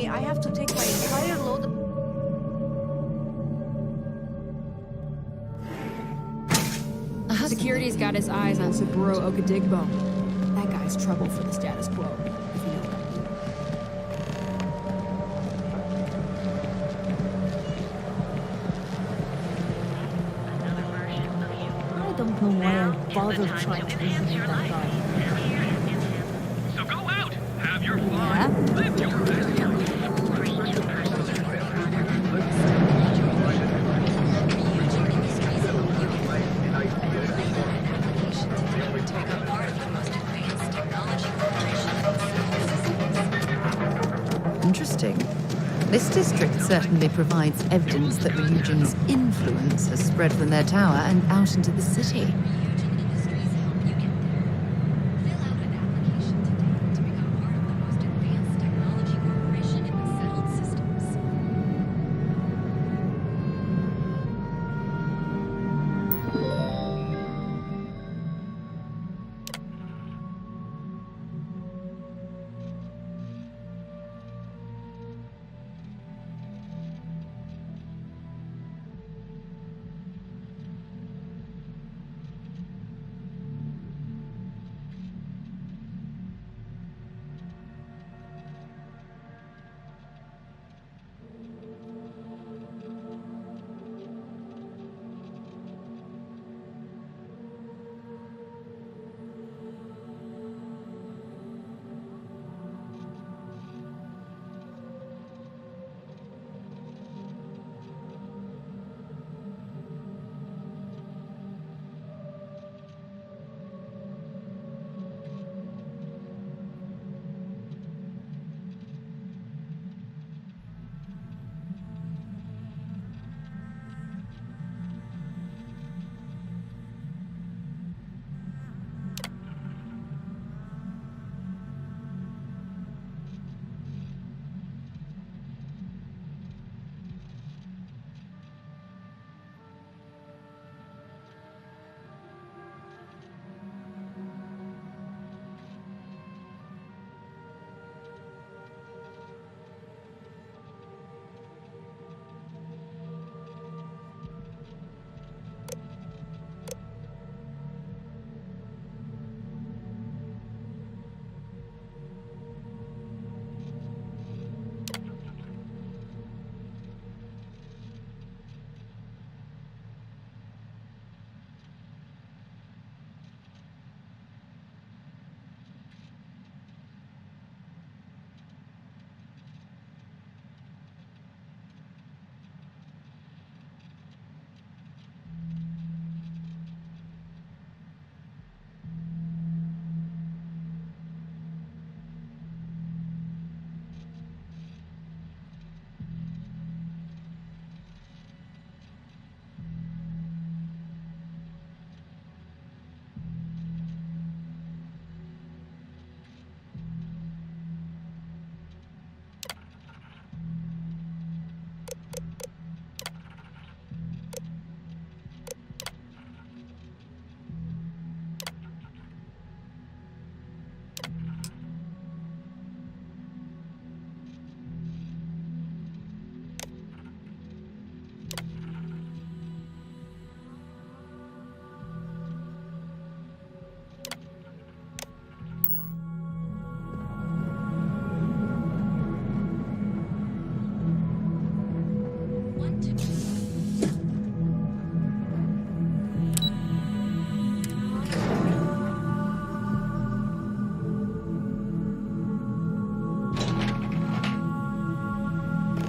me I have to take my entire load. Security's got his eyes on Saburo Okadigbo. That guy's trouble for the status quo, if you know what I mean. I don't know why I bothered trying to reason with that guy. So go out, have your fun, live your best. Interesting. This district certainly provides evidence that Ryujin's influence has spread from their tower and out into the city.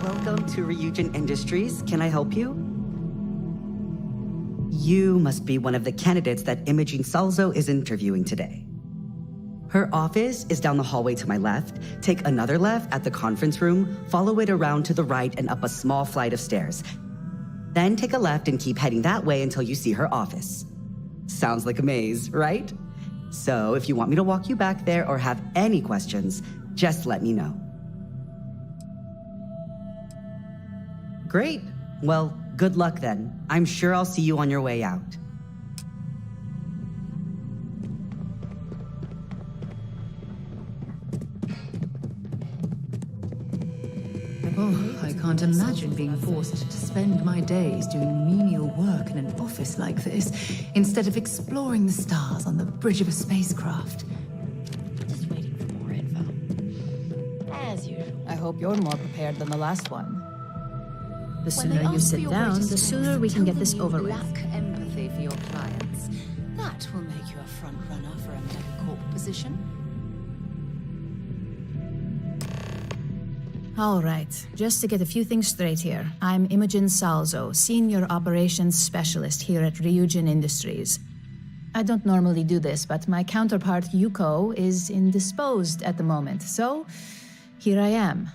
Welcome to Ryujin Industries. Can I help you? You must be one of the candidates that Imogene Salzo is interviewing today. Her office is down the hallway to my left. Take another left at the conference room, follow it around to the right and up a small flight of stairs. Then take a left and keep heading that way until you see her office. Sounds like a maze, right? So if you want me to walk you back there or have any questions, just let me know. Great. Well, good luck then. I'm sure I'll see you on your way out. I can't imagine being forced to spend my days doing menial work in an office like this, instead of exploring the stars on the bridge of a spacecraft. Just waiting for more info. As usual. I hope you're more prepared than the last one. The sooner you sit down, the sooner we can get this over with. Lack empathy for your clients. That will make you a front runner for a megacorp position. All right, just to get a few things straight here. I'm Imogen Salzo, Senior Operations Specialist here at Ryujin Industries. I don't normally do this, but my counterpart Yuko is indisposed at the moment, so here I am.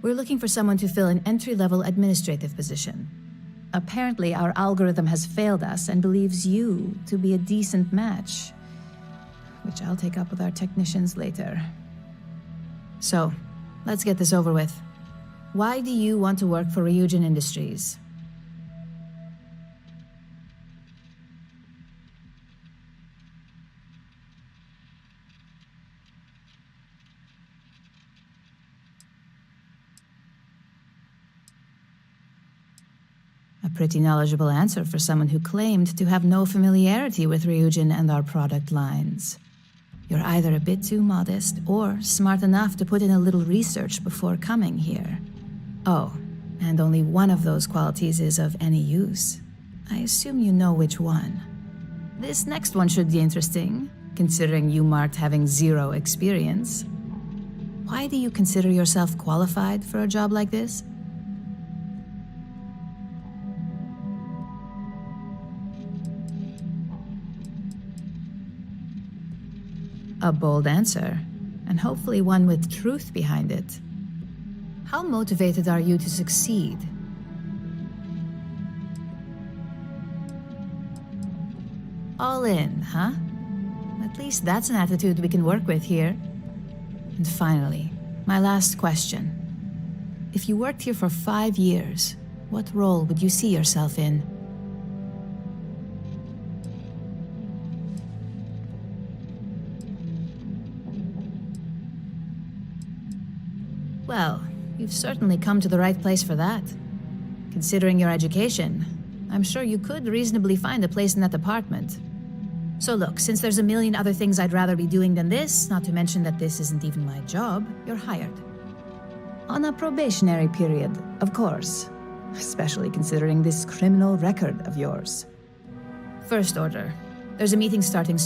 We're looking for someone to fill an entry-level administrative position. Apparently, our algorithm has failed us and believes you to be a decent match, which I'll take up with our technicians later. So, let's get this over with. Why do you want to work for Ryujin Industries? A pretty knowledgeable answer for someone who claimed to have no familiarity with Ryujin and our product lines. You're either a bit too modest or smart enough to put in a little research before coming here. Oh, and only one of those qualities is of any use. I assume you know which one. This next one should be interesting, considering you marked having 0 experience. Why do you consider yourself qualified for a job like this? A bold answer, and hopefully one with truth behind it. How motivated are you to succeed? All in, huh? At least that's an attitude we can work with here. And finally, my last question. If you worked here for 5 years, what role would you see yourself in? Well, you've certainly come to the right place for that. Considering your education, I'm sure you could reasonably find a place in that department. So look, since there's a million other things I'd rather be doing than this, not to mention that this isn't even my job, you're hired. On a probationary period, of course. Especially considering this criminal record of yours. First order. There's a meeting starting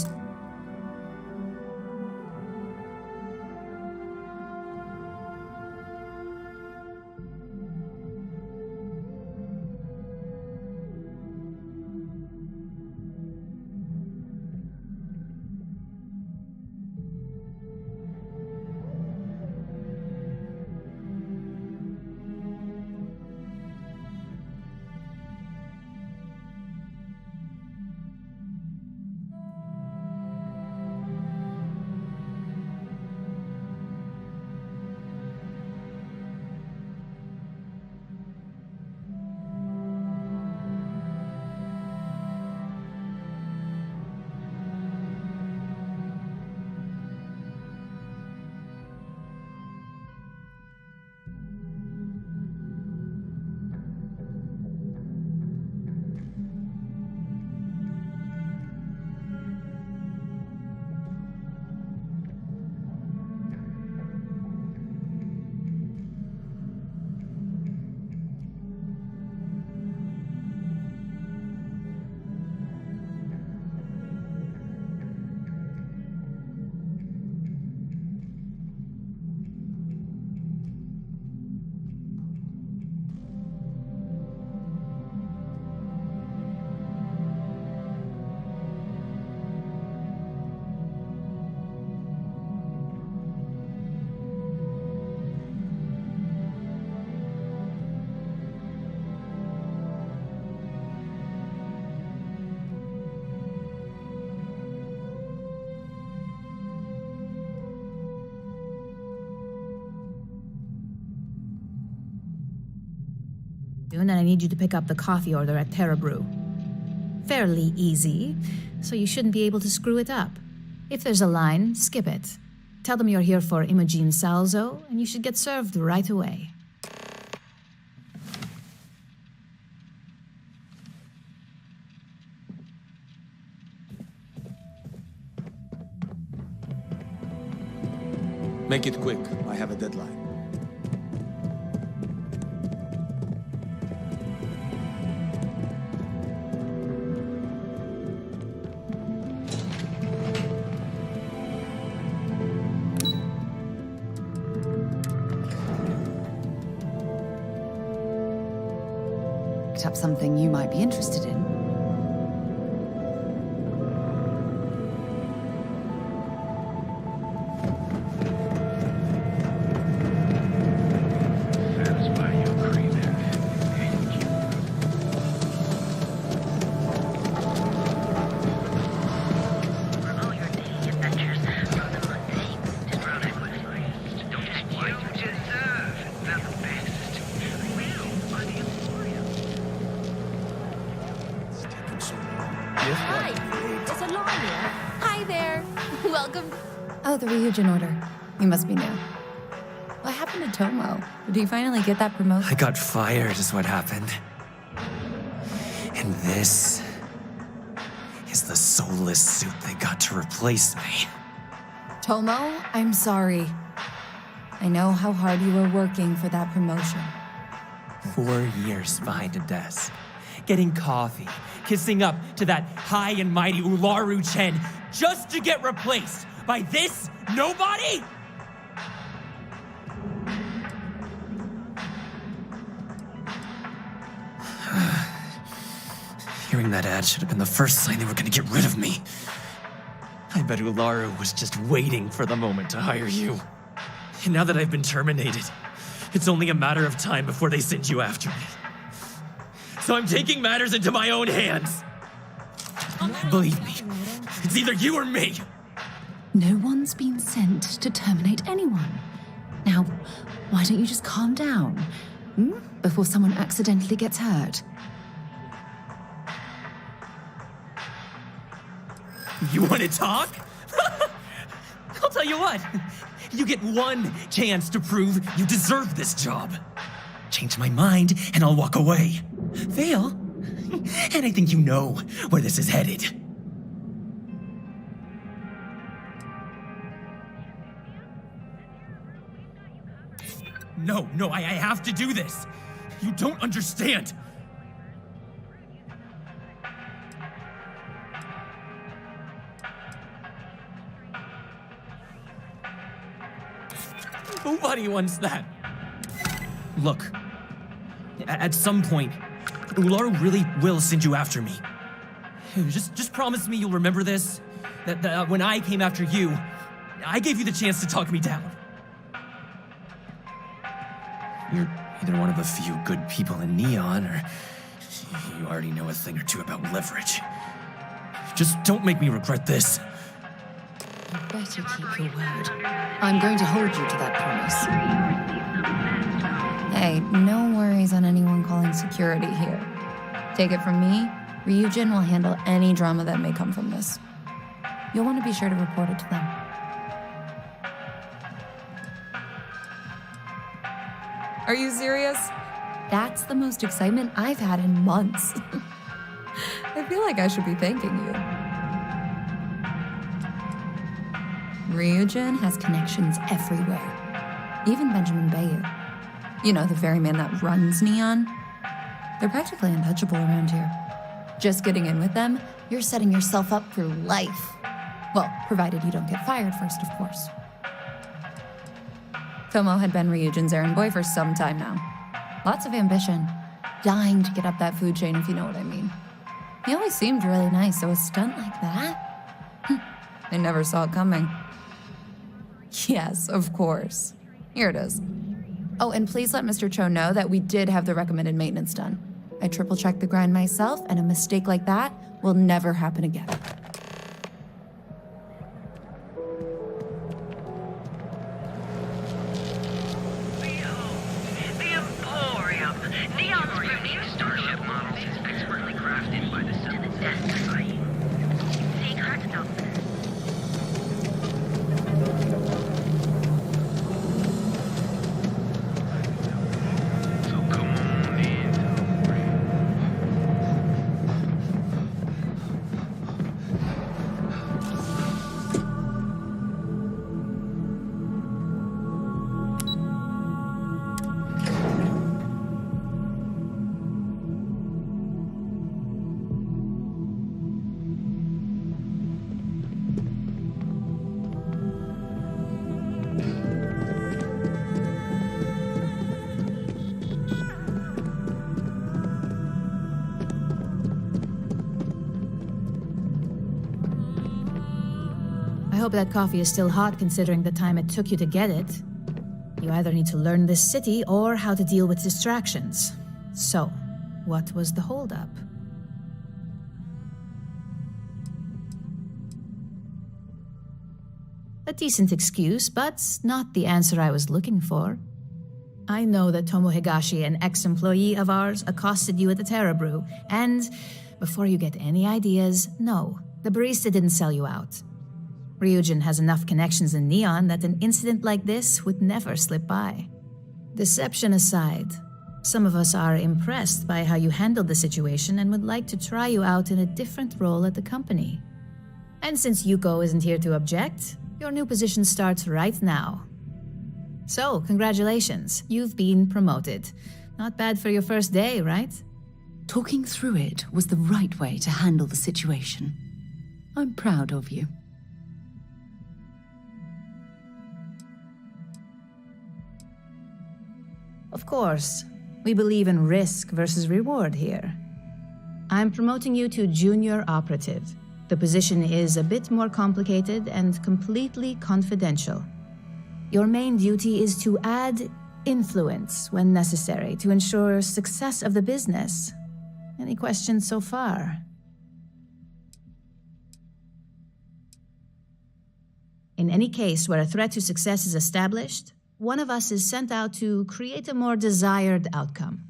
and I need you to pick up the coffee order at Terra Brew. Fairly easy, so you shouldn't be able to screw it up. If there's a line, skip it. Tell them you're here for Imogen Salzo, and you should get served right away. Make it quick. I have a deadline. Picked up something you might be interested in. Satisfy your craving. For all your daily adventures, from the mundane to You deserve the best. We are the Emporium. Hi, it's Alania. Hi there. Welcome. Oh, the Ryujin order. You must be new. What happened to Tomo? Did he finally get that promotion? I got fired, is what happened. And this is the soulless suit they got to replace me. Tomo, I'm sorry. I know how hard you were working for that promotion. 4 years behind a desk, getting coffee, kissing up to that high and mighty Ularu Chen, just to get replaced by this nobody? Hearing that ad should have been the first sign they were gonna get rid of me. I bet Ularu was just waiting for the moment to hire you. And now that I've been terminated, it's only a matter of time before they send you after me. So I'm taking matters into my own hands. Believe me, it's either you or me. No one's been sent to terminate anyone. Now, why don't you just calm down? Before someone accidentally gets hurt. You want to talk? I'll tell you what. You get one chance to prove you deserve this job. Change my mind and I'll walk away. Fail? And I think you know where this is headed. No, I have to do this. You don't understand. Nobody wants that. Look, at some point, Ularu really will send you after me. Just promise me you'll remember this. That when I came after you, I gave you the chance to talk me down. You're either one of a few good people in Neon, or you already know a thing or two about leverage. Just don't make me regret this. You better keep your word. I'm going to hold you to that promise. Hey, no worries on anyone calling security here. Take it from me, Ryujin will handle any drama that may come from this. You'll want to be sure to report it to them. Are you serious? That's the most excitement I've had in months. I feel like I should be thanking you. Ryujin has connections everywhere. Even Benjamin Bayer. You know, the very man that runs Neon. They're practically untouchable around here. Just getting in with them, you're setting yourself up for life. Well, provided you don't get fired first, of course. Tomo had been Ryujin's errand boy for some time now. Lots of ambition. Dying to get up that food chain, if you know what I mean. He always seemed really nice, so a stunt like that? I never saw it coming. Yes, of course. Here it is. Oh, and please let Mr. Cho know that we did have the recommended maintenance done. I triple-checked the grind myself, and a mistake like that will never happen again. The Emporium. Neon's premier Starship models is expertly crafted by the Civil Death. Secret doctor. So come on in. hope that coffee is still hot considering the time it took you to get it. You either need to learn this city or how to deal with distractions. So, what was the holdup? A decent excuse, but not the answer I was looking for. I know that Tomo Higashi, an ex-employee of ours, accosted you at the Terra Brew, and before you get any ideas, no, the barista didn't sell you out. Ryujin has enough connections in Neon that an incident like this would never slip by. Deception aside, some of us are impressed by how you handled the situation and would like to try you out in a different role at the company. And since Yuko isn't here to object, your new position starts right now. So, congratulations, you've been promoted. Not bad for your first day, right? Talking through it was the right way to handle the situation. I'm proud of you. Of course, we believe in risk versus reward here. I'm promoting you to junior operative. The position is a bit more complicated and completely confidential. Your main duty is to add influence when necessary to ensure success of the business. Any questions so far? In any case where a threat to success is established, one of us is sent out to create a more desired outcome.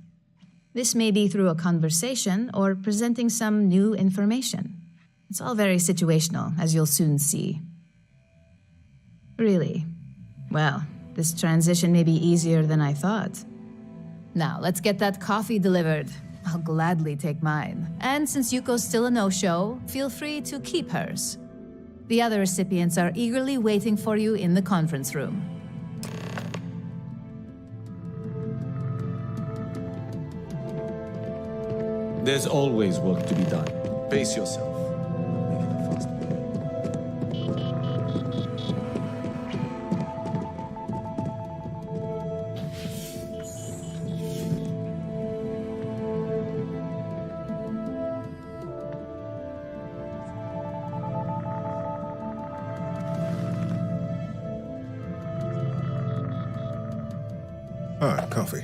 This may be through a conversation or presenting some new information. It's all very situational, as you'll soon see. Really? Well, this transition may be easier than I thought. Now, let's get that coffee delivered. I'll gladly take mine. And since Yuko's still a no-show, feel free to keep hers. The other recipients are eagerly waiting for you in the conference room. There's always work to be done. Pace yourself. Make it a fast Ah, coffee.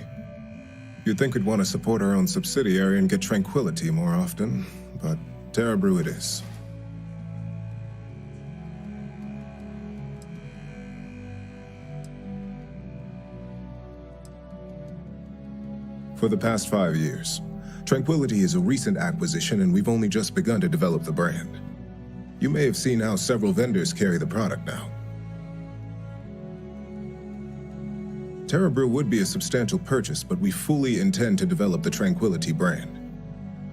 You'd think we'd want to support our own subsidiary and get tranquility more often, but Terra Brew it is. For the past 5 years, Tranquility is a recent acquisition and we've only just begun to develop the brand. You may have seen how several vendors carry the product now. Terra Brew would be a substantial purchase, but we fully intend to develop the Tranquility brand.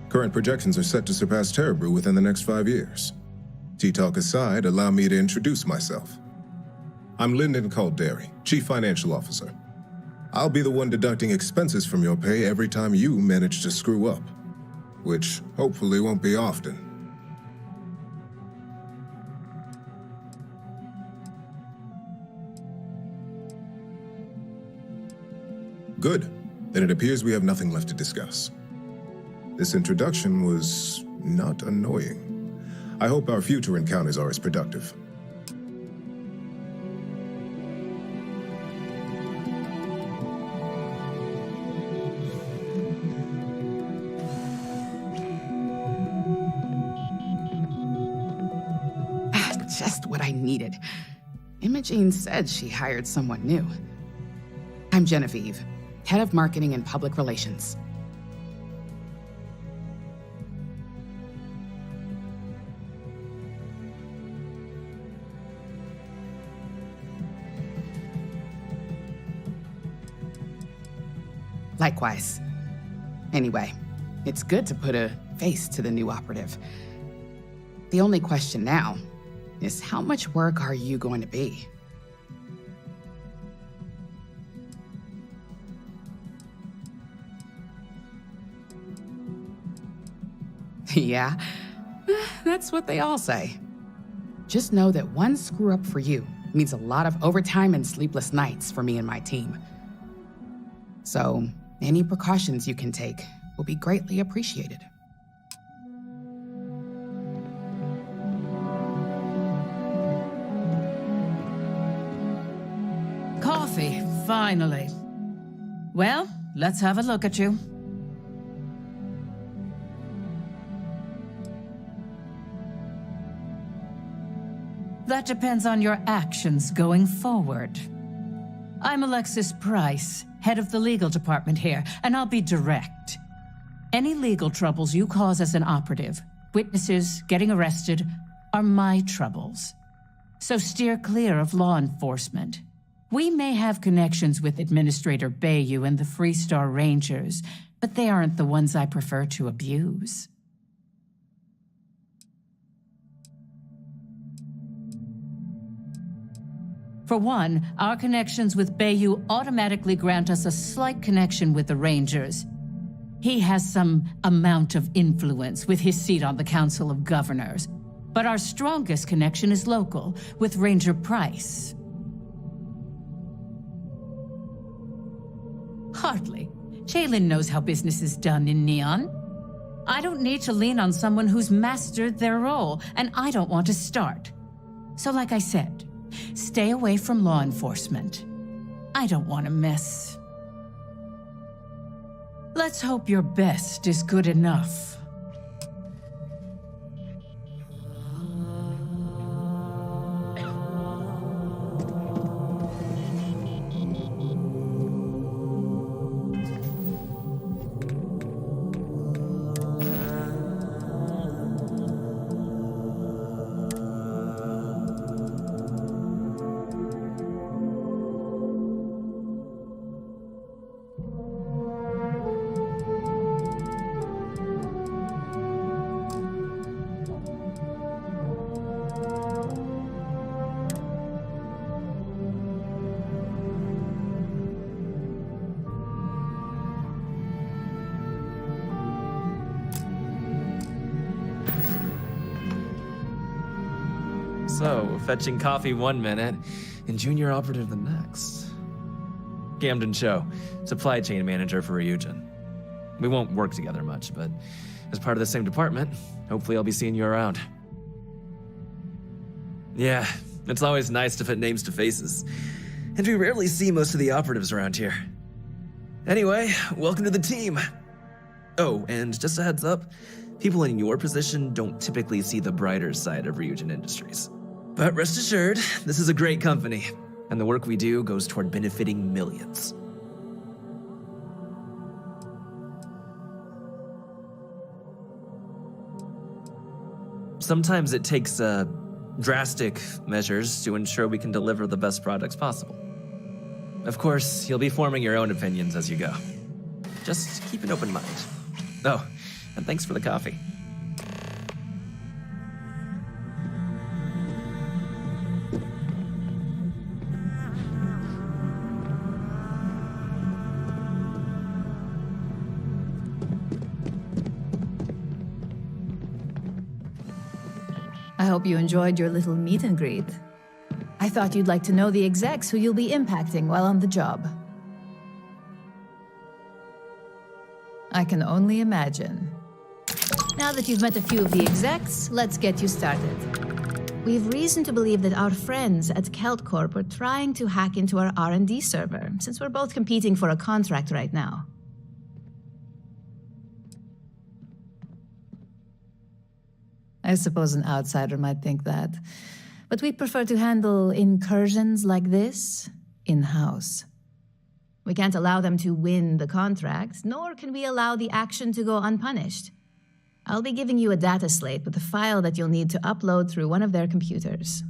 Current projections are set to surpass Terra Brew within the next 5 years. Tea-talk aside, allow me to introduce myself. I'm Lyndon Calderi, Chief Financial Officer. I'll be the one deducting expenses from your pay every time you manage to screw up, which hopefully won't be often. Good. Then it appears we have nothing left to discuss. This introduction was not annoying. I hope our future encounters are as productive. Just what I needed. Imogene said she hired someone new. I'm Genevieve, Head of Marketing and Public Relations. Likewise. Anyway, it's good to put a face to the new operative. The only question now is how much work are you going to be? Yeah, that's what they all say. Just know that one screw up for you means a lot of overtime and sleepless nights for me and my team. So, any precautions you can take will be greatly appreciated. coffee, finally. Well, let's have a look at you. That depends on your actions going forward. I'm Alexis Price, head of the legal department here, and I'll be direct. Any legal troubles you cause as an operative, witnesses getting arrested, are my troubles. So steer clear of law enforcement. We may have connections with Administrator Bayou and the Freestar Rangers, but they aren't the ones I prefer to abuse. For one, our connections with Bayou automatically grant us a slight connection with the Rangers. He has some amount of influence with his seat on the Council of Governors. But our strongest connection is local, with Ranger Price. Hardly. Jalen knows how business is done in Neon. I don't need to lean on someone who's mastered their role, and I don't want to start. So like I said, stay away from law enforcement. I don't want to mess. Let's hope your best is good enough. So, fetching coffee 1 minute and junior operative the next. Camden Cho, supply chain manager for Ryujin. We won't work together much, but as part of the same department, hopefully I'll be seeing you around. Yeah, it's always nice to put names to faces. And we rarely see most of the operatives around here. Anyway, welcome to the team. Oh, and just a heads up, people in your position don't typically see the brighter side of Ryujin Industries. But rest assured, this is a great company, and the work we do goes toward benefiting millions. Sometimes it takes drastic measures to ensure we can deliver the best products possible. Of course, you'll be forming your own opinions as you go. Just keep an open mind. Oh, and thanks for the coffee. I hope you enjoyed your little meet and greet. I thought you'd like to know the execs who you'll be impacting while on the job. I can only imagine. Now that you've met a few of the execs, let's get you started. We've reason to believe that our friends at Kelt Corp are trying to hack into our R&D server, since we're both competing for a contract right now. I suppose an outsider might think that, but we prefer to handle incursions like this in-house. We can't allow them to win the contract, nor can we allow the action to go unpunished. I'll be giving you a data slate with a file that you'll need to upload through one of their computers.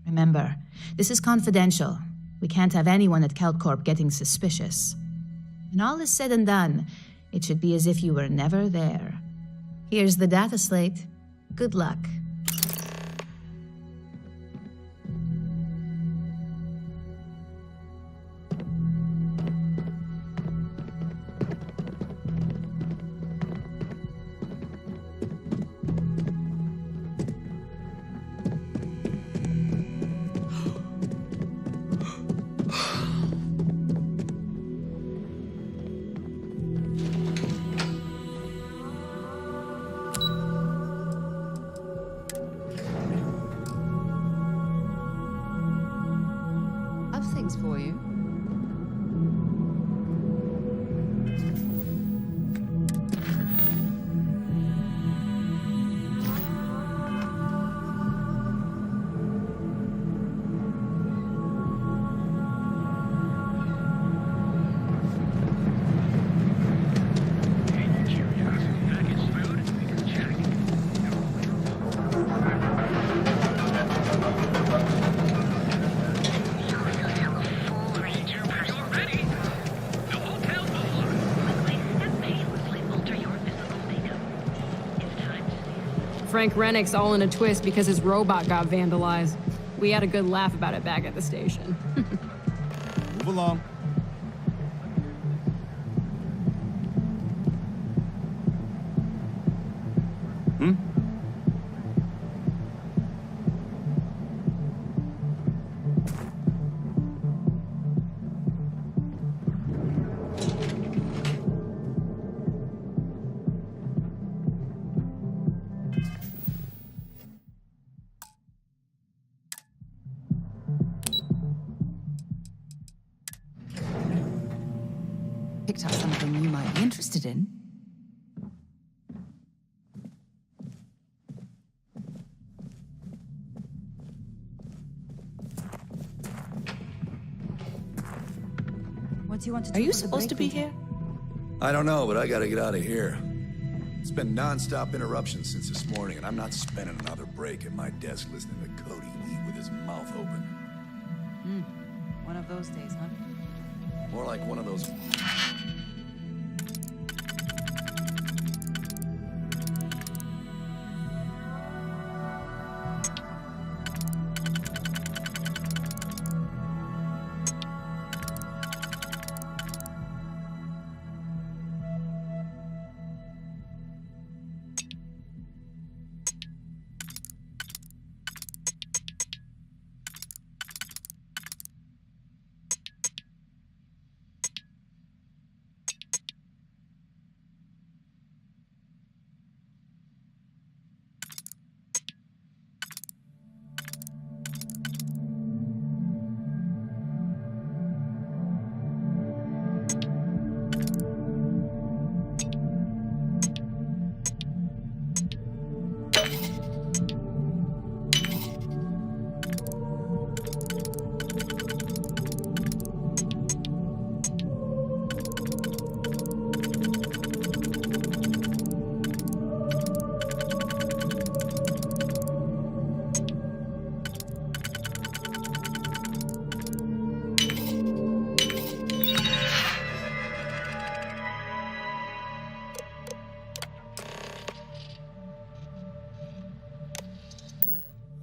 Remember, this is confidential. We can't have anyone at Kelt Corp getting suspicious. When all is said and done, it should be as if you were never there. Here's the data slate. Good luck. things for you. Frank Rennick's all in a twist because his robot got vandalized. We had a good laugh about it back at the station. Move along. Picked up something you might be interested in. What do you want to do? Are you supposed to be here? I don't know, but I gotta get out of here. It's been non-stop interruptions since this morning, and I'm not spending another break at my desk listening to Cody eat with his mouth open. One of those days, huh? More like one of those...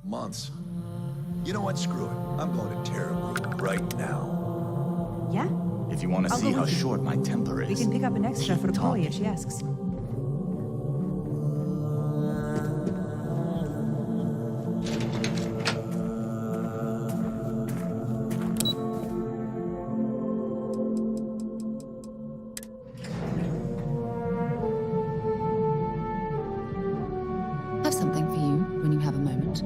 months. You know what? Screw it. I'm going to Terrabrew right now. Yeah? If you want to I'll see go how with you. short my temper is. We can pick up an extra for keep Chloe talking. if she asks. I have something for you when you have a moment.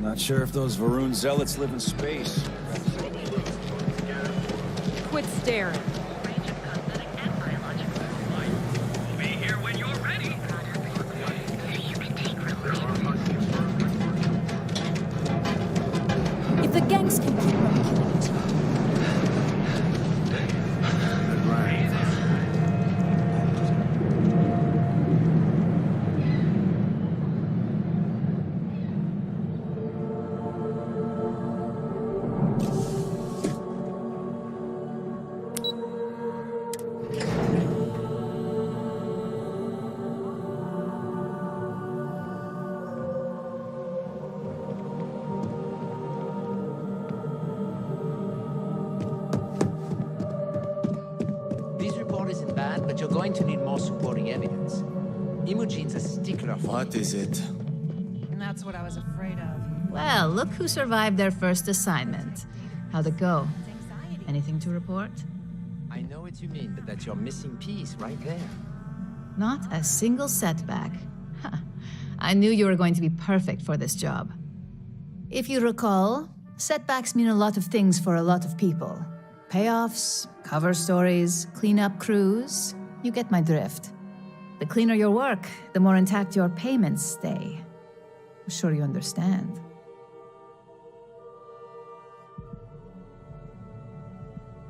Not sure if those Varun zealots live in space. Quit staring. We'll be here when you're ready. If the gangs can keep on killing each other. This report isn't bad, but you're going to need more supporting evidence. Imogene's a stickler for What is it? That's what I was afraid of. Well, look who survived their first assignment. How'd it go? Anything to report? I know what you mean, but that's your missing piece right there. Not a single setback. Huh. I knew you were going to be perfect for this job. If you recall, setbacks mean a lot of things for a lot of people. Payoffs, cover stories, cleanup crews. You get my drift. The cleaner your work, the more intact your payments stay. I'm sure you understand.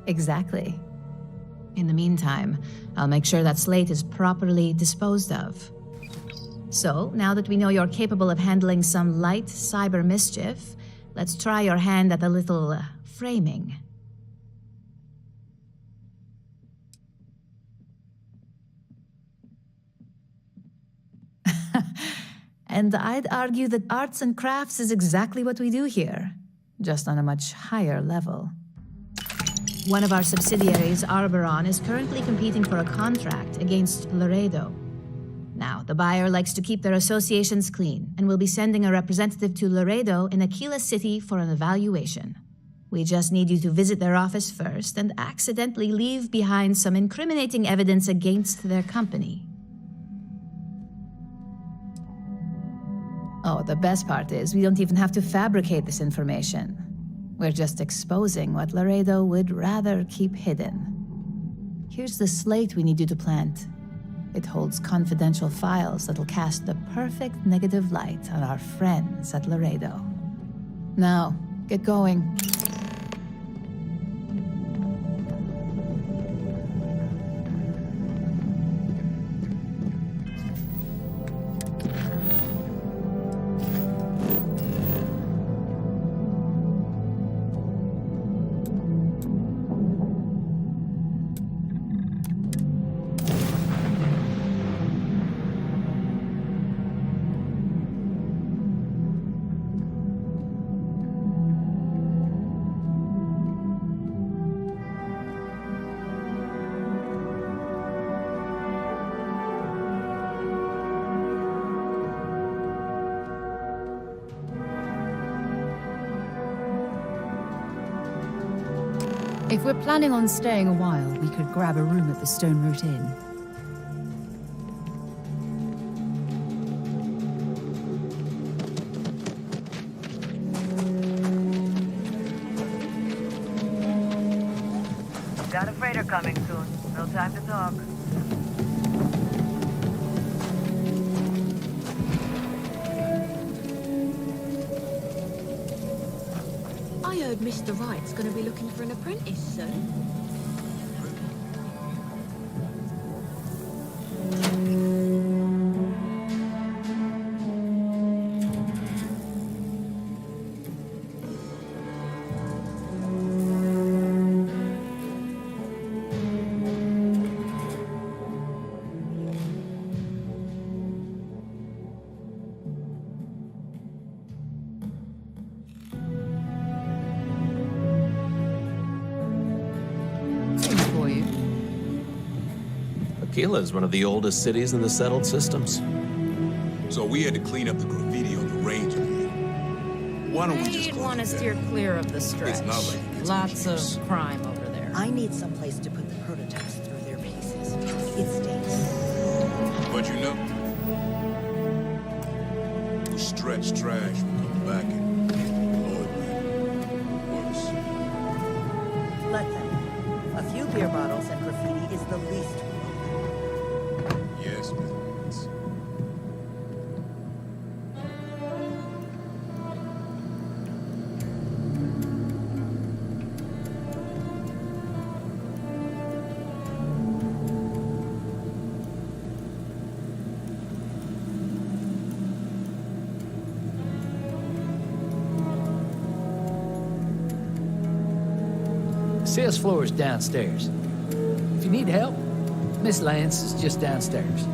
Exactly. In the meantime, I'll make sure that Slate is properly disposed of. So, now that we know you're capable of handling some light cyber mischief, let's try your hand at a little framing. And I'd argue that arts and crafts is exactly what we do here, just on a much higher level. One of our subsidiaries, Arboron, is currently competing for a contract against Laredo. Now, the buyer likes to keep their associations clean and will be sending a representative to Laredo in Aquila City for an evaluation. We just need you to visit their office first and accidentally leave behind some incriminating evidence against their company. Oh, the best part is we don't even have to fabricate this information. We're just exposing what Laredo would rather keep hidden. Here's the slate we need you to plant. It holds confidential files that'll cast the perfect negative light on our friends at Laredo. Now, get going. If we're planning on staying a while, we could grab a room at the Stone Root Inn. Got a freighter coming soon. No time to talk. I heard Mr. Wright's going to be looking for an apprentice soon. Aquila is one of the oldest cities in the settled systems. So we had to clean up the graffiti on the range again. Why don't we just You'd call want it to that? steer clear of the stretch. It's not like it gets Lots much worse. of crime over there. I need someplace to put the prototypes through their paces. It stinks. But you know, we stretch trash will come back and Lord man, worse. Let them. A few beer bottles and graffiti is the least we will. Yes, Miss. Sales floor is downstairs. If you need help, Miss Lance is just downstairs.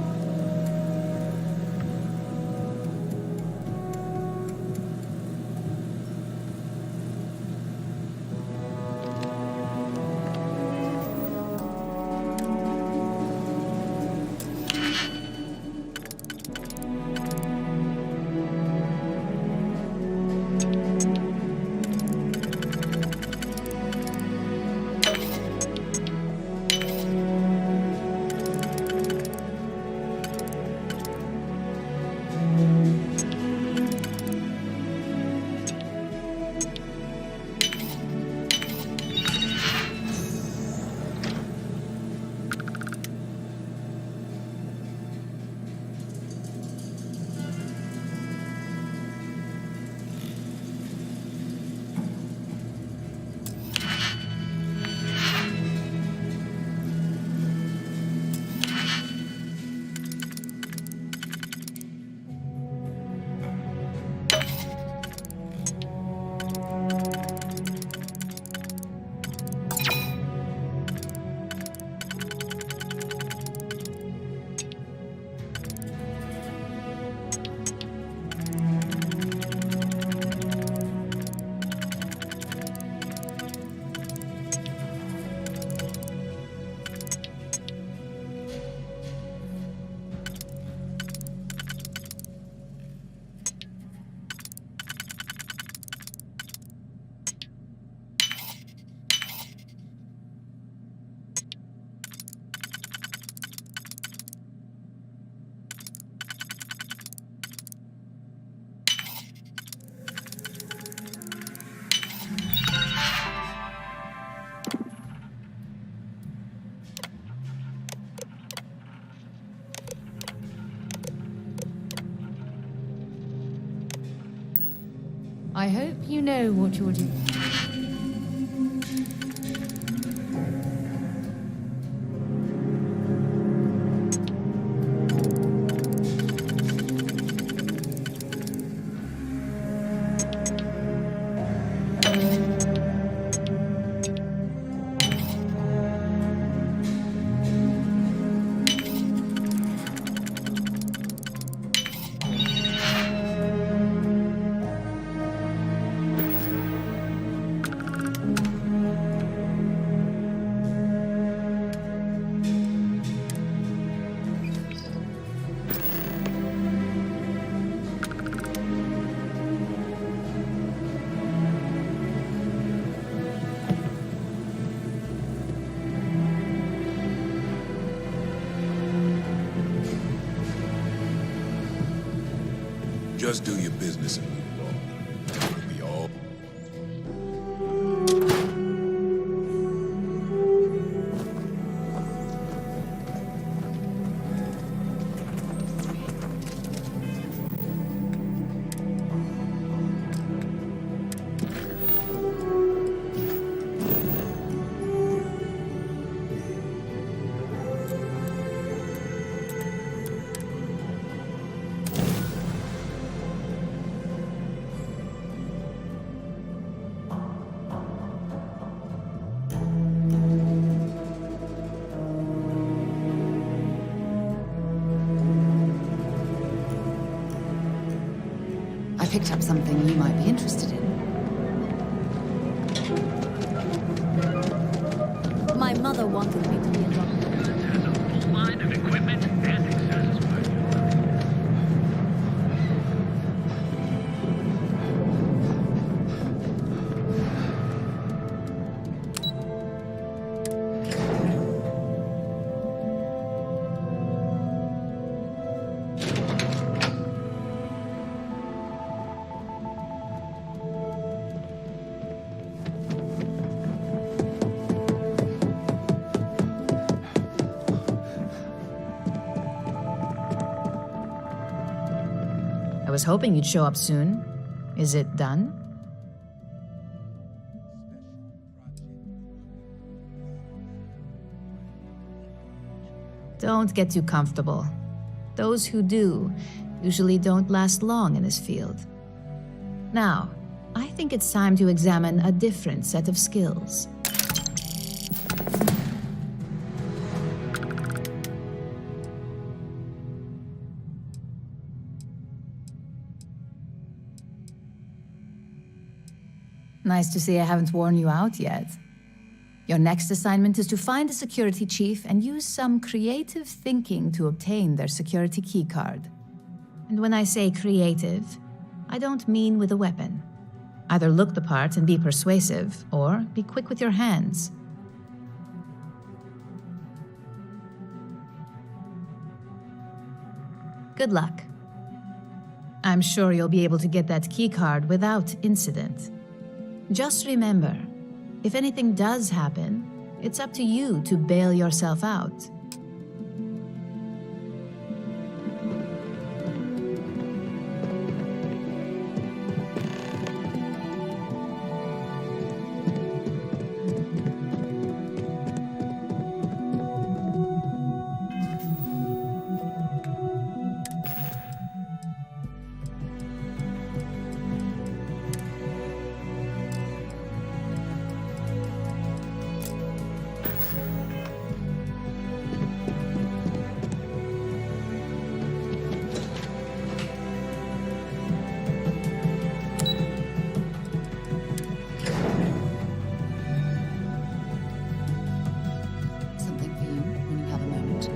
I hope you know what you're doing. Just do your business and move on. It'll be all. I picked up something you might be interested in. My mother wanted me to be a doctor. Has a full line of equipment and accessories. I was hoping you'd show up soon. Is it done? Don't get too comfortable. Those who do usually don't last long in this field. Now, I think it's time to examine a different set of skills. Nice to see I haven't worn you out yet. Your next assignment is to find a security chief and use some creative thinking to obtain their security keycard. And when I say creative, I don't mean with a weapon. Either look the part and be persuasive, or be quick with your hands. Good luck. I'm sure you'll be able to get that keycard without incident. Just remember, if anything does happen, it's up to you to bail yourself out. Something for you when you have a moment.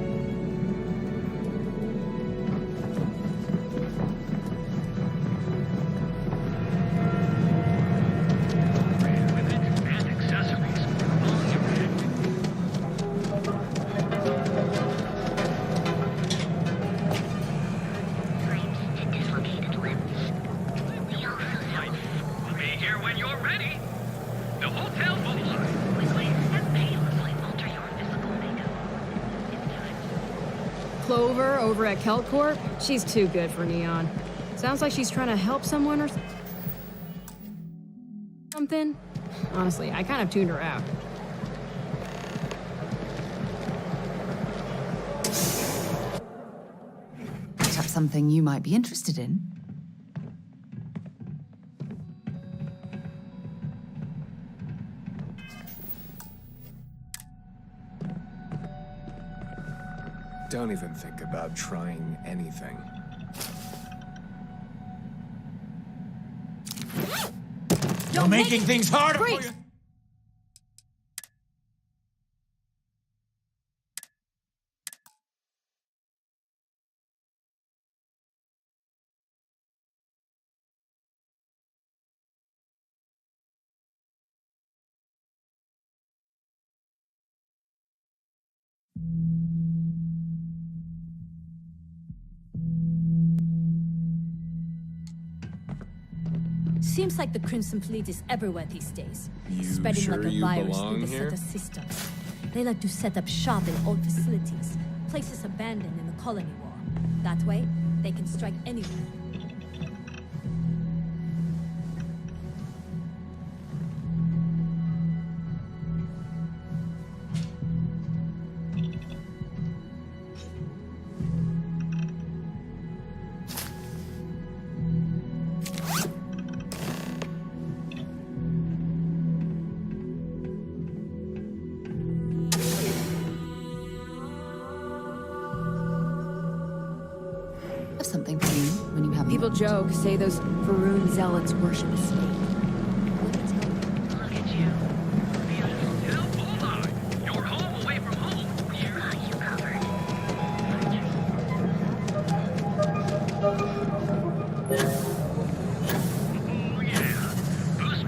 Equipment and accessories. All you need. Frames to dislocated limbs. We also have We'll be here when you're ready. The hotel will lie. quickly and painlessly alter your physical makeup. Clover over at Keltcorp? She's too good for Neon. Sounds like she's trying to help someone or thin? Honestly, I kind of tuned her out. Perhaps something you might be interested in. Don't even think about trying anything. You're making things harder for you! Seems like the Crimson Fleet is everywhere these days. You spreading sure like a you virus belong through the here? Zeta system. They like to set up shop in old facilities, places abandoned in the colony war. That way, they can strike anywhere. Something for you when you have People joke, say those Varun zealots worship a snake. Look at you. You're home away from home. We're got you covered. Oh yeah. Who's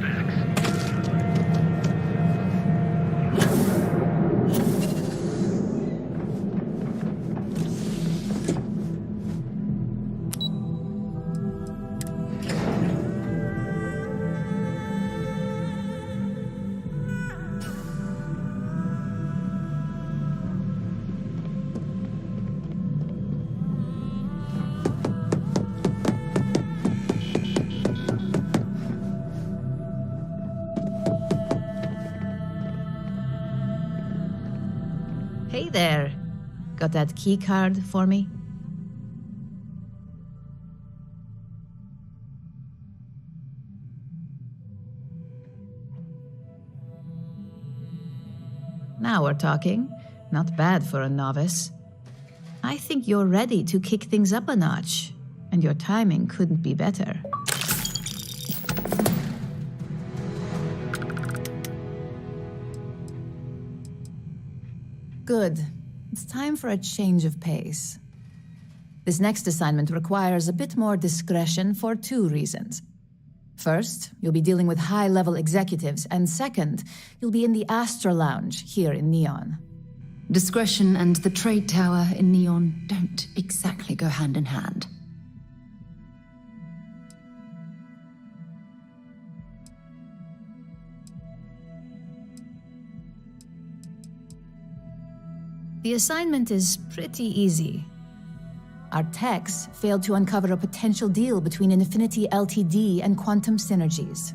Hey there. Got that key card for me? Now we're talking. Not bad for a novice. I think you're ready to kick things up a notch, and your timing couldn't be better. Good. It's time for a change of pace. This next assignment requires a bit more discretion for 2 reasons. First, you'll be dealing with high-level executives, and second, you'll be in the Astra Lounge here in Neon. Discretion and the trade tower in Neon don't exactly go hand in hand. The assignment is pretty easy. Our techs failed to uncover a potential deal between Infinity Ltd. And Quantum Synergies.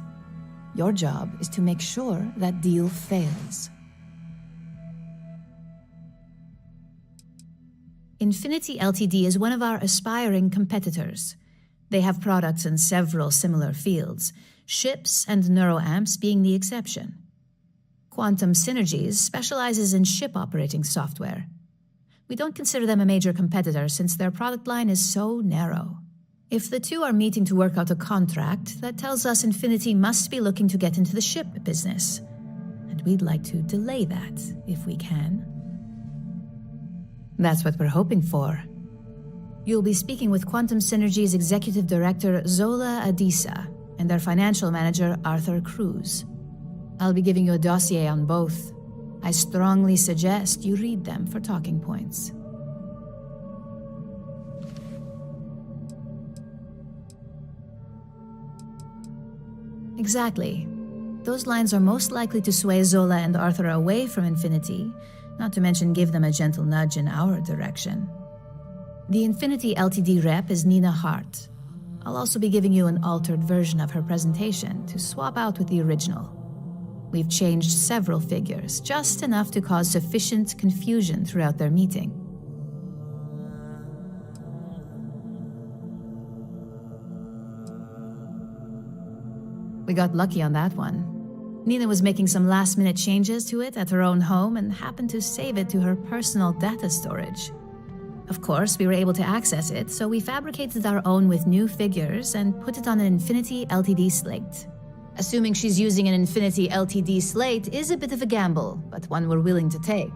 Your job is to make sure that deal fails. Infinity Ltd. Is one of our aspiring competitors. They have products in several similar fields, ships and neuroamps being the exception. Quantum Synergies specializes in ship operating software. We don't consider them a major competitor since their product line is so narrow. If the two are meeting to work out a contract, that tells us Infinity must be looking to get into the ship business. And we'd like to delay that, if we can. That's what we're hoping for. You'll be speaking with Quantum Synergy's Executive Director Zola Adisa and their Financial Manager Arthur Cruz. I'll be giving you a dossier on both. I strongly suggest you read them for talking points. Exactly. Those lines are most likely to sway Zola and Arthur away from Infinity, not to mention give them a gentle nudge in our direction. The Infinity Ltd. rep is Nina Hart. I'll also be giving you an altered version of her presentation to swap out with the original. We've changed several figures, just enough to cause sufficient confusion throughout their meeting. We got lucky on that one. Nina was making some last-minute changes to it at her own home and happened to save it to her personal data storage. Of course, we were able to access it, so we fabricated our own with new figures and put it on an Infinity LTD slate. Assuming she's using an Infinity LTD slate is a bit of a gamble, but one we're willing to take.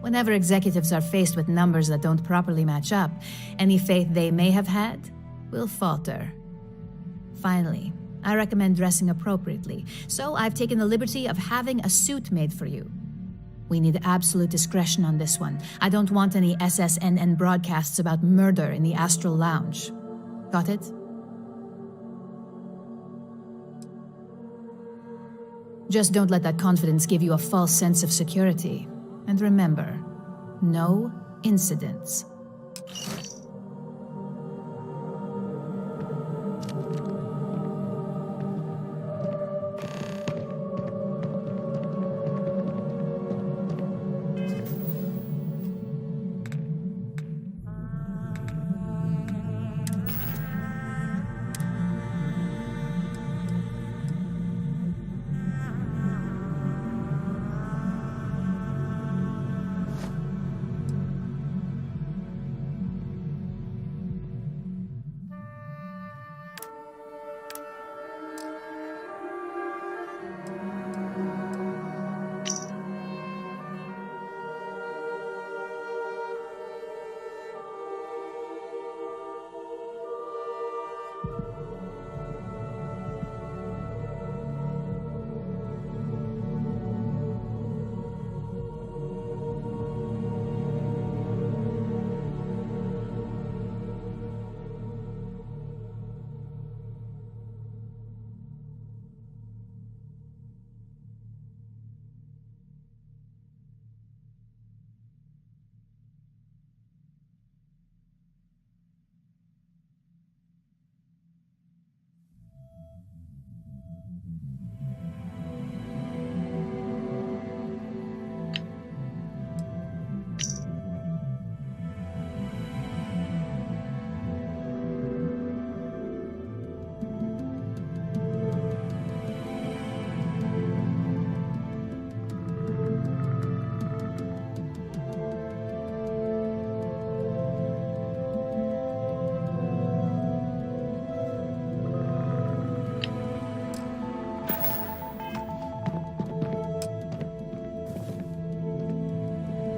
Whenever executives are faced with numbers that don't properly match up, any faith they may have had will falter. Finally, I recommend dressing appropriately, so I've taken the liberty of having a suit made for you. We need absolute discretion on this one. I don't want any SSNN broadcasts about murder in the Astral Lounge. Got it? Just don't let that confidence give you a false sense of security. And remember, no incidents.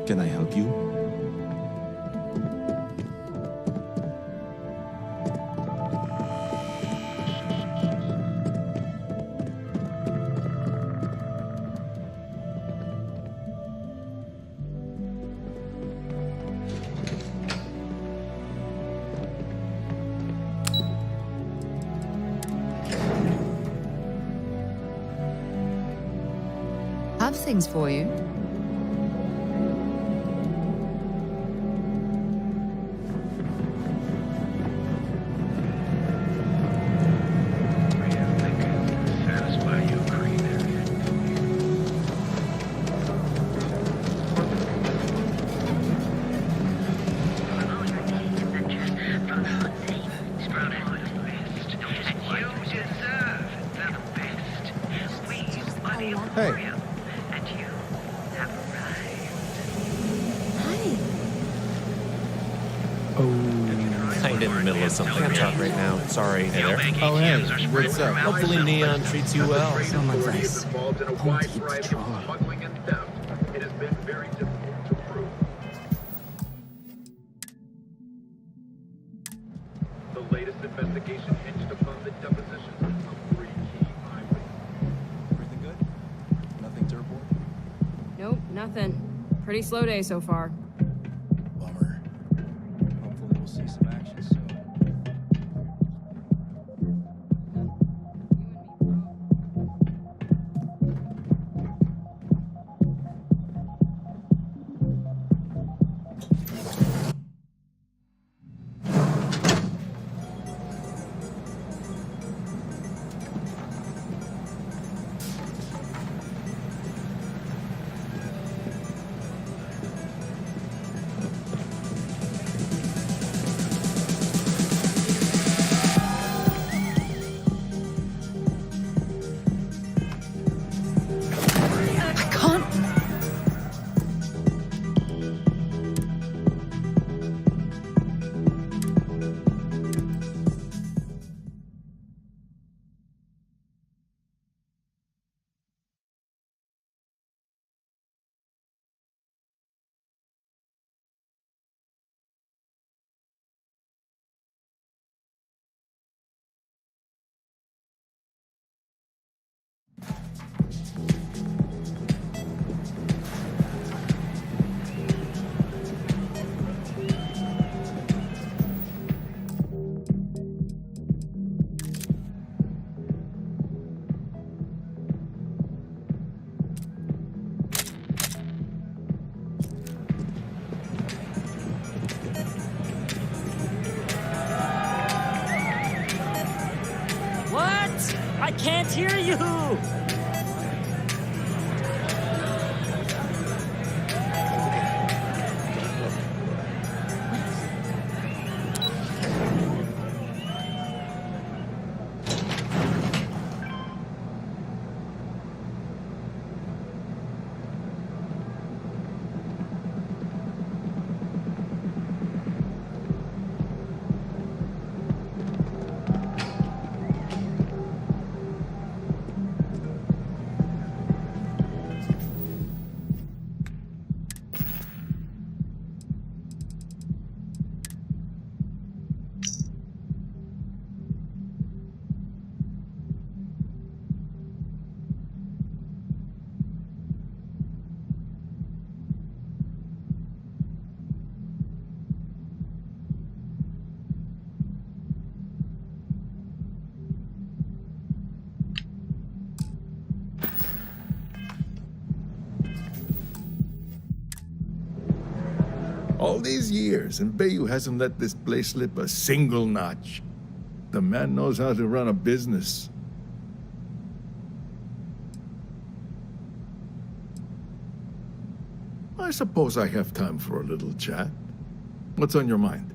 Can I help you? Have things for you. Hey. Kind of in the middle of something. Can't talk right now. Sorry. Hey there. Oh, hey. What's up? Hopefully Neon treats you well. Someone's nice. The latest investigation hinged upon the depositions of 3 key eyewitnesses. Everything good? Nothing to report? Nope, nothing. Pretty slow day so far. Bummer. Hopefully we'll see some action soon. can't hear you! All these years, and Bayou hasn't let this place slip a single notch. The man knows how to run a business. I suppose I have time for a little chat. What's on your mind?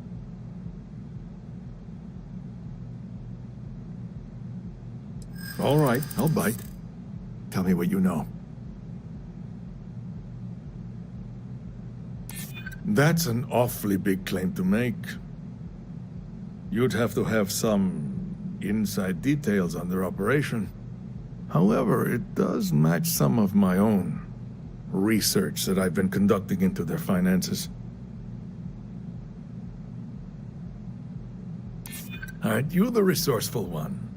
All right, I'll bite. Tell me what you know. That's an awfully big claim to make. You'd have to have some inside details on their operation. However, it does match some of my own research that I've been conducting into their finances. Aren't you the resourceful one?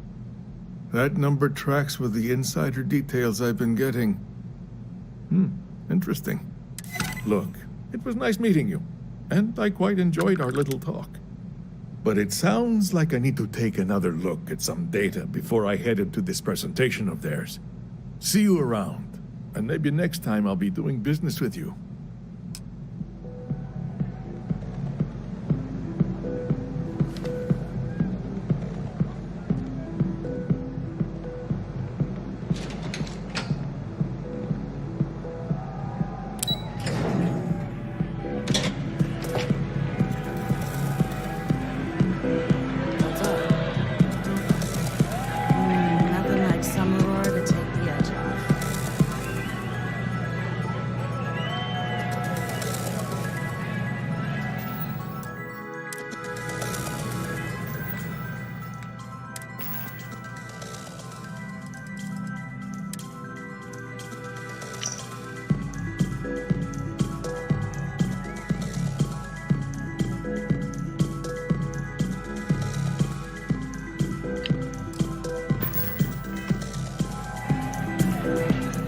That number tracks with the insider details I've been getting. Interesting. Look, it was nice meeting you, and I quite enjoyed our little talk. But it sounds like I need to take another look at some data before I head into this presentation of theirs. See you around, and maybe next time I'll be doing business with you. Nothing like some roar to take the edge off.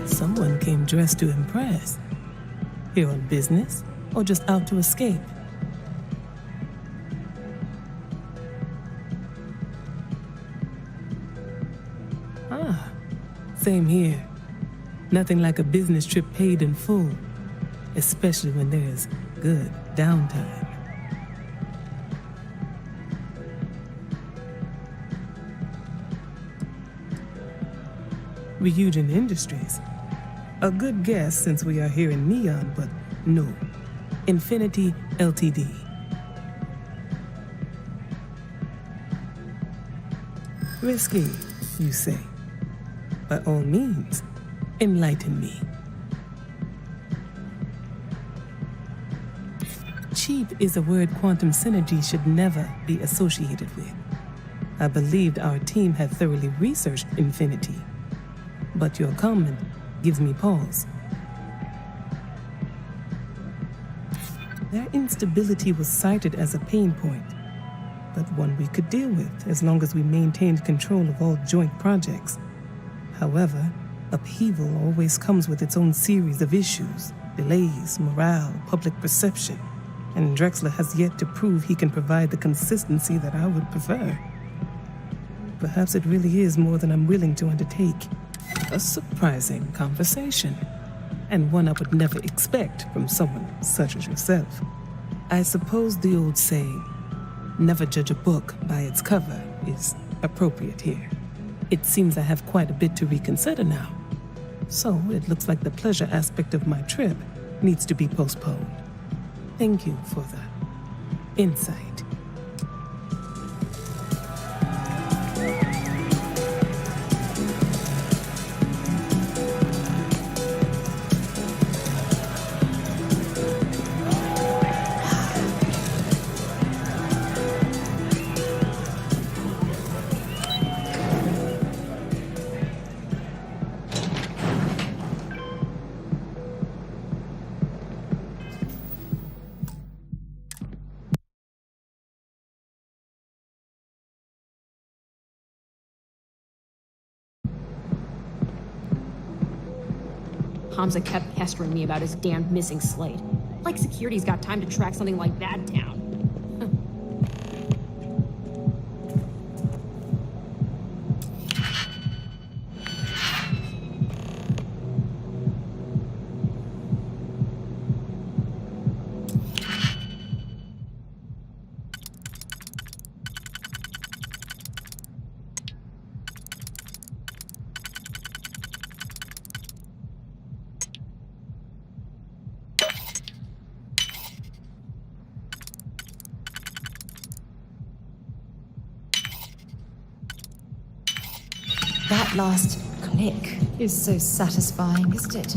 Someone came dressed to impress. Here on business, or just out to escape? Same here. Nothing like a business trip paid in full, especially when there's good downtime. Ryujin Industries. A good guess since we are here in Neon, but no. Infinity Ltd. Risky, you say? By all means, enlighten me. Cheap is a word quantum synergy should never be associated with. I believed our team had thoroughly researched Infinity, but your comment gives me pause. Their instability was cited as a pain point, but one we could deal with as long as we maintained control of all joint projects. However, upheaval always comes with its own series of issues, delays, morale, public perception, and Drexler has yet to prove he can provide the consistency that I would prefer. Perhaps it really is more than I'm willing to undertake. A surprising conversation, and one I would never expect from someone such as yourself. I suppose the old saying, never judge a book by its cover, is appropriate here. It seems I have quite a bit to reconsider now. So it looks like the pleasure aspect of my trip needs to be postponed. Thank you for the insight. Hamza kept pestering me about his damned missing slate. Like security's got time to track something like that down. That last click is so satisfying, isn't it?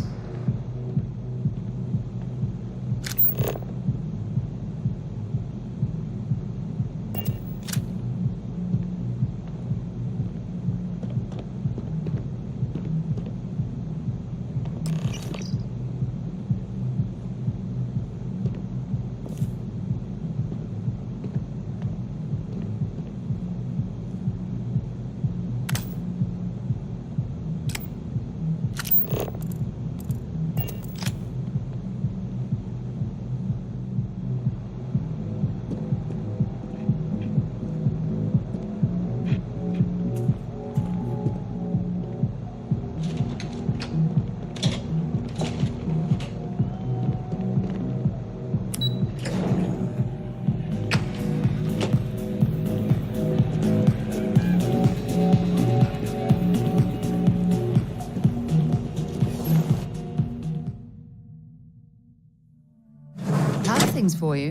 Things for you.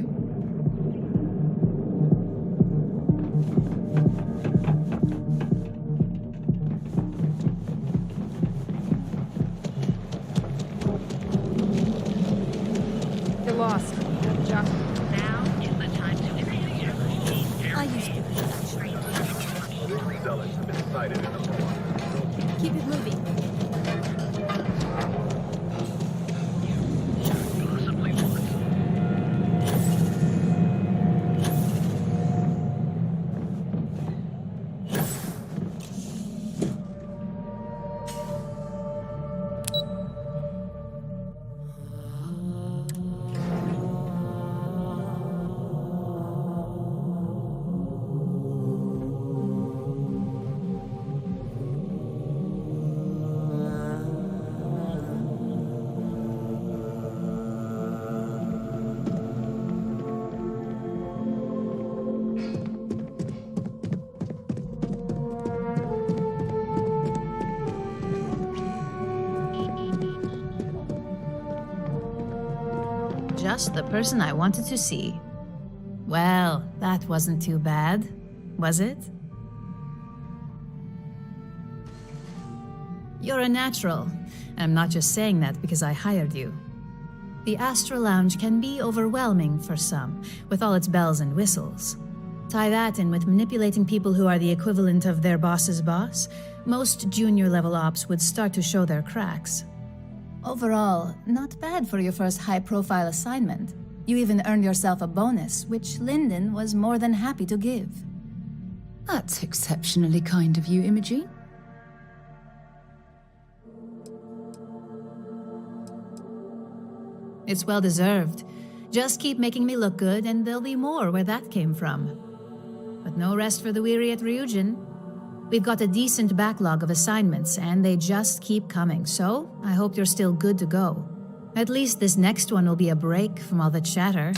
You're lost. Jock. Now is the time to I used to be that straight. Zealots have been sighted in the morning. Keep it moving. Just the person I wanted to see. Well, that wasn't too bad, was it? You're a natural. I'm not just saying that because I hired you. The Astral Lounge can be overwhelming for some, with all its bells and whistles. Tie that in with manipulating people who are the equivalent of their boss's boss, most junior-level ops would start to show their cracks. Overall, not bad for your first high-profile assignment. You even earned yourself a bonus, which Lyndon was more than happy to give. That's exceptionally kind of you, Imogene. It's well-deserved. Just keep making me look good, and there'll be more where that came from. But no rest for the weary at Ryujin. We've got a decent backlog of assignments, and they just keep coming, so I hope you're still good to go. At least this next one will be a break from all the chatter.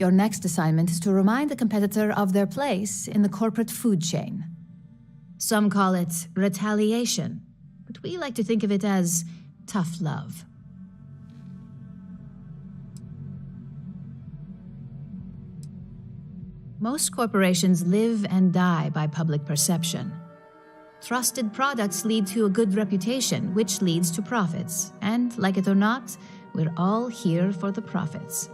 Your next assignment is to remind the competitor of their place in the corporate food chain. Some call it retaliation, but we like to think of it as tough love. Most corporations live and die by public perception. Trusted products lead to a good reputation, which leads to profits. And, like it or not, we're all here for the profits.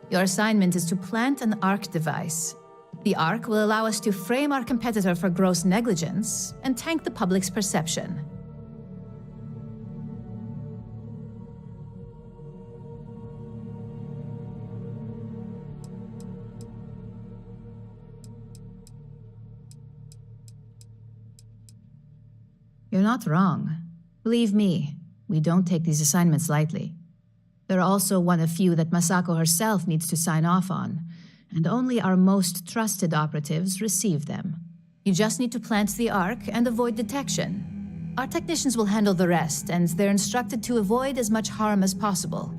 Your assignment is to plant an ARC device. The ARC will allow us to frame our competitor for gross negligence and tank the public's perception. You're not wrong. Believe me, we don't take these assignments lightly. They're also one of few that Masako herself needs to sign off on, and only our most trusted operatives receive them. You just need to plant the ARC and avoid detection. Our technicians will handle the rest, and they're instructed to avoid as much harm as possible.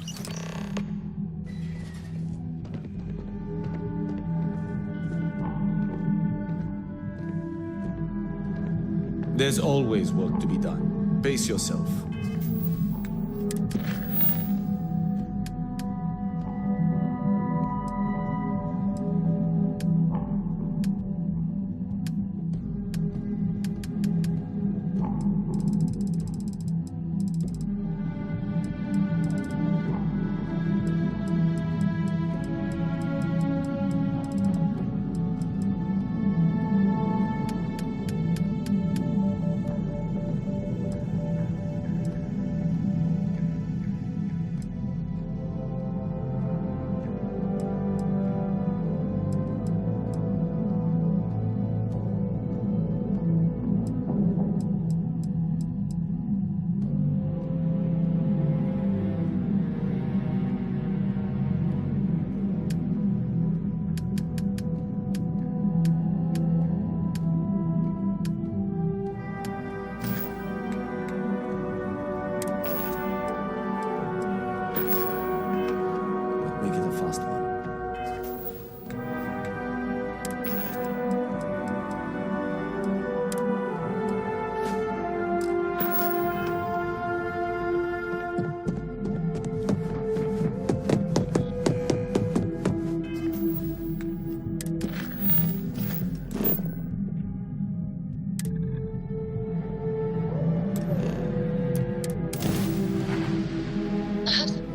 There's always work to be done. Pace yourself.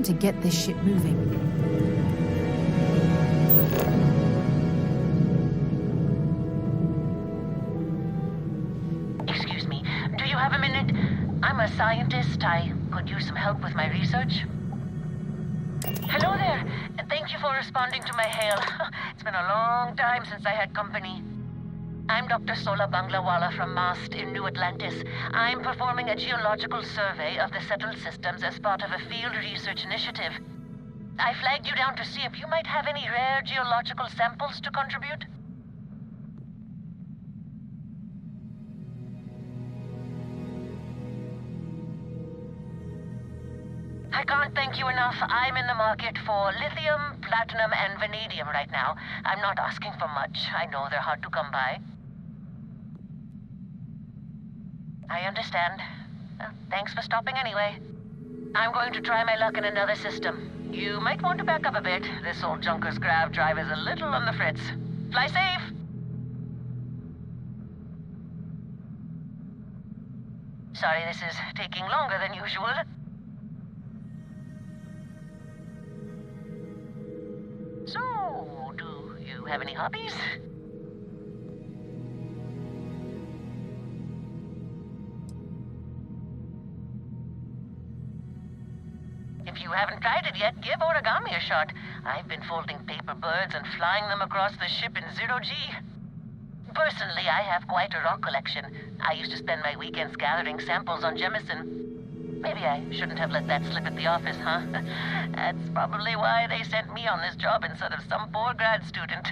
To get this shit moving. Excuse me, do you have a minute? I'm a scientist. I could use some help with my research. Hello there. Thank you for responding to my hail. It's been a long time since I had company. I'm Dr. Sola Banglawala from MAST in New Atlantis. I'm performing a geological survey of the settled systems as part of a field research initiative. I flagged you down to see if you might have any rare geological samples to contribute. I can't thank you enough. I'm in the market for lithium, platinum, and vanadium right now. I'm not asking for much. I know they're hard to come by. I understand. Well, thanks for stopping anyway. I'm going to try my luck in another system. You might want to back up a bit. This old junker's grav drive is a little on the fritz. Fly safe! Sorry this is taking longer than usual. So, do you have any hobbies? If you haven't tried it yet, give origami a shot. I've been folding paper birds and flying them across the ship in zero-G. Personally, I have quite a rock collection. I used to spend my weekends gathering samples on Jemison. Maybe I shouldn't have let that slip at the office, huh? That's probably why they sent me on this job instead of some poor grad student.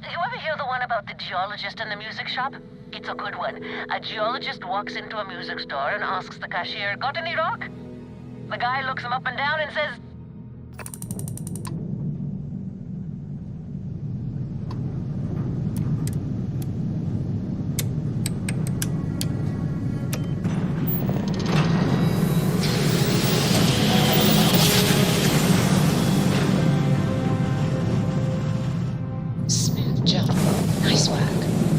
You ever hear the one about the geologist in the music shop? It's a good one. A geologist walks into a music store and asks the cashier, "Got any rock?" The guy looks him up and down and says, Smooth jump. Nice work.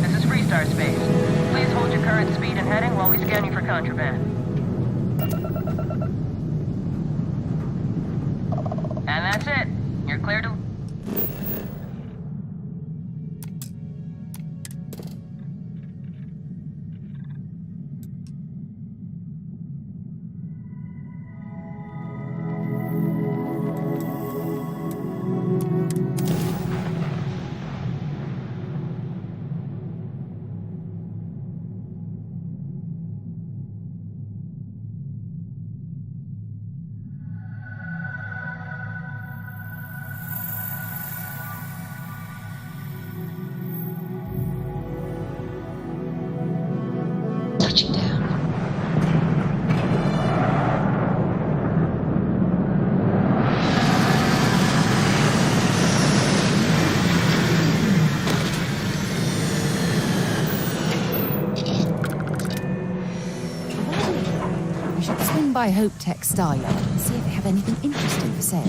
"This is Freestar Space. Please hold your current speed and heading while we scan you for contraband." And that's it. You're clear to... Touching down. We should swing by Hope Tech Star Yard and see if they have anything interesting for sale.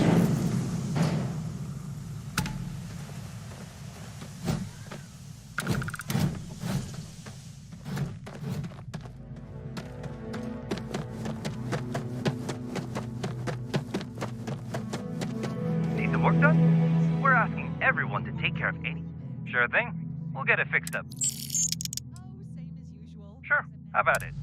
Need the work done? We're asking everyone to take care of any. Sure thing. We'll get it fixed up. Sure. How about it?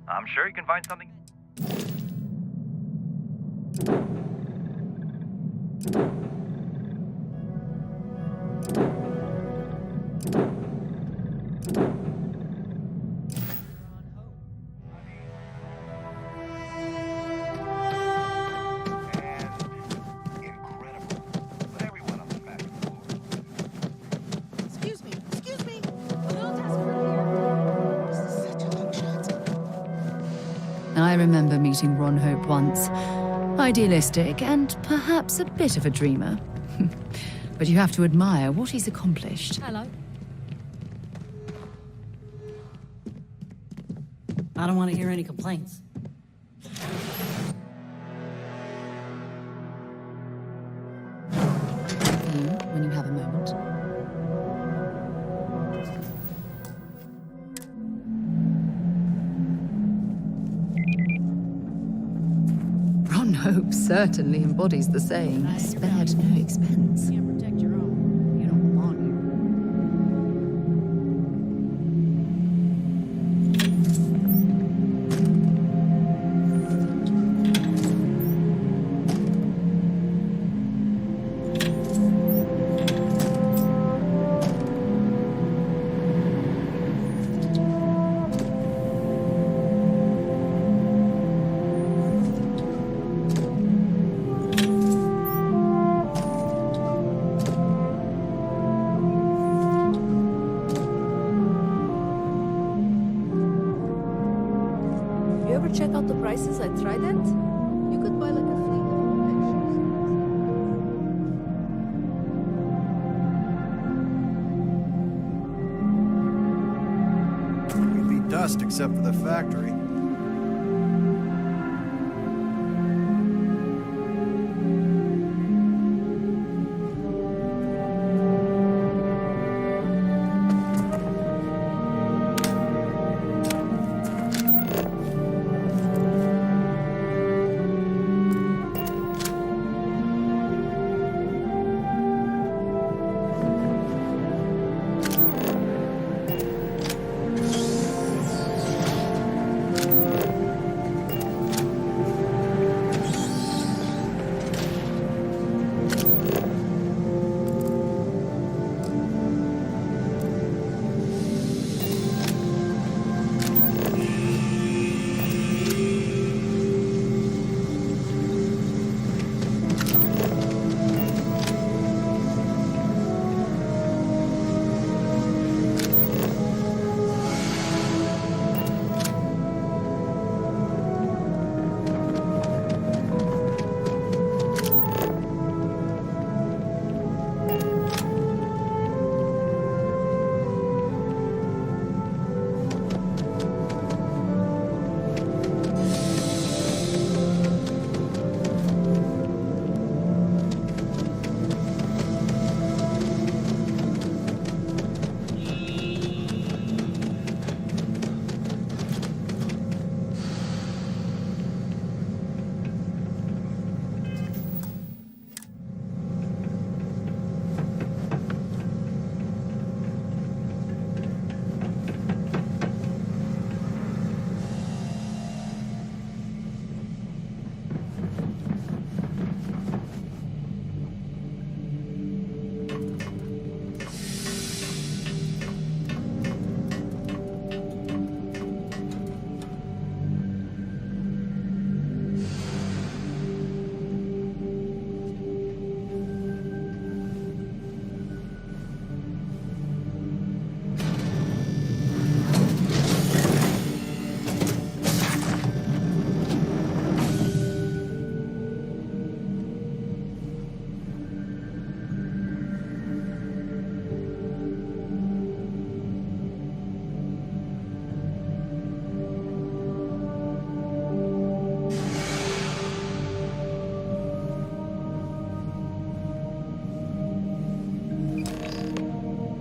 I'm sure you can find something. Excuse me. A little desk from here. This is such a long shot. I remember meeting Ron Hope once. Idealistic and perhaps a bit of a dreamer. But you have to admire what he's accomplished. Hello. I don't want to hear any complaints. You, when you have a moment. Ron Hope certainly embodies the saying, spared no expense. Protect your own. You don't belong here. rest except for the factory.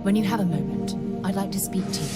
When you have a moment, I'd like to speak to you.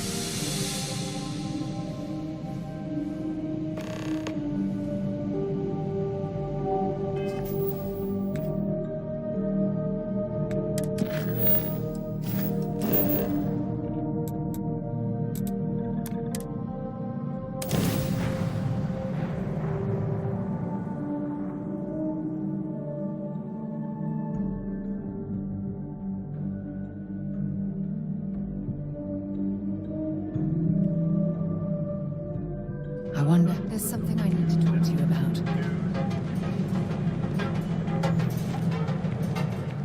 I wonder, there's something I need to talk to you about.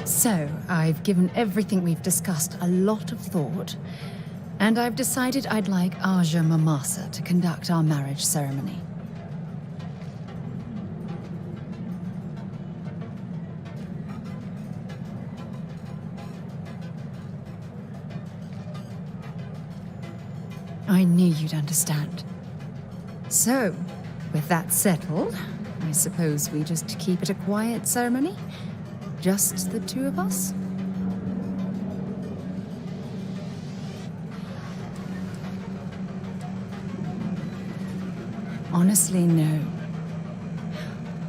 So, I've given everything we've discussed a lot of thought, and I've decided I'd like Aja Mamasa to conduct our marriage ceremony. I knew you'd understand. So, with that settled, I suppose we just keep it a quiet ceremony? Just the two of us? Honestly, no.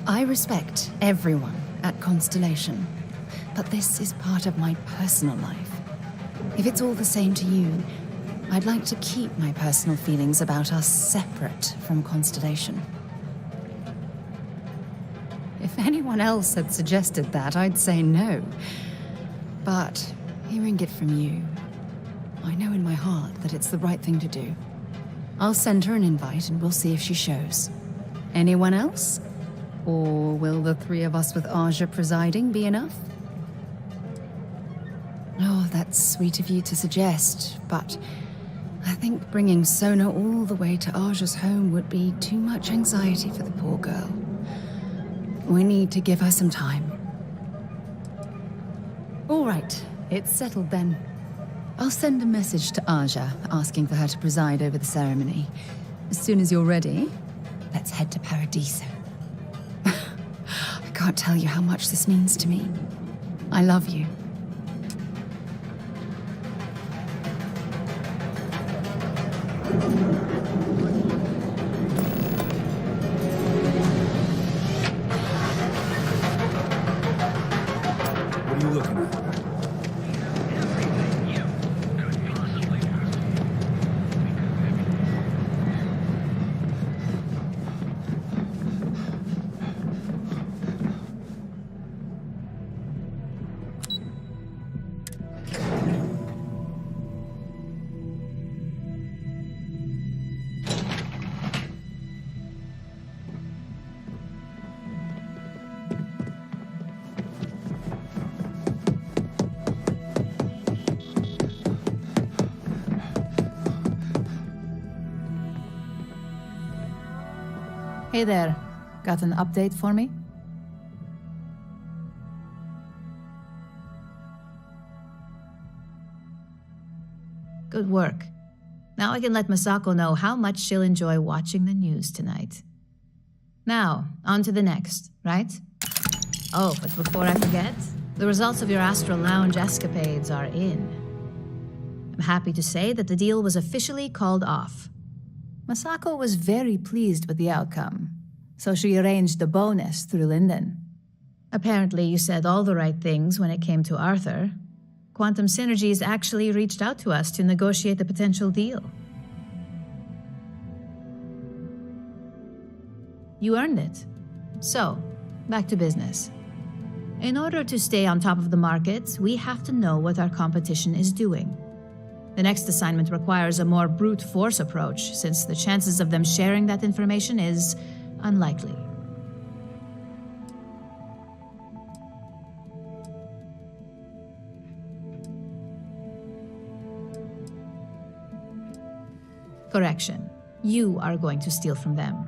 I respect everyone at Constellation, but this is part of my personal life. If it's all the same to you, I'd like to keep my personal feelings about us separate from Constellation. If anyone else had suggested that, I'd say no. But hearing it from you, I know in my heart that it's the right thing to do. I'll send her an invite and we'll see if she shows. Anyone else? Or will the three of us with Aja presiding be enough? Oh, that's sweet of you to suggest, but I think bringing Sona all the way to Aja's home would be too much anxiety for the poor girl. We need to give her some time. All right, it's settled then. I'll send a message to Aja asking for her to preside over the ceremony. As soon as you're ready, let's head to Paradiso. I can't tell you how much this means to me. I love you. What are you looking at? Hey there. Got an update for me? Good work. Now I can let Masako know how much she'll enjoy watching the news tonight. Now, on to the next, right? Oh, but before I forget, the results of your Astral Lounge escapades are in. I'm happy to say that the deal was officially called off. Masako was very pleased with the outcome, so she arranged a bonus through Linden. Apparently, you said all the right things when it came to Arthur. Quantum Synergies actually reached out to us to negotiate the potential deal. You earned it. So, back to business. In order to stay on top of the market, we have to know what our competition is doing. The next assignment requires a more brute force approach, since the chances of them sharing that information is unlikely. Correction. You are going to steal from them.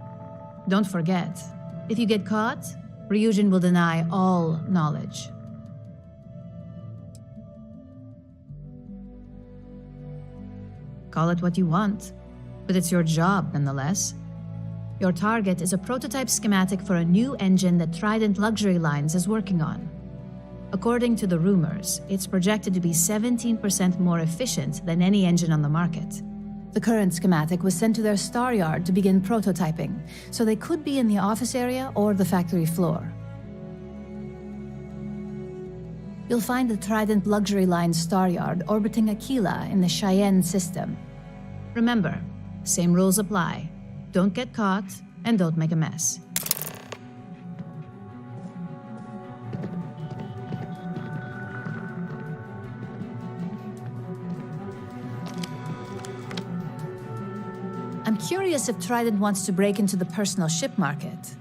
Don't forget, if you get caught, Ryujin will deny all knowledge. Call it what you want, but it's your job nonetheless. Your target is a prototype schematic for a new engine that Trident Luxury Lines is working on. According to the rumors, it's projected to be 17% more efficient than any engine on the market. The current schematic was sent to their star yard to begin prototyping, so they could be in the office area or the factory floor. You'll find the Trident Luxury Line star yard orbiting Aquila in the Cheyenne system. Remember, same rules apply. Don't get caught, and don't make a mess. I'm curious if Trident wants to break into the personal ship market.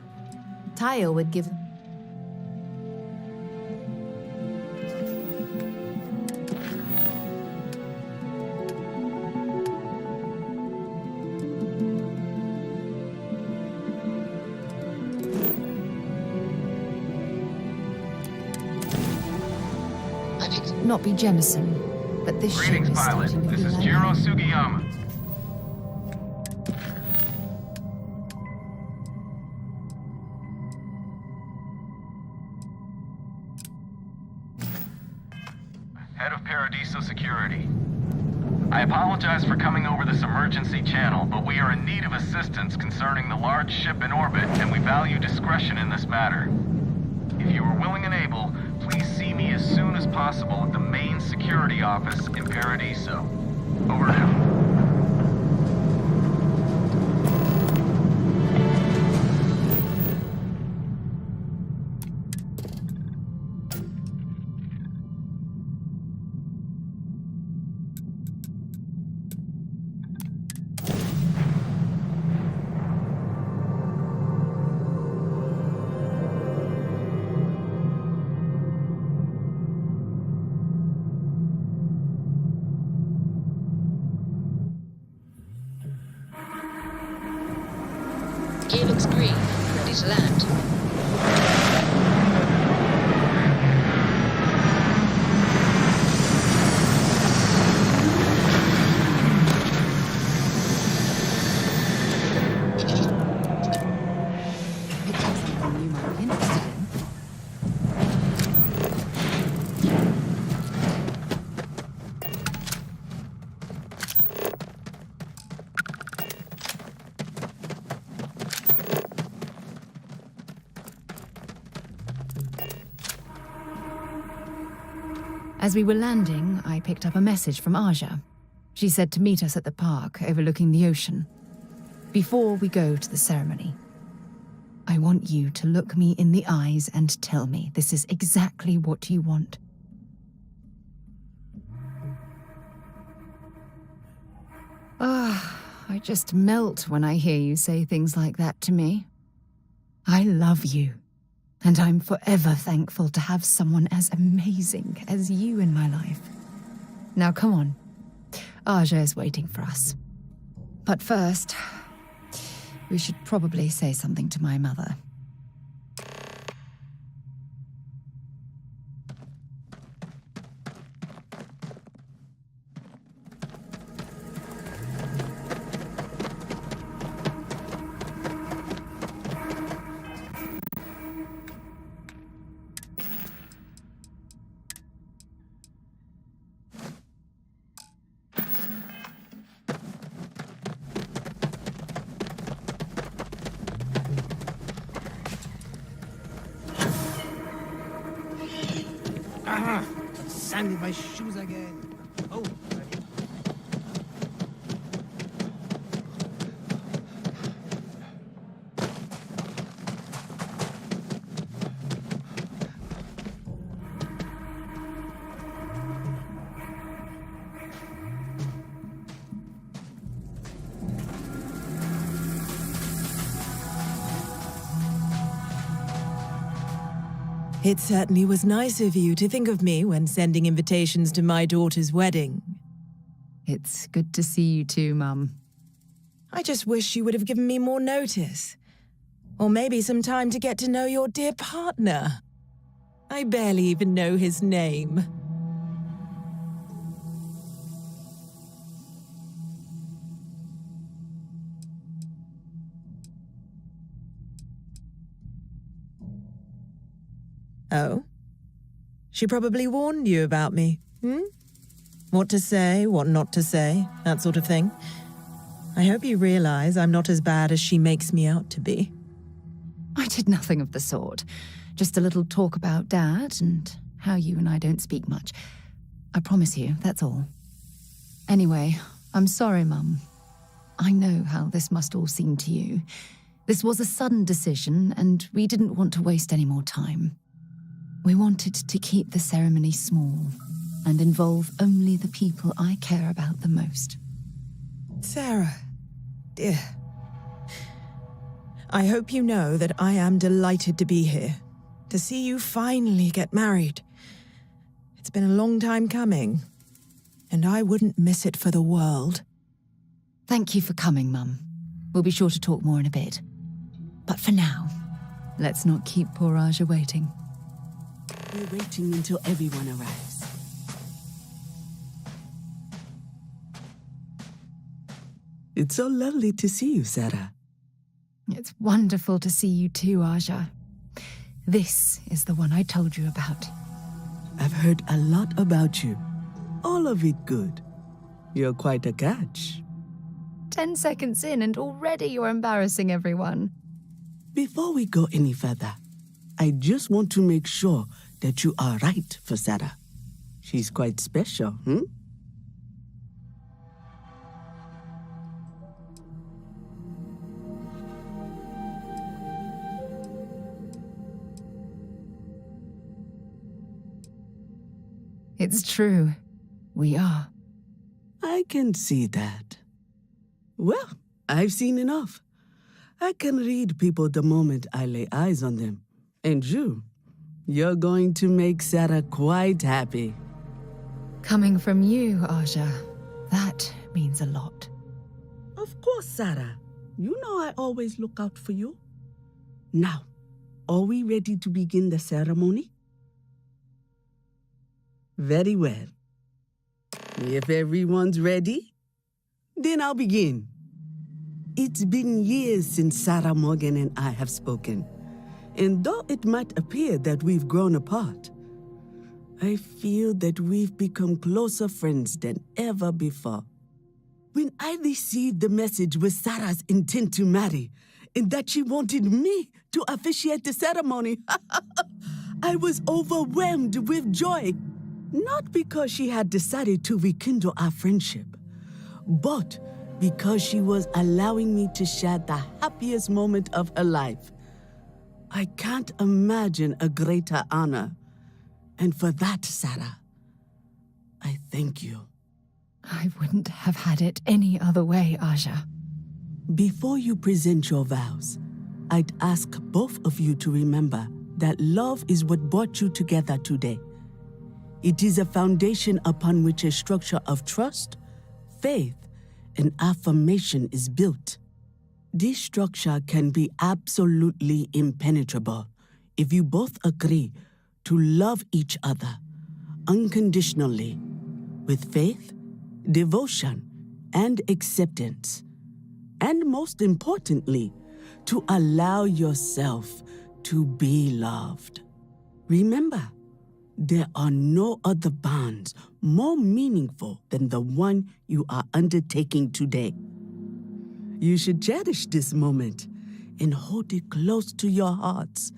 Tayo would give... Not be Jemison, but this ship is starting to This feel is like Jiro home. Sugiyama. Head of Paradiso Security. I apologize for coming over this emergency channel, but we are in need of assistance concerning the large ship in orbit, and we value discretion in this matter. If you are willing and able, please see me as soon as possible at the main security office in Paradiso. Over now. Gear looks green. Ready to land. As we were landing, I picked up a message from Aja. She said to meet us at the park overlooking the ocean. Before we go to the ceremony, I want you to look me in the eyes and tell me this is exactly what you want. I just melt when I hear you say things like that to me. I love you, and I'm forever thankful to have someone as amazing as you in my life. Now come on, Aja is waiting for us. But first, we should probably say something to my mother. Sand in my shoes again. Oh. It certainly was nice of you to think of me when sending invitations to my daughter's wedding. It's good to see you too, Mum. I just wish you would have given me more notice. Or maybe some time to get to know your dear partner. I barely even know his name. Oh? She probably warned you about me, What to say, what not to say, that sort of thing. I hope you realize I'm not as bad as she makes me out to be. I did nothing of the sort. Just a little talk about Dad and how you and I don't speak much. I promise you, that's all. Anyway, I'm sorry, Mum. I know how this must all seem to you. This was a sudden decision, and we didn't want to waste any more time. We wanted to keep the ceremony small and involve only the people I care about the most. Sarah, dear. I hope you know that I am delighted to be here, to see you finally get married. It's been a long time coming, and I wouldn't miss it for the world. Thank you for coming, Mum. We'll be sure to talk more in a bit. But for now, let's not keep poor Aja waiting. We're waiting until everyone arrives. It's so lovely to see you, Sarah. It's wonderful to see you too, Aja. This is the one I told you about. I've heard a lot about you. All of it good. You're quite a catch. 10 seconds in and already you're embarrassing everyone. Before we go any further, I just want to make sure that you are right for Sarah. She's quite special, It's true. We are. I can see that. Well, I've seen enough. I can read people the moment I lay eyes on them. And you're going to make Sarah quite happy. Coming from you, Aja, that means a lot. Of course, Sarah. You know I always look out for you. Now, are we ready to begin the ceremony? Very well. If everyone's ready, then I'll begin. It's been years since Sarah Morgan and I have spoken. And though it might appear that we've grown apart, I feel that we've become closer friends than ever before. When I received the message with Sarah's intent to marry, and that she wanted me to officiate the ceremony, I was overwhelmed with joy. Not because she had decided to rekindle our friendship, but because she was allowing me to share the happiest moment of her life. I can't imagine a greater honor. And for that, Sarah, I thank you. I wouldn't have had it any other way, Aja. Before you present your vows, I'd ask both of you to remember that love is what brought you together today. It is a foundation upon which a structure of trust, faith, and affirmation is built. This structure can be absolutely impenetrable if you both agree to love each other unconditionally, with faith, devotion, and acceptance. And most importantly, to allow yourself to be loved. Remember, there are no other bonds more meaningful than the one you are undertaking today. You should cherish this moment and hold it close to your hearts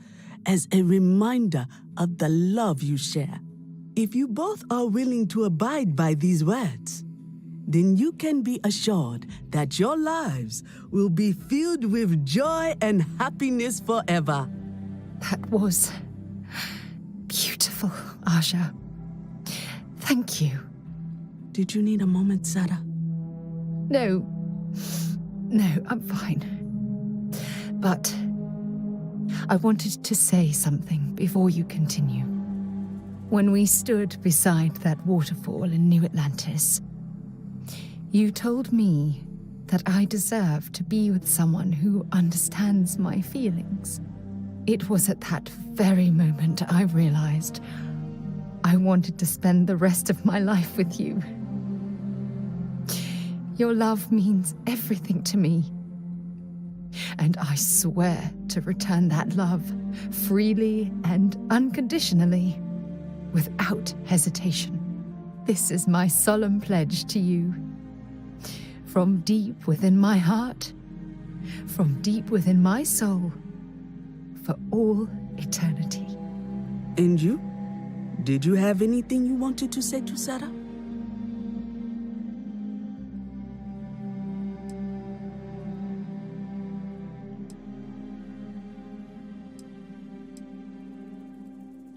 as a reminder of the love you share. If you both are willing to abide by these words, then you can be assured that your lives will be filled with joy and happiness forever. That was beautiful, Aja. Thank you. Did you need a moment, Sarah? No, I'm fine. But I wanted to say something before you continue. When we stood beside that waterfall in New Atlantis, you told me that I deserve to be with someone who understands my feelings. It was at that very moment I realized I wanted to spend the rest of my life with you. Your love means everything to me. And I swear to return that love freely and unconditionally, without hesitation. This is my solemn pledge to you. From deep within my heart, from deep within my soul, for all eternity. And you? Did you have anything you wanted to say to Sarah?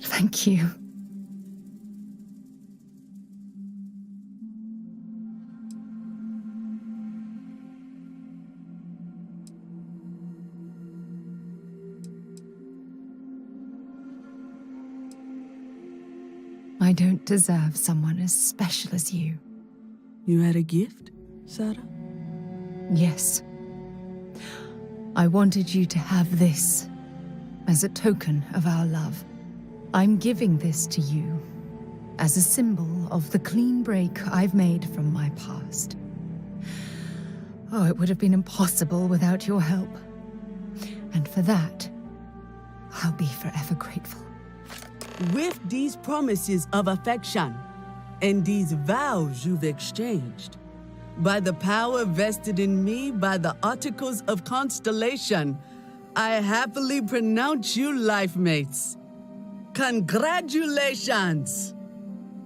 Thank you. I don't deserve someone as special as you. You had a gift, Sarah? Yes. I wanted you to have this as a token of our love. I'm giving this to you as a symbol of the clean break I've made from my past. Oh, it would have been impossible without your help. And for that, I'll be forever grateful. With these promises of affection and these vows you've exchanged, by the power vested in me by the Articles of Constellation, I happily pronounce you life mates. Congratulations!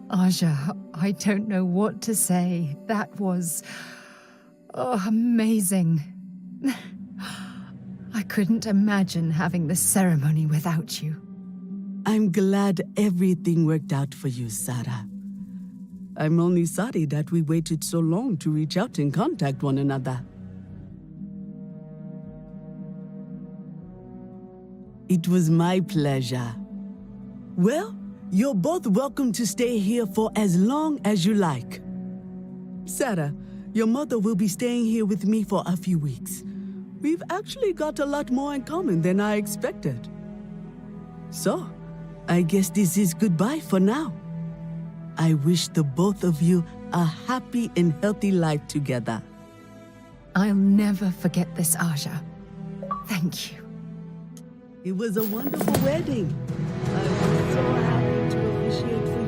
Aja, I don't know what to say. That was amazing. I couldn't imagine having the ceremony without you. I'm glad everything worked out for you, Sarah. I'm only sorry that we waited so long to reach out and contact one another. It was my pleasure. Well, you're both welcome to stay here for as long as you like. Sarah, your mother will be staying here with me for a few weeks. We've actually got a lot more in common than I expected. So, I guess this is goodbye for now. I wish the both of you a happy and healthy life together. I'll never forget this, Aja. Thank you. It was a wonderful wedding. I was so happy to officiate for you.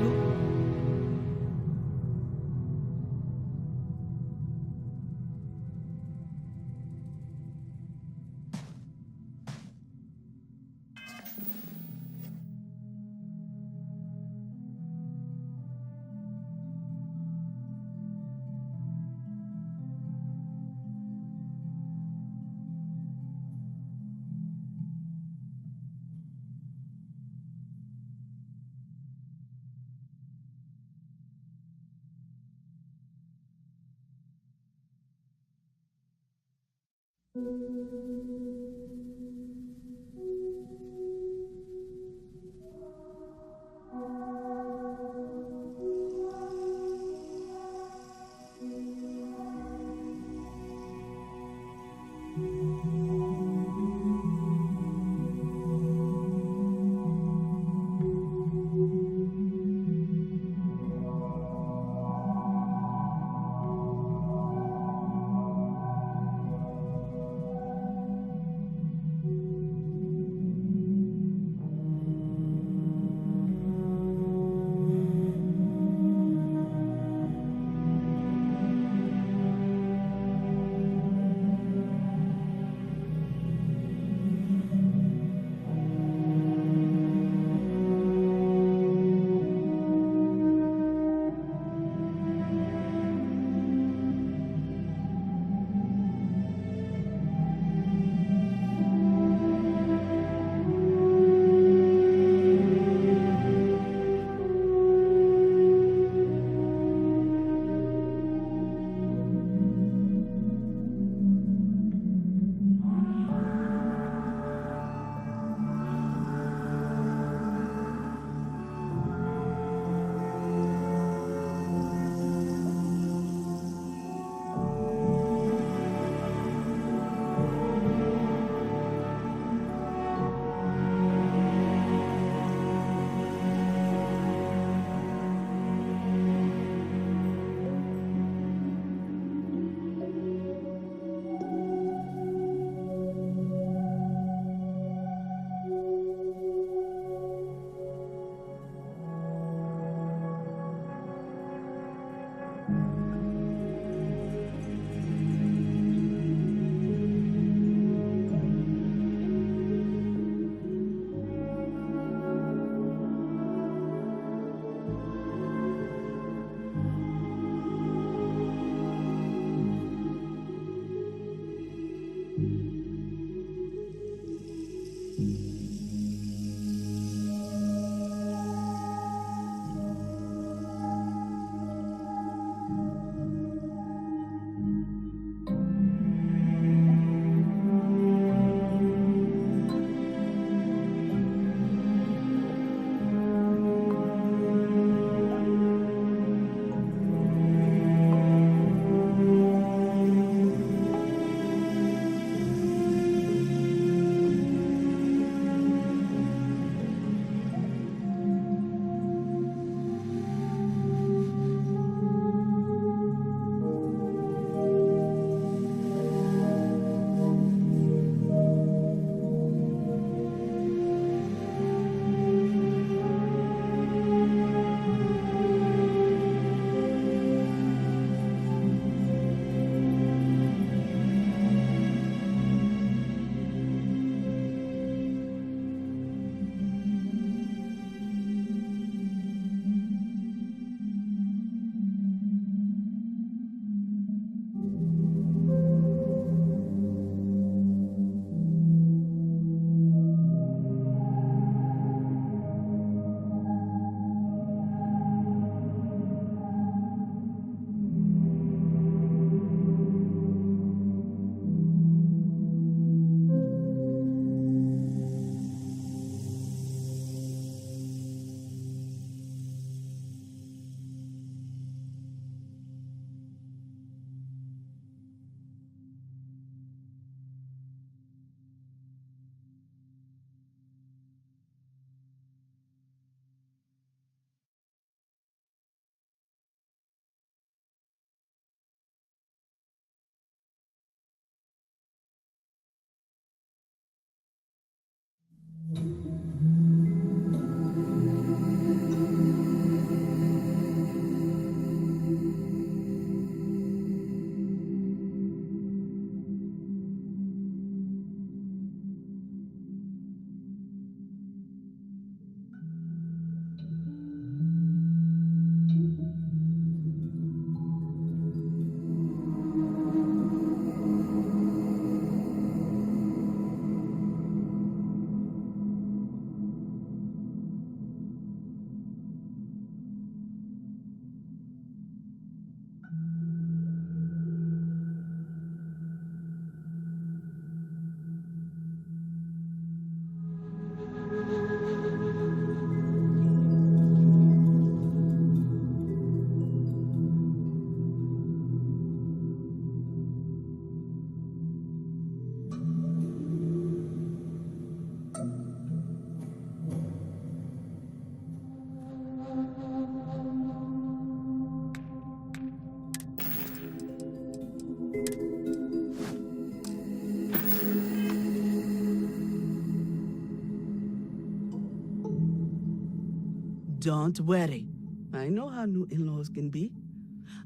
Don't worry. I know how new in-laws can be.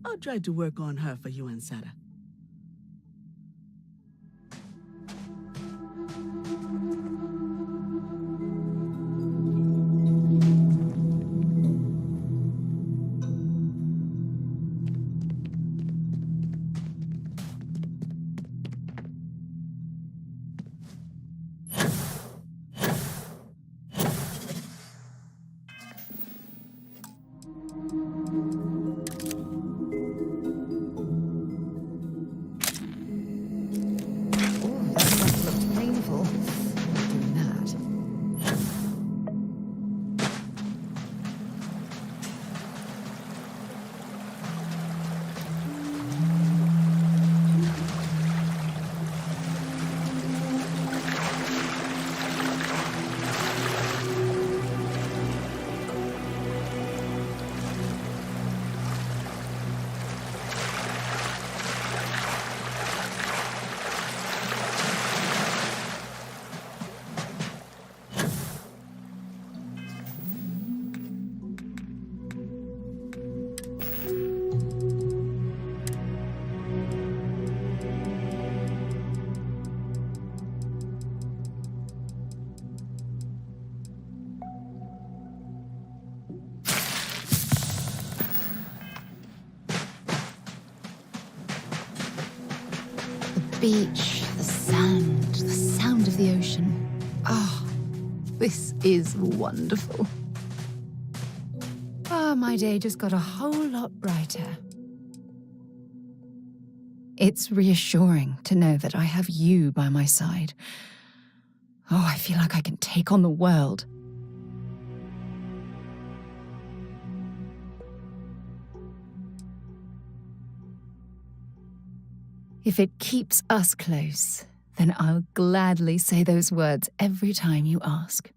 I'll try to work on her for you and Sarah. Painful. Doing that. Beach, the sound of the ocean. Oh, this is wonderful. Ah, my day just got a whole lot brighter. It's reassuring to know that I have you by my side. Oh, I feel like I can take on the world. If it keeps us close, then I'll gladly say those words every time you ask.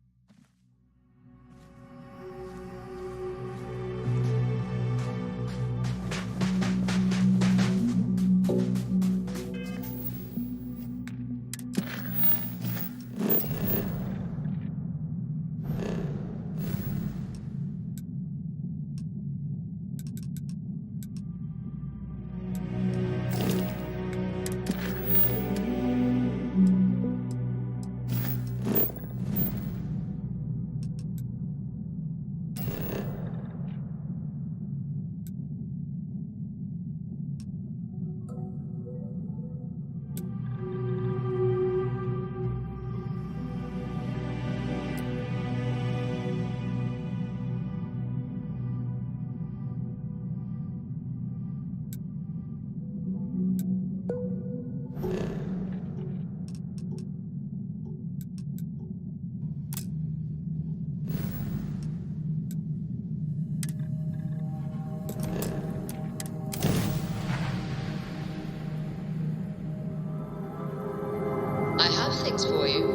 I have things for you.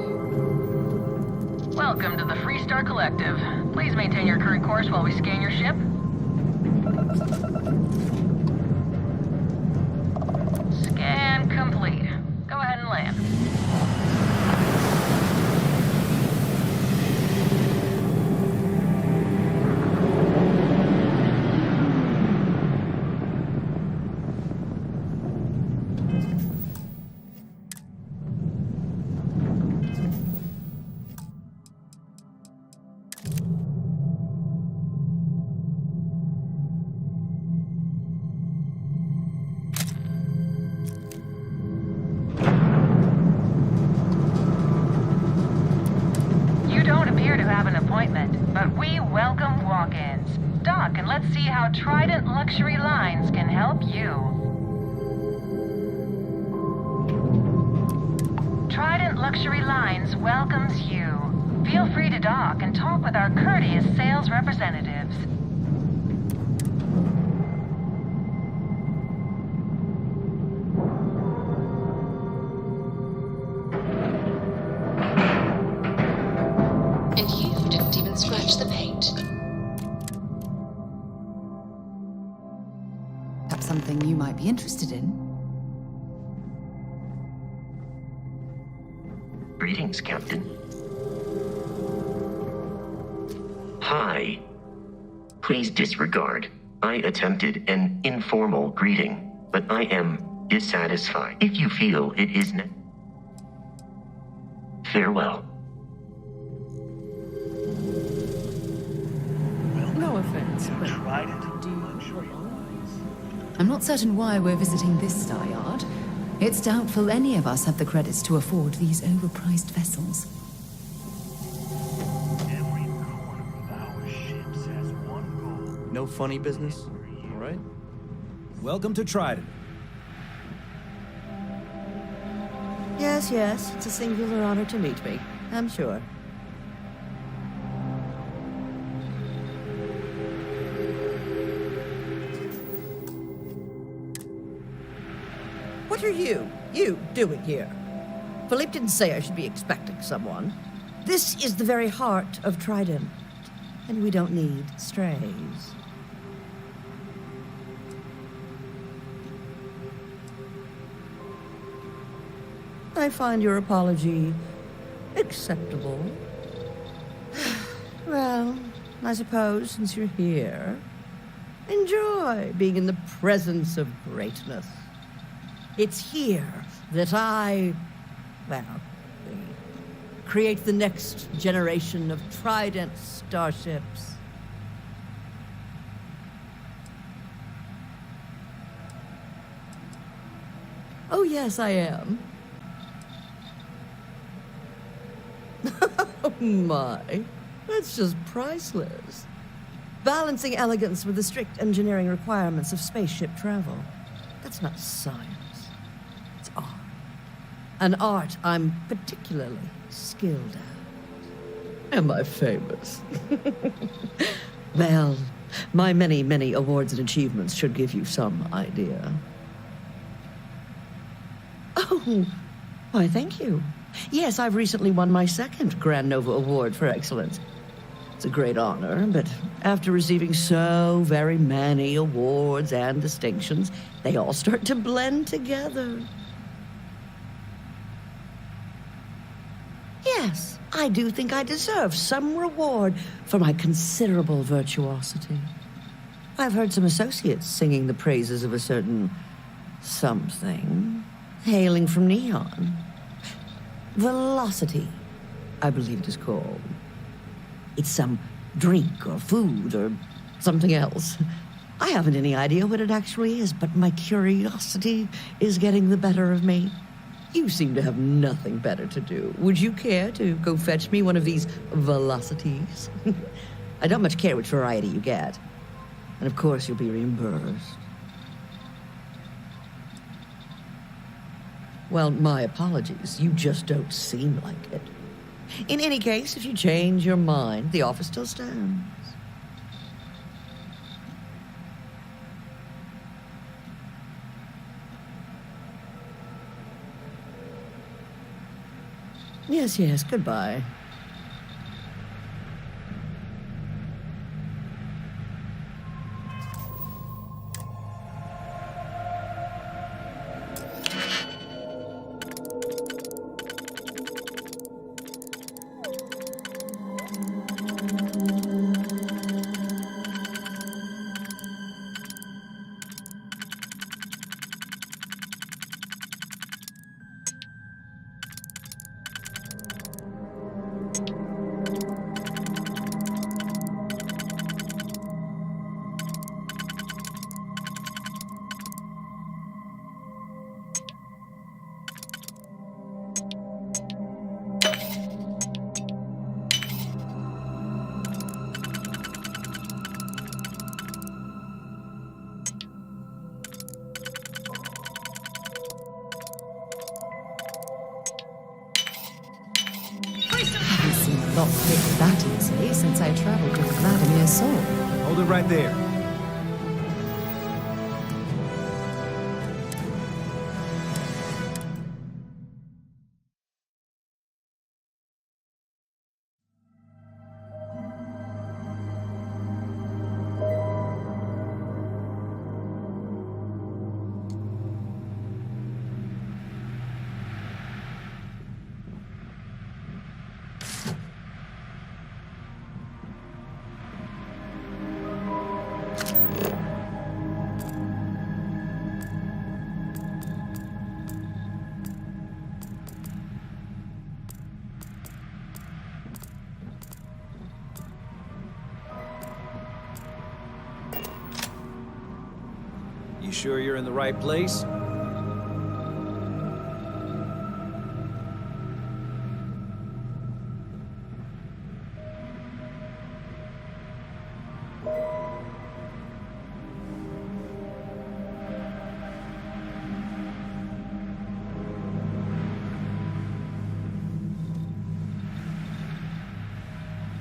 Welcome to the Freestar Collective. Please maintain your current course while we scan your ship. Scan complete. Go ahead and land. But we welcome walk-ins. Dock, and let's see how Trident Luxury Lines can help you. Trident Luxury Lines welcomes you. Feel free to dock and talk with our courteous sales representatives. And you didn't even scratch the paint. Perhaps something you might be interested in. Greetings, Captain. Hi. Please disregard. I attempted an informal greeting, but I am dissatisfied. If you feel it is farewell. No offense, but I'm not certain why we're visiting this star yard. It's doubtful any of us have the credits to afford these overpriced vessels. No funny business, all right? Welcome to Trident. Yes, yes, it's a singular honor to meet me, I'm sure. What are you doing here? Philippe didn't say I should be expecting someone. This is the very heart of Trident, and we don't need strays. I find your apology acceptable. Well, I suppose since you're here, enjoy being in the presence of greatness. It's here that create the next generation of Trident starships. Oh, yes, I am. Oh, my. That's just priceless. Balancing elegance with the strict engineering requirements of spaceship travel. That's not science. It's art. An art I'm particularly skilled at. Am I famous? Well, my many, many awards and achievements should give you some idea. Oh, why, thank you. Yes, I've recently won my second Grand Nova Award for Excellence. It's a great honor, but after receiving so very many awards and distinctions, they all start to blend together. Yes, I do think I deserve some reward for my considerable virtuosity. I've heard some associates singing the praises of a certain something, hailing from Neon. Velocity, I believe it is called. It's some drink or food or something else. I haven't any idea what it actually is, but my curiosity is getting the better of me. You seem to have nothing better to do. Would you care to go fetch me one of these velocities? I don't much care which variety you get. And of course you'll be reimbursed. Well, my apologies. You just don't seem like it. In any case, if you change your mind, the offer still stands. Yes, yes, goodbye. Not pick that easily since I traveled with Vladimir's soul. Hold it right there. You sure you're in the right place?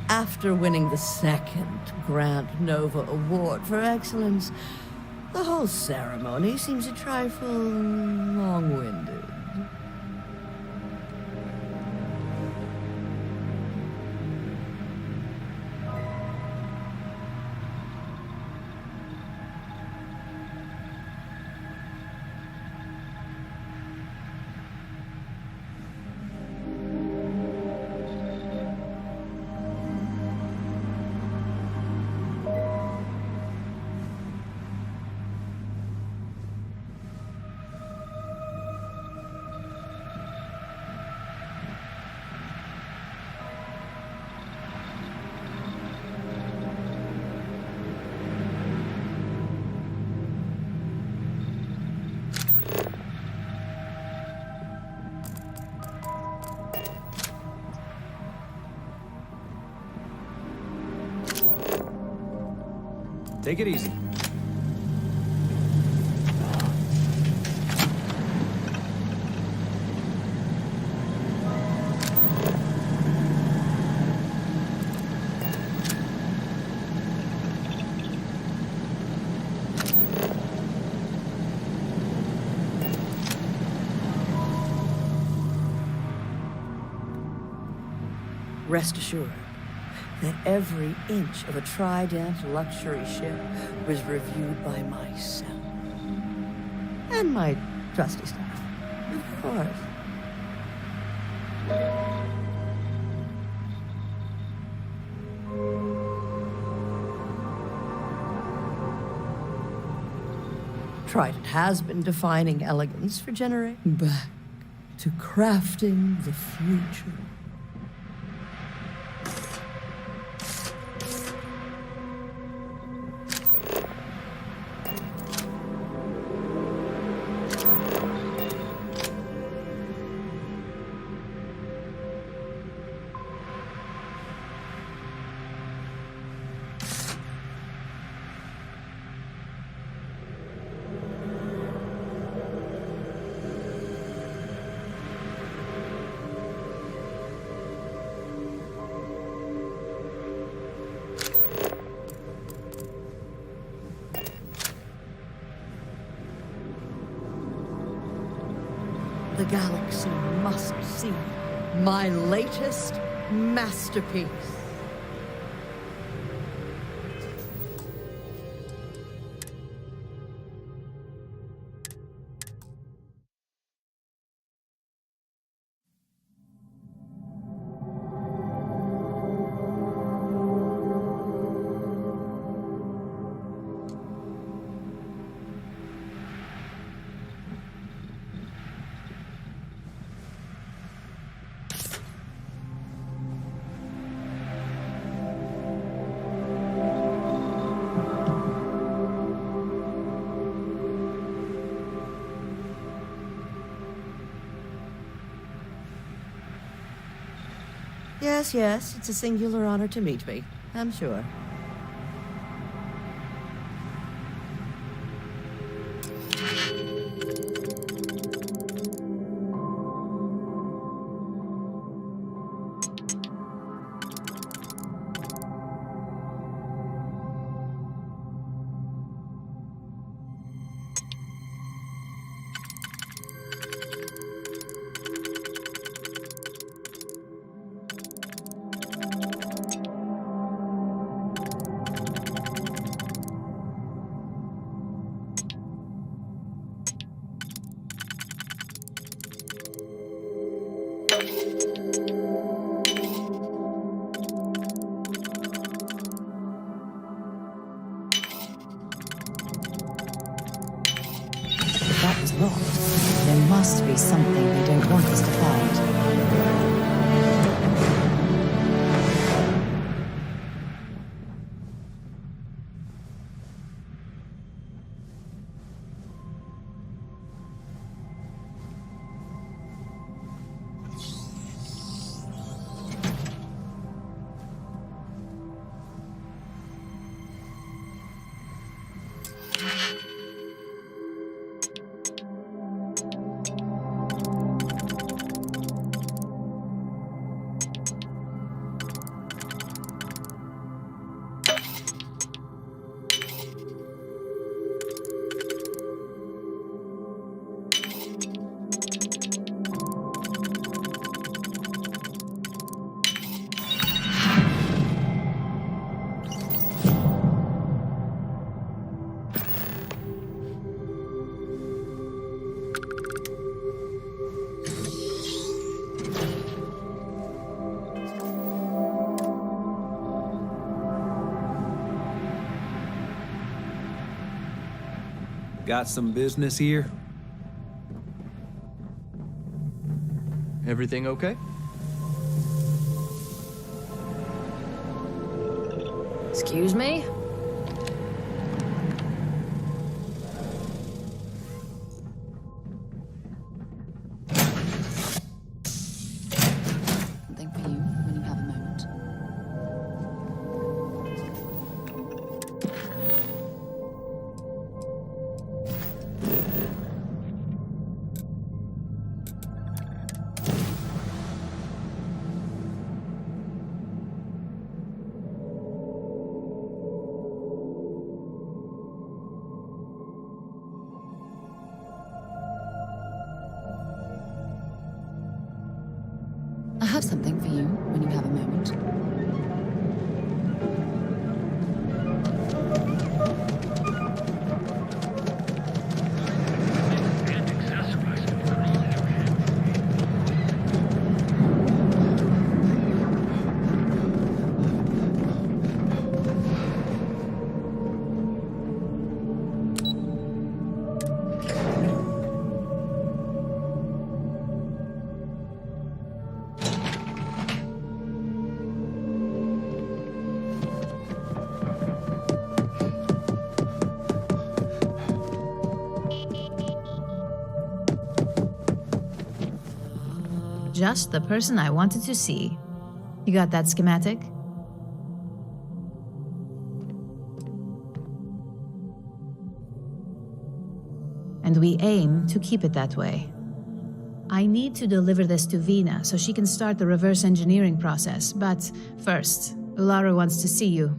After winning the second Grand Nova Award for Excellence, the whole ceremony seems a trifle long-winded. Take it easy. Rest assured that every inch of a Trident luxury ship was reviewed by myself. And my trusty staff, of course. Trident has been defining elegance for generations. Back to crafting the future. The galaxy must see my latest masterpiece. Yes, yes, it's a singular honor to meet me, I'm sure. That was locked. There must be something they don't want us to find. Got some business here? Everything okay? Excuse me? Something for you when you have a moment. I have something for you when you have a moment. Just the person I wanted to see. You got that schematic? And we aim to keep it that way. I need to deliver this to Vina so she can start the reverse engineering process, but first, Ularu wants to see you.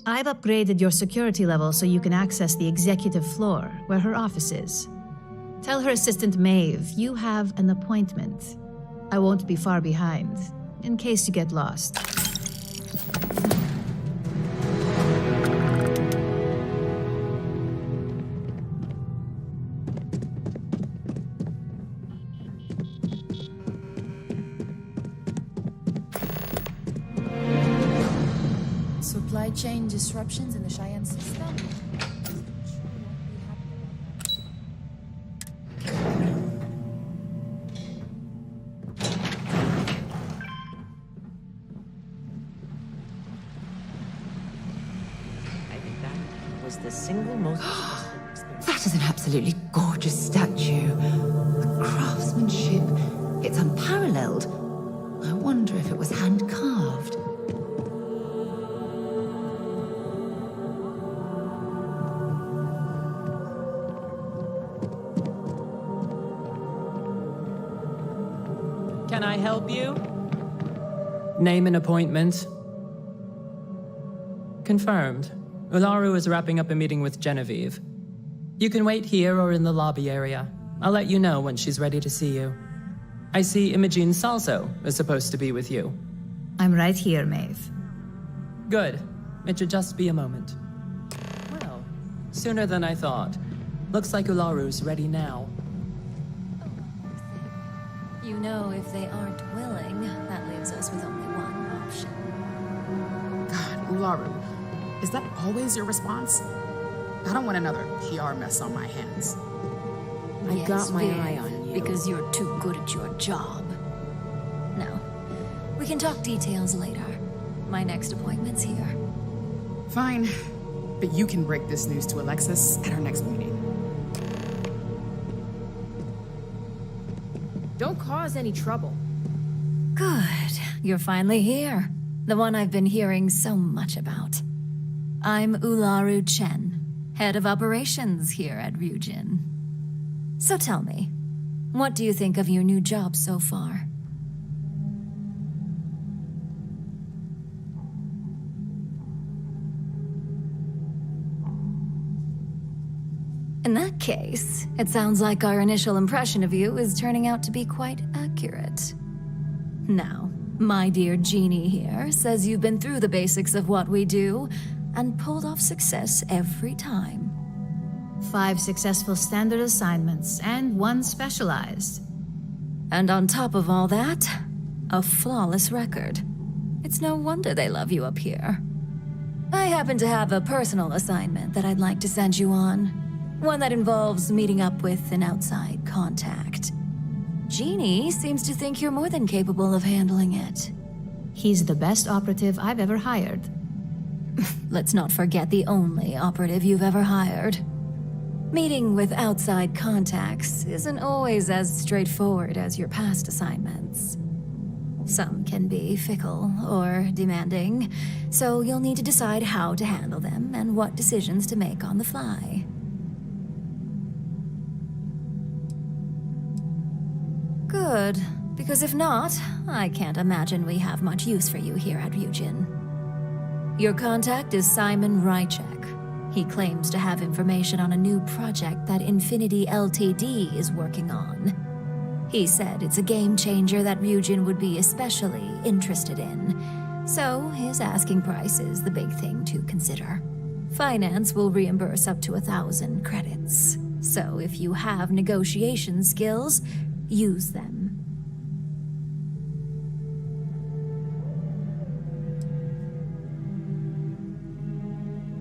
I've upgraded your security level so you can access the executive floor, where her office is. Tell her assistant Maeve you have an appointment. I won't be far behind, in case you get lost. Supply chain disruptions in the Cheyenne system? Was the single most That is an absolutely gorgeous statue. The craftsmanship, it's unparalleled. I wonder if it was hand-carved. Can I help you? Name and appointment. Confirmed. Ularu is wrapping up a meeting with Genevieve. You can wait here or in the lobby area. I'll let you know when she's ready to see you. I see Imogene Salso is supposed to be with you. I'm right here, Maeve. Good. It should just be a moment. Well, sooner than I thought. Looks like Ularu's ready now. You know, if they aren't willing, that leaves us with only one option. God, Ularu, is that always your response? I don't want another PR mess on my hands. I got my eye on you. Because you're too good at your job. No. We can talk details later. My next appointment's here. Fine. But you can break this news to Alexis at our next meeting. Don't cause any trouble. Good. You're finally here. The one I've been hearing so much about. I'm Ularu Chen, head of operations here at Ryujin. So tell me, what do you think of your new job so far? In that case, it sounds like our initial impression of you is turning out to be quite accurate. Now, my dear Jeannie here says you've been through the basics of what we do and pulled off success every time. 5 successful standard assignments and 1 specialized. And on top of all that, a flawless record. It's no wonder they love you up here. I happen to have a personal assignment that I'd like to send you on. One that involves meeting up with an outside contact. Jeannie seems to think you're more than capable of handling it. He's the best operative I've ever hired. Let's not forget the only operative you've ever hired. Meeting with outside contacts isn't always as straightforward as your past assignments. Some can be fickle or demanding, so you'll need to decide how to handle them and what decisions to make on the fly. Good, because if not, I can't imagine we have much use for you here at Ryujin. Your contact is Simon Rychek. He claims to have information on a new project that Infinity Ltd is working on. He said it's a game changer that Ryujin would be especially interested in. So his asking price is the big thing to consider. Finance will reimburse up to 1,000 credits. So if you have negotiation skills, use them.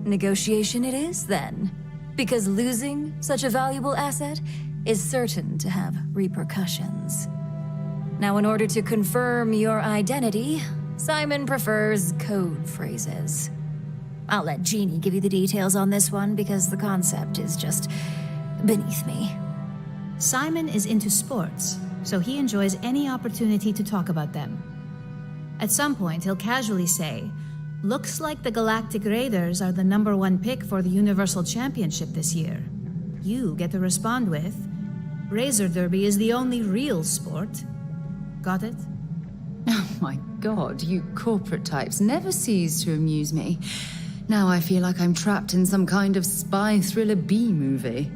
Negotiation it is, then. Because losing such a valuable asset is certain to have repercussions. Now, in order to confirm your identity, Simon prefers code phrases. I'll let Jeannie give you the details on this one because the concept is just beneath me. Simon is into sports, so he enjoys any opportunity to talk about them. At some point, he'll casually say, "Looks like the Galactic Raiders are the #1 pick for the Universal Championship this year." You get to respond with, "Razor Derby is the only real sport." Got it? Oh my god, you corporate types never cease to amuse me. Now I feel like I'm trapped in some kind of spy thriller B-movie.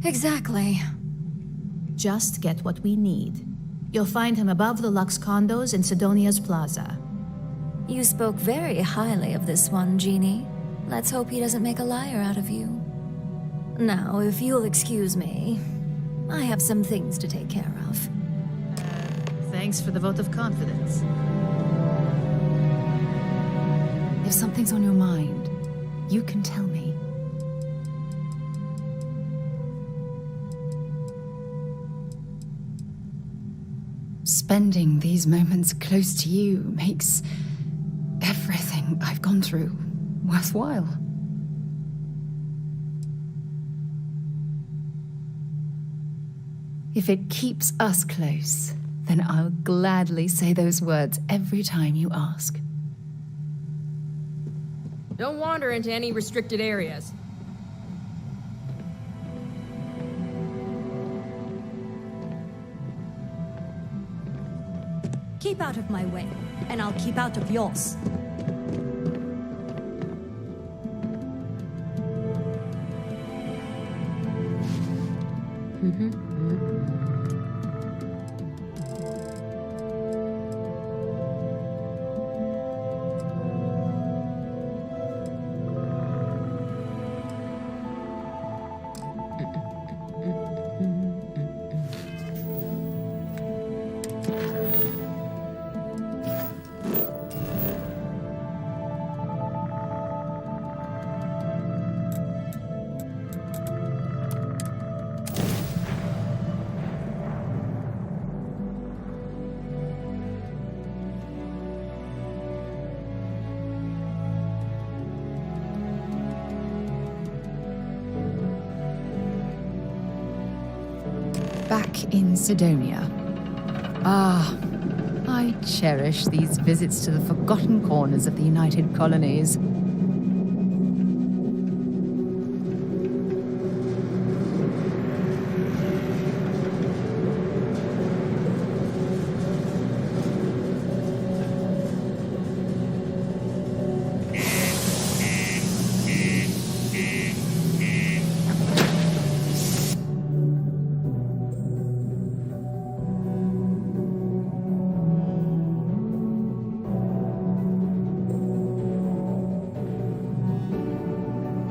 Exactly. Just get what we need. You'll find him above the Lux condos in Sidonia's Plaza. You spoke very highly of this one, Jeannie. Let's hope he doesn't make a liar out of you. Now, if you'll excuse me, I have some things to take care of. Thanks for the vote of confidence. If something's on your mind, you can tell me. Spending these moments close to you makes everything I've gone through worthwhile. If it keeps us close, then I'll gladly say those words every time you ask. Don't wander into any restricted areas. Keep out of my way, and I'll keep out of yours. Back in Sidonia. Ah, I cherish these visits to the forgotten corners of the United Colonies.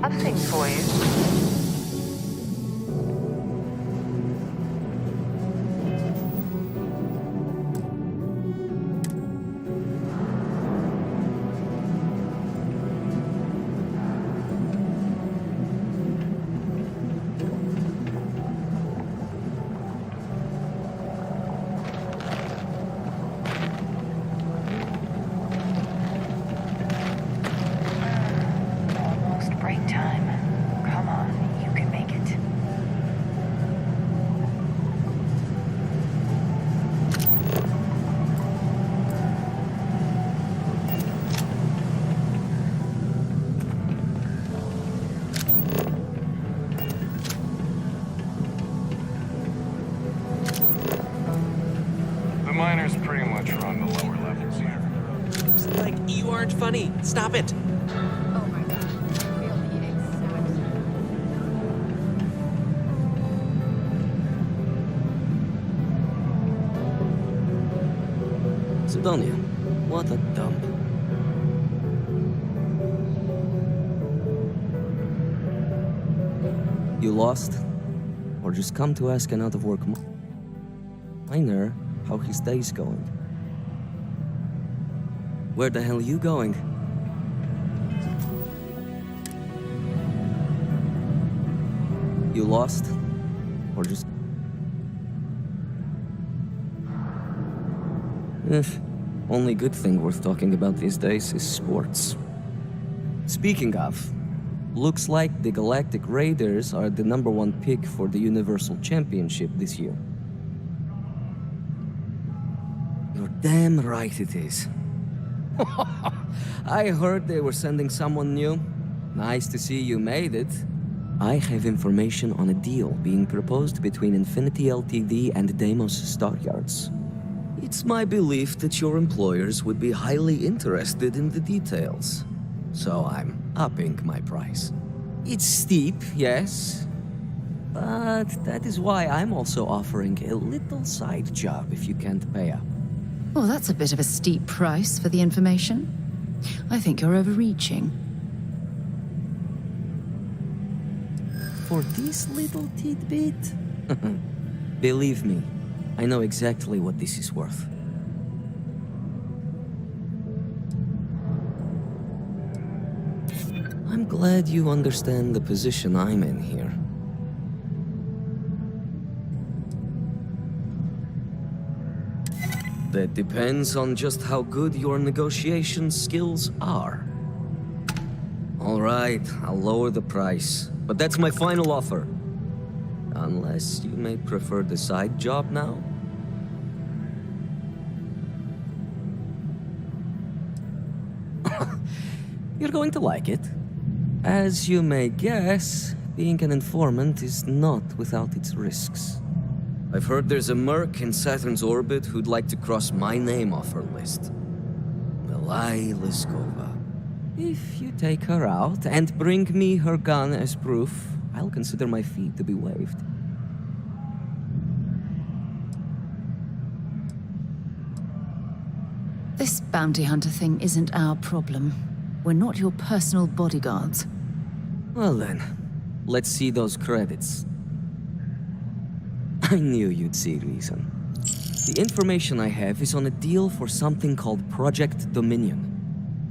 I've things for you. The miners pretty much run the lower levels here. It's like, you aren't funny. Stop it. Oh my god. I feel the exact Sidonia, what a dump. You lost? Or just come to ask an out-of-work miner how his day's going? Where the hell are you going? You lost? Or just... Only good thing worth talking about these days is sports. Speaking of, looks like the Galactic Raiders are the #1 pick for the Universal Championship this year. You're damn right it is. I heard they were sending someone new. Nice to see you made it. I have information on a deal being proposed between Infinity Ltd and Deimos Stockyards. It's my belief that your employers would be highly interested in the details. So I'm upping my price. It's steep, yes. But that is why I'm also offering a little side job if you can't pay up. Well, that's a bit of a steep price for the information. I think you're overreaching. For this little tidbit? Believe me, I know exactly what this is worth. I'm glad you understand the position I'm in here. That depends on just how good your negotiation skills are. All right, I'll lower the price, but that's my final offer. Unless you may prefer the side job now? You're going to like it. As you may guess, being an informant is not without its risks. I've heard there's a merc in Saturn's orbit who'd like to cross my name off her list. Milai Liskova. If you take her out and bring me her gun as proof, I'll consider my fee to be waived. This bounty hunter thing isn't our problem. We're not your personal bodyguards. Well then, let's see those credits. I knew you'd see reason. The information I have is on a deal for something called Project Dominion.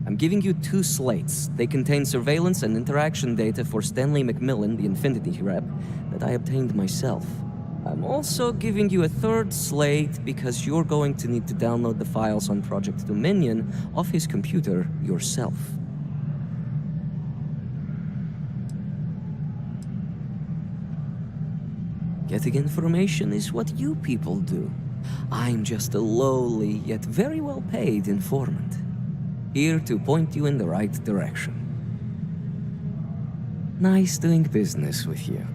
I'm giving you 2 slates. They contain surveillance and interaction data for Stanley McMillan, the Infinity rep, that I obtained myself. I'm also giving you a 3rd slate because you're going to need to download the files on Project Dominion off his computer yourself. Getting information is what you people do. I'm just a lowly, yet very well paid informant. Here to point you in the right direction. Nice doing business with you.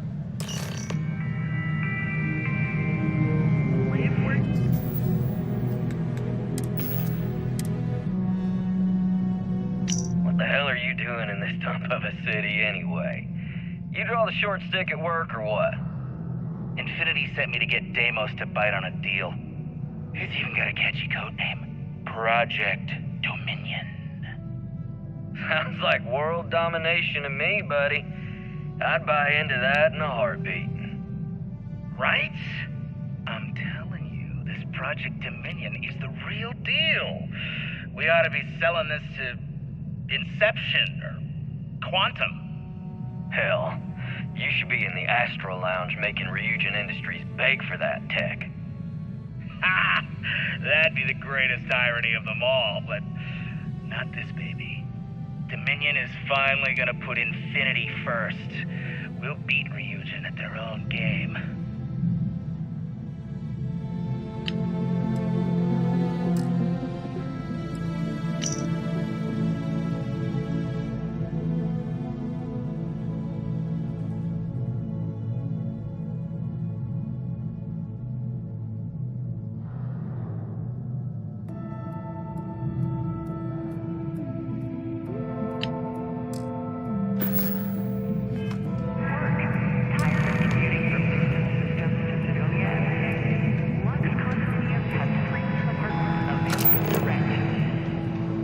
What the hell are you doing in this dump of a city anyway? You draw the short stick at work or what? Infinity sent me to get Deimos to bite on a deal. It's even got a catchy code name. Project Dominion. Sounds like world domination to me, buddy. I'd buy into that in a heartbeat. Right? I'm telling you, this Project Dominion is the real deal. We ought to be selling this to Inception or Quantum. Hell, you should be in the Astro Lounge making Ryujin Industries beg for that tech. Ha! That'd be the greatest irony of them all, but not this baby. Dominion is finally gonna put Infinity first. We'll beat Ryujin at their own game.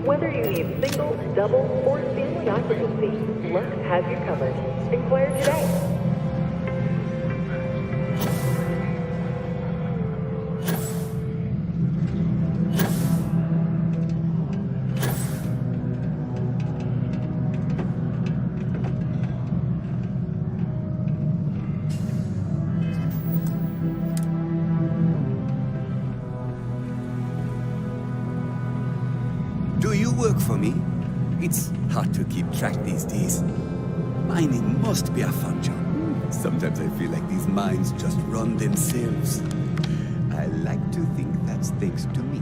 Whether you need single, double, or family occupancy, Lux has you covered. Inquire today. Do you work for me? It's hard to keep track these days. Mining must be a fun job. Sometimes I feel like these mines just run themselves. I like to think that's thanks to me.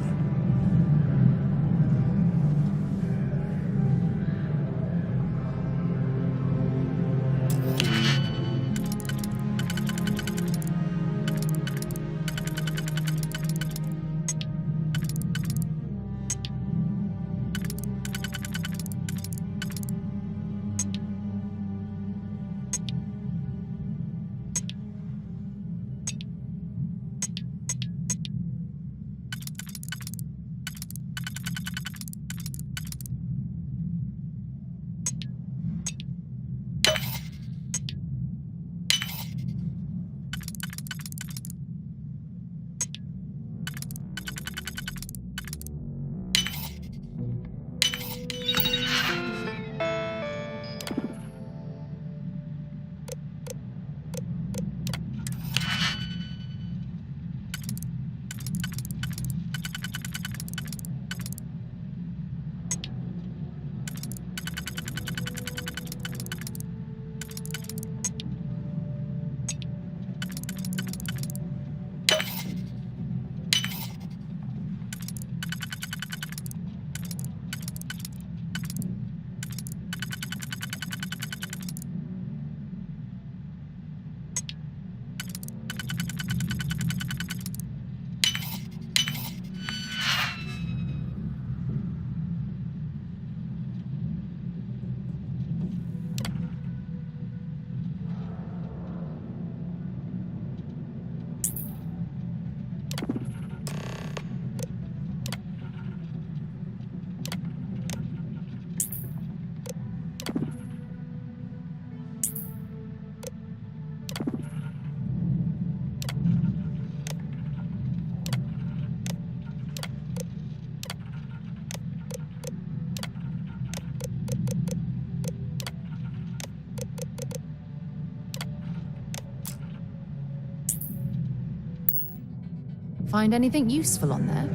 Find anything useful on there?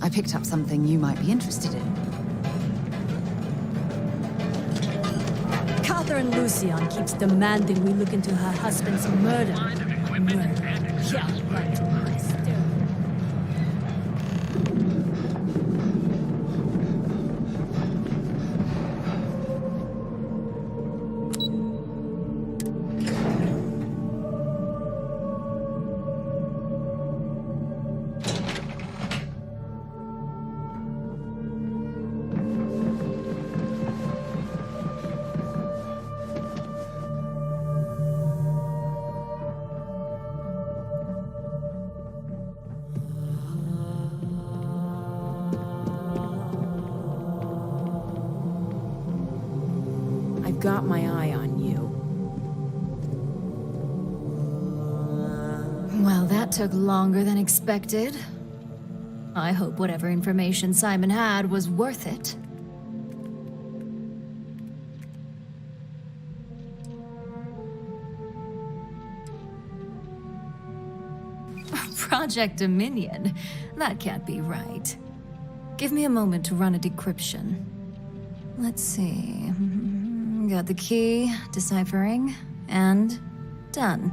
I picked up something you might be interested in. Catherine Lucian keeps demanding we look into her husband's murder. Yeah, right. Got my eye on you. Well, that took longer than expected. I hope whatever information Simon had was worth it. Project Dominion? That can't be right. Give me a moment to run a decryption. Let's see. Got the key, deciphering, and done.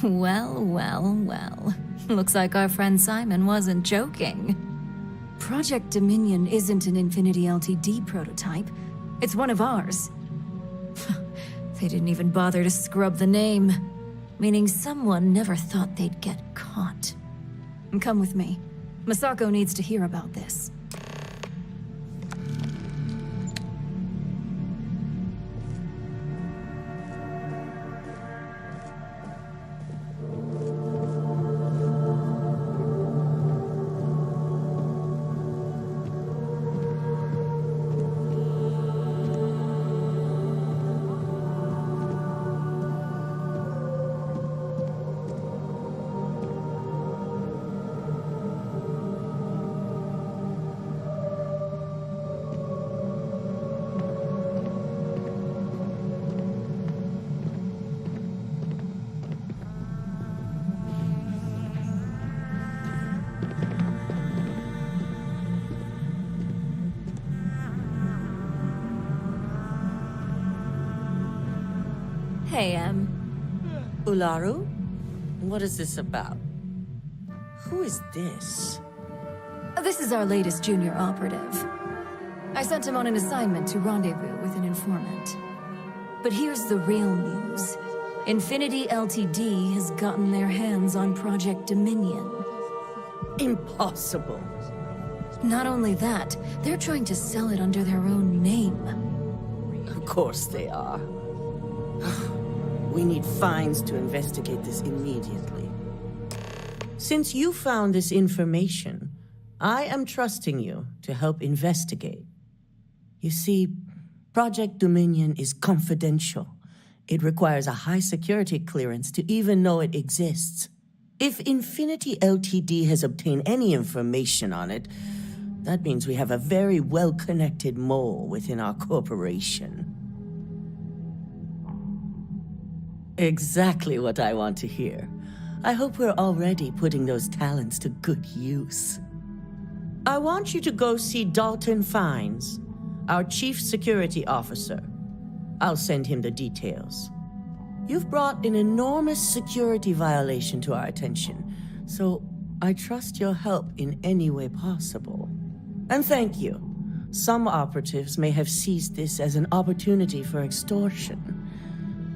Well, well, well. Looks like our friend Simon wasn't joking. Project Dominion isn't an Infinity LTD prototype. It's one of ours. They didn't even bother to scrub the name, meaning someone never thought they'd get caught. Come with me. Masako needs to hear about this. Hey, Ularu? What is this about? Who is this? This is our latest junior operative. I sent him on an assignment to rendezvous with an informant. But here's the real news. Infinity LTD has gotten their hands on Project Dominion. Impossible. Not only that, they're trying to sell it under their own name. Of course they are. We need fines to investigate this immediately. Since you found this information, I am trusting you to help investigate. You see, Project Dominion is confidential. It requires a high security clearance to even know it exists. If Infinity LTD has obtained any information on it, that means we have a very well-connected mole within our corporation. Exactly what I want to hear. I hope we're already putting those talents to good use. I want you to go see Dalton Fines, our Chief Security Officer. I'll send him the details. You've brought an enormous security violation to our attention, so I trust your help in any way possible. And thank you. Some operatives may have seized this as an opportunity for extortion.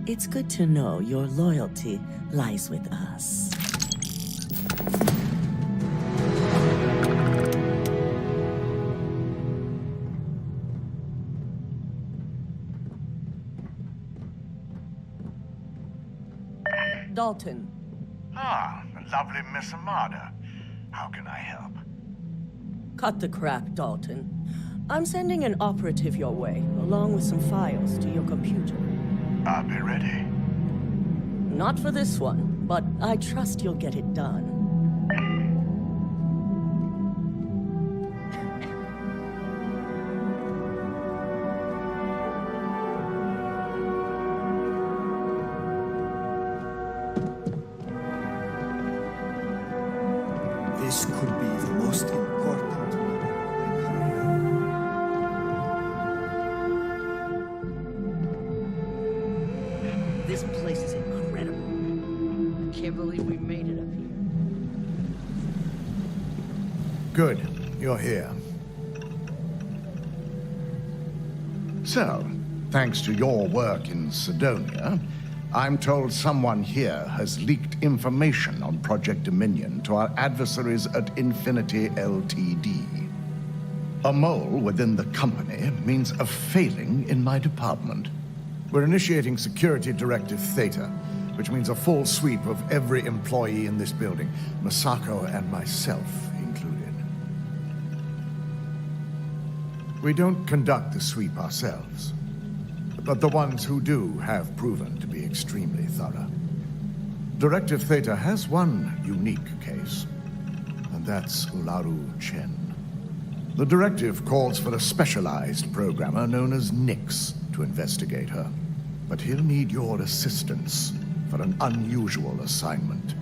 It's good to know your loyalty lies with us. Dalton. Ah, lovely Miss Amada. How can I help? Cut the crap, Dalton. I'm sending an operative your way, along with some files to your computer. I'll be ready. Not for this one, but I trust you'll get it done. This could be the most important. This place is incredible. I can't believe we made it up here. Good, you're here. So, thanks to your work in Sidonia, I'm told someone here has leaked information on Project Dominion to our adversaries at Infinity LTD. A mole within the company means a failing in my department. We're initiating Security Directive Theta, which means a full sweep of every employee in this building, Masako and myself included. We don't conduct the sweep ourselves, but the ones who do have proven to be extremely thorough. Directive Theta has one unique case, and that's Ularu Chen. The directive calls for a specialized programmer known as Nix to investigate her, but he'll need your assistance for an unusual assignment.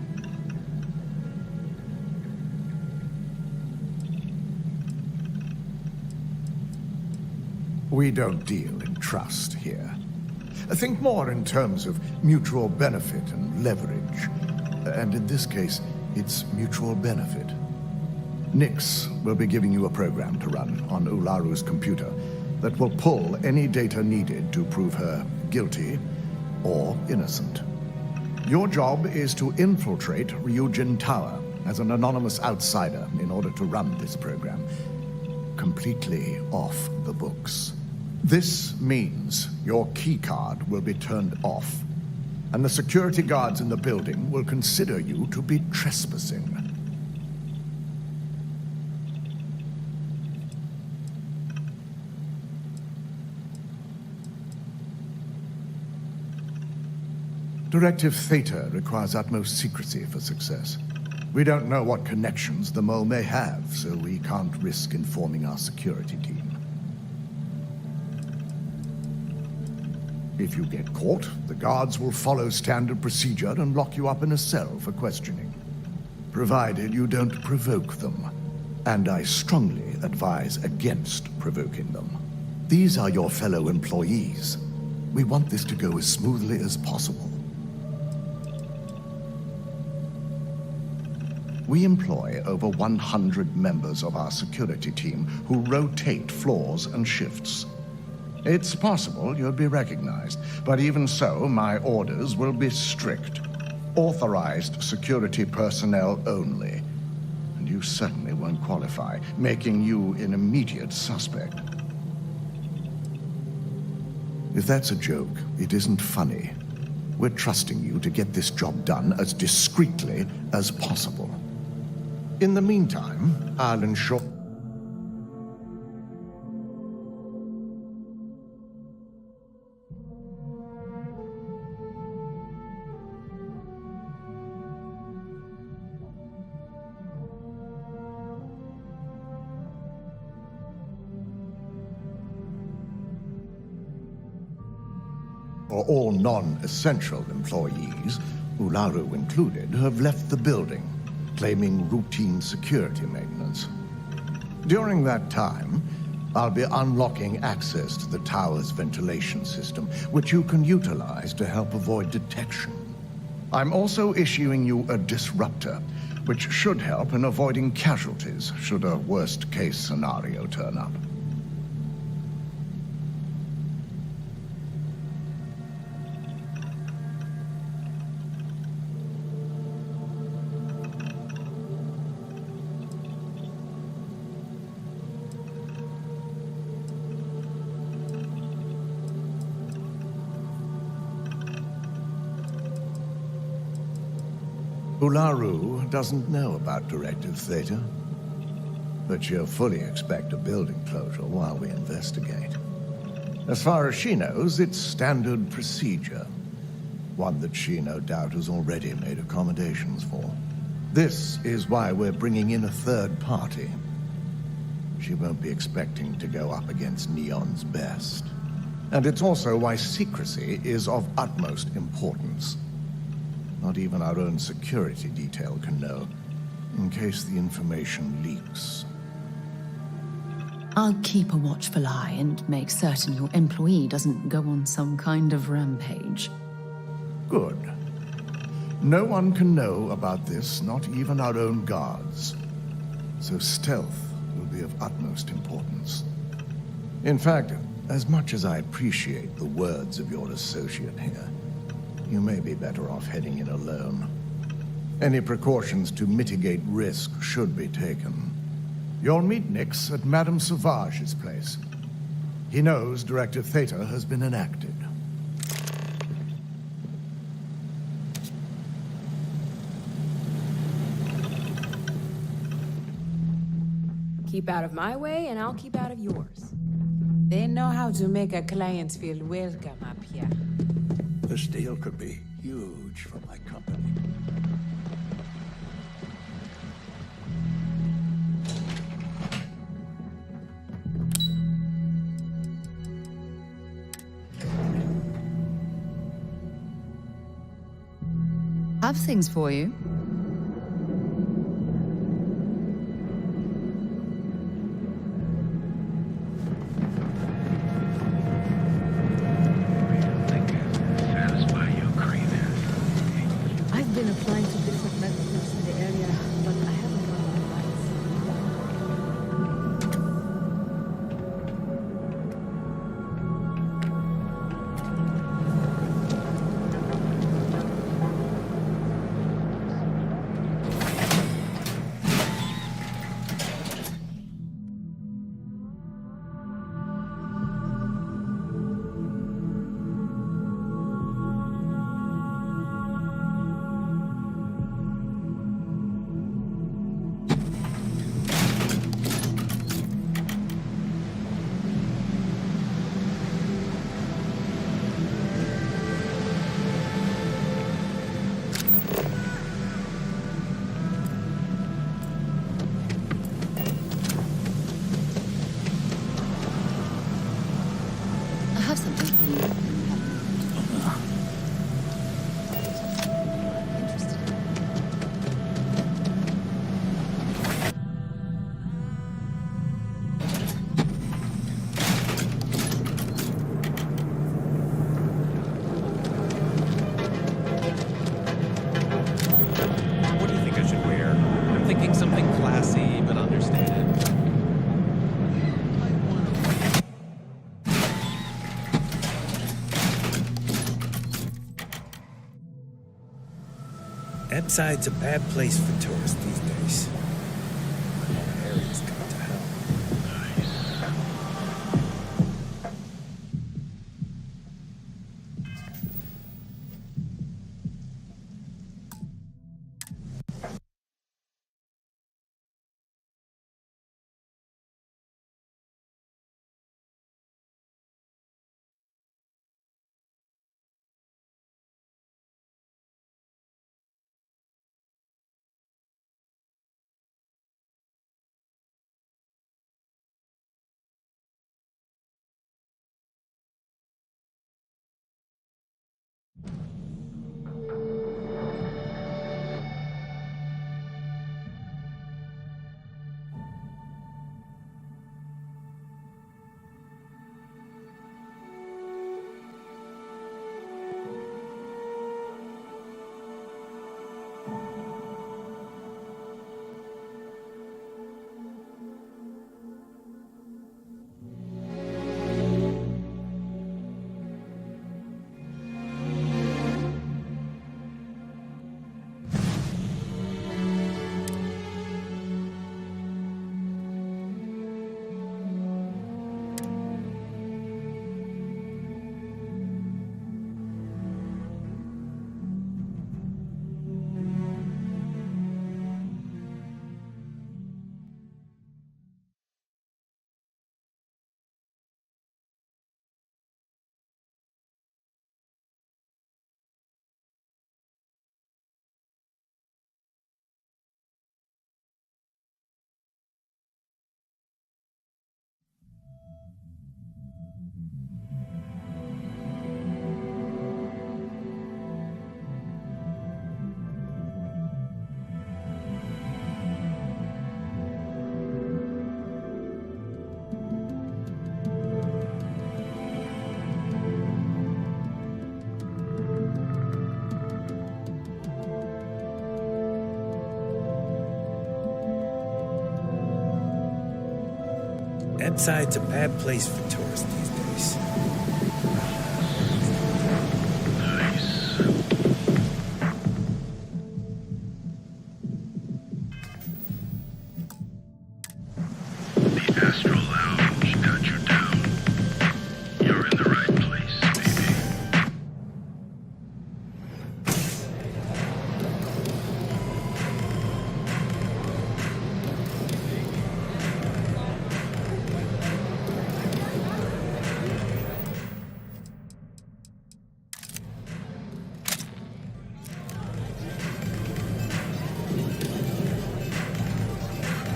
We don't deal in trust here. Think more in terms of mutual benefit and leverage. And in this case, it's mutual benefit. Nix will be giving you a program to run on Ularu's computer that will pull any data needed to prove her guilty or innocent. Your job is to infiltrate Ryujin Tower as an anonymous outsider in order to run this program completely off the books. This means your keycard will be turned off, and the security guards in the building will consider you to be trespassing. Directive Theta requires utmost secrecy for success. We don't know what connections the mole may have, so we can't risk informing our security team. If you get caught, the guards will follow standard procedure and lock you up in a cell for questioning, provided you don't provoke them. And I strongly advise against provoking them. These are your fellow employees. We want this to go as smoothly as possible. We employ over 100 members of our security team who rotate floors and shifts. It's possible you'll be recognized, but even so, my orders will be strict. Authorized security personnel only. And you certainly won't qualify, making you an immediate suspect. If that's a joke, it isn't funny. We're trusting you to get this job done as discreetly as possible. In the meantime, I'll ensure... For all non-essential employees, Ularu included, have left the building, claiming routine security maintenance. During that time, I'll be unlocking access to the tower's ventilation system, which you can utilize to help avoid detection. I'm also issuing you a disruptor, which should help in avoiding casualties should a worst-case scenario turn up. Ularu doesn't know about Directive Theta, but she'll fully expect a building closure while we investigate. As far as she knows, it's standard procedure, one that she no doubt has already made accommodations for. This is why we're bringing in a third party. She won't be expecting to go up against Neon's best. And it's also why secrecy is of utmost importance. Not even our own security detail can know, in case the information leaks. I'll keep a watchful eye and make certain your employee doesn't go on some kind of rampage. Good. No one can know about this, not even our own guards. So stealth will be of utmost importance. In fact, as much as I appreciate the words of your associate here, you may be better off heading in alone. Any precautions to mitigate risk should be taken. You'll meet Nix at Madame Sauvage's place. He knows Directive Theta has been enacted. Keep out of my way, and I'll keep out of yours. They know how to make a client feel welcome up here. This deal could be huge for my company. Have things for you. Ebbside's a bad place for tourists these days. The area's gone to hell. Ebbside's a bad place for tourists these days. The Astral Lounge got you down. You're in the right place, baby.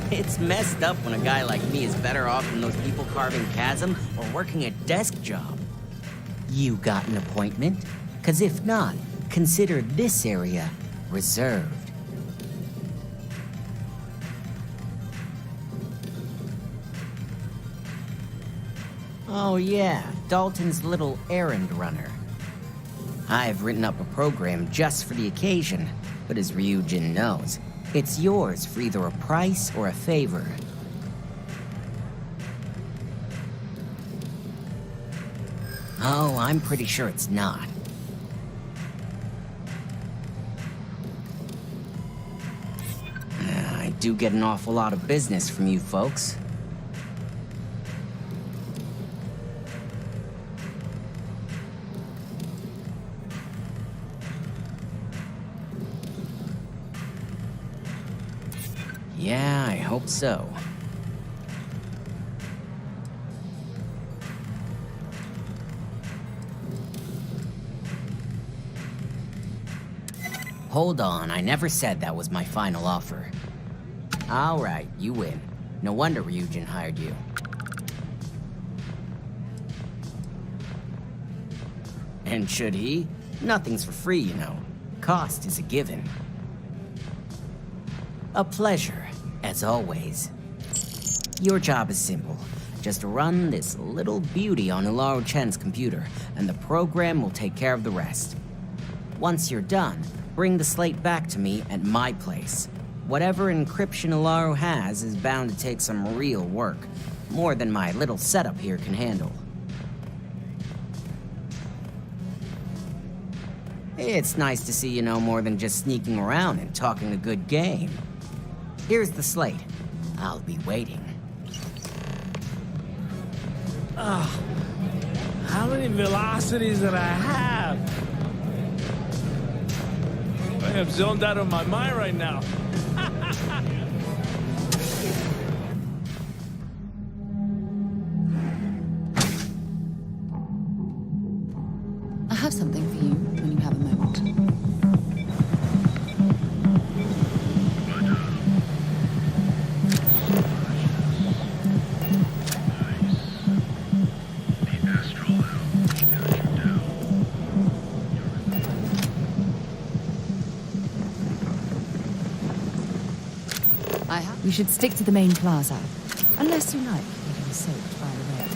It's messed up when a guy like me is better off than those people carving chasm or working a desk job. You got an appointment? 'Cause if not, consider this area reserved. Oh yeah, Dalton's little errand runner. I've written up a program just for the occasion, but as Ryujin knows, it's yours for either a price or a favor. Oh, I'm pretty sure it's not. I do get an awful lot of business from you folks. Yeah, I hope so. Hold on, I never said that was my final offer. All right, you win. No wonder Ryujin hired you. And should he? Nothing's for free, you know. Cost is a given. A pleasure, as always. Your job is simple. Just run this little beauty on Ularu Chen's computer, and the program will take care of the rest. Once you're done, bring the slate back to me at my place. Whatever encryption Ularu has is bound to take some real work. More than my little setup here can handle. It's nice to see you know more than just sneaking around and talking a good game. Here's the slate. I'll be waiting. Ugh. How many velocities did I have? I am zoned out of my mind right now. I have something for you when you have a moment. We should stick to the main plaza, unless you like getting soaked by the rain.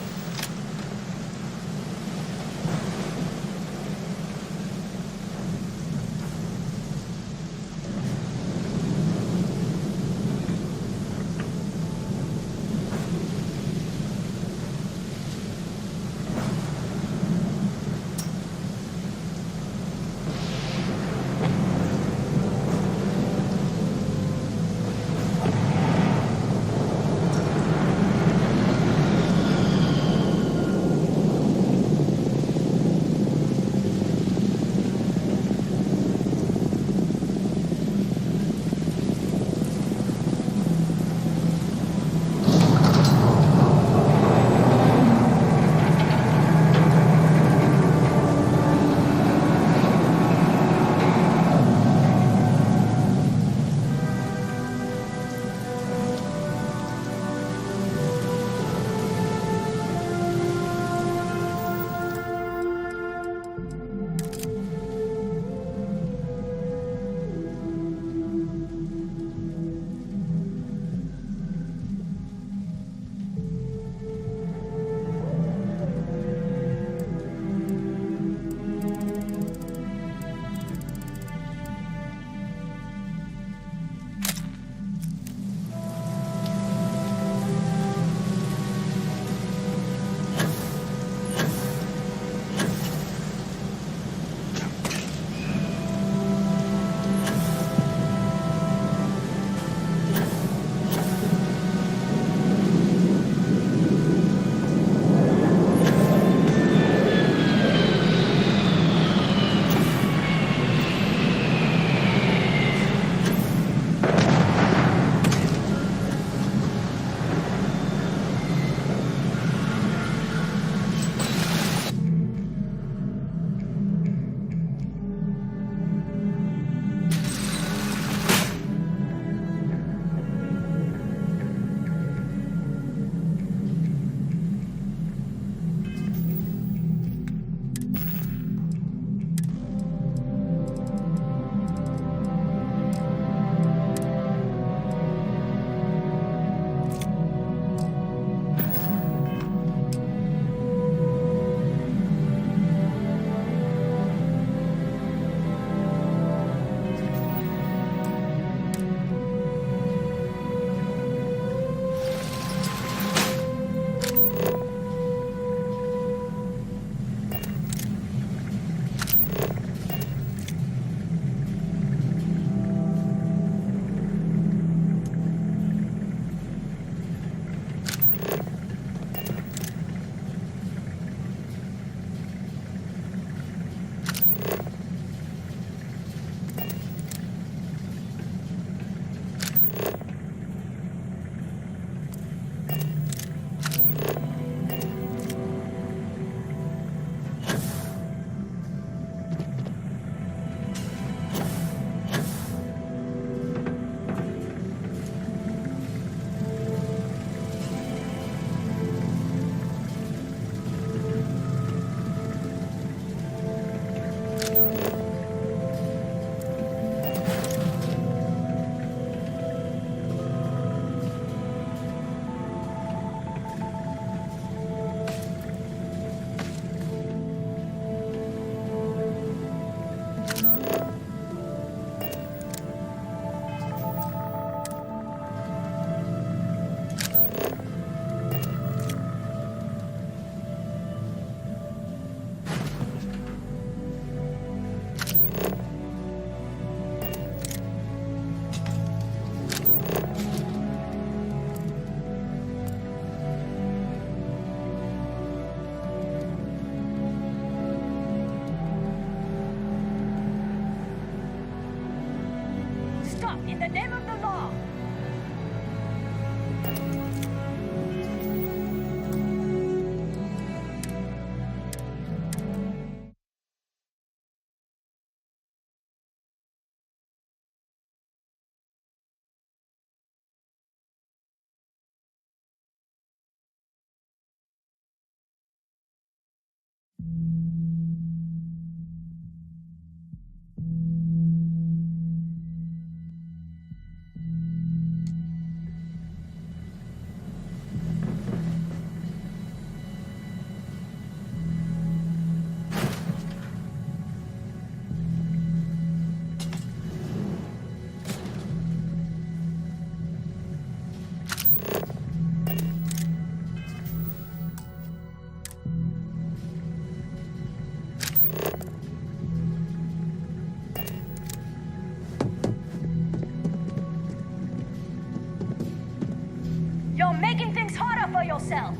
You're making things harder for yourself.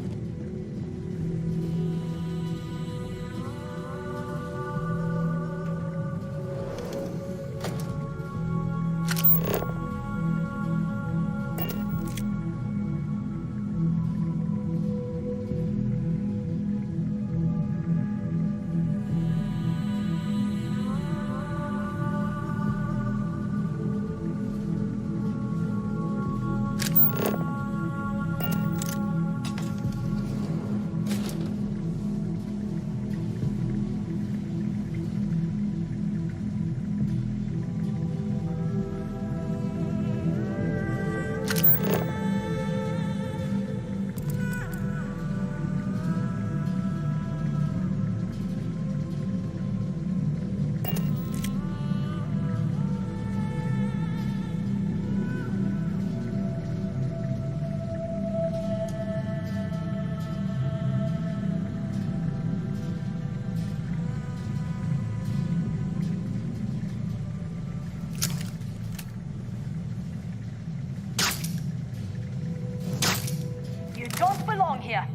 You don't belong here.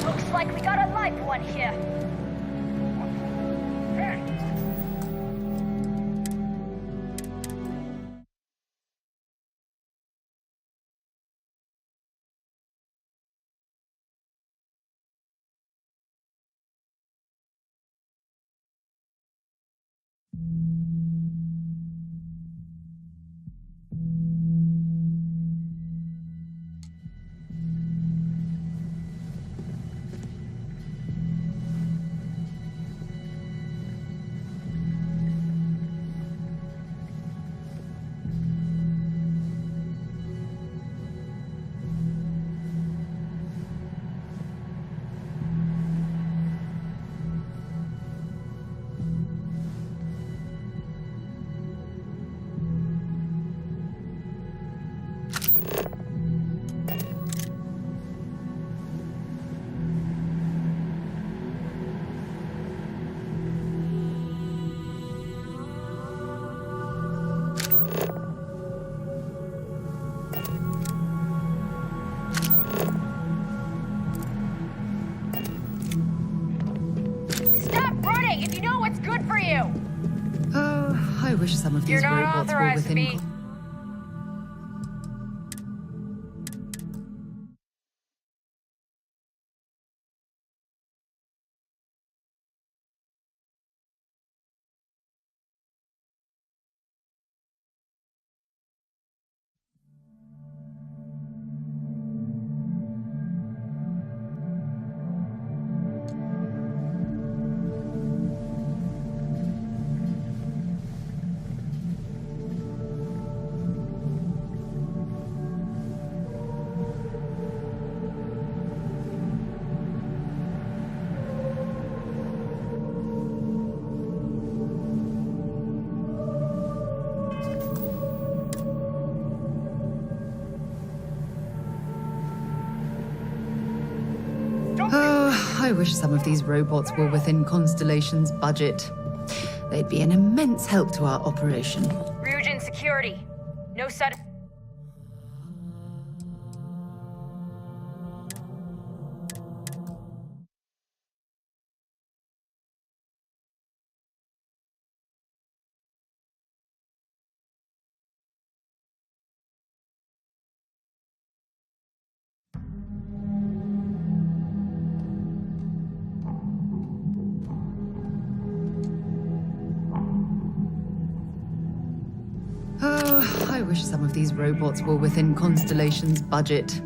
Looks like we got a live one here. If you know what's good for you. Oh, I wish some of these You're not robots were authorized to within. be. I wish some of these robots were within Constellation's budget. They'd be an immense help to our operation. Ryujin security. No sudden... Oh, I wish some of these robots were within Constellation's budget.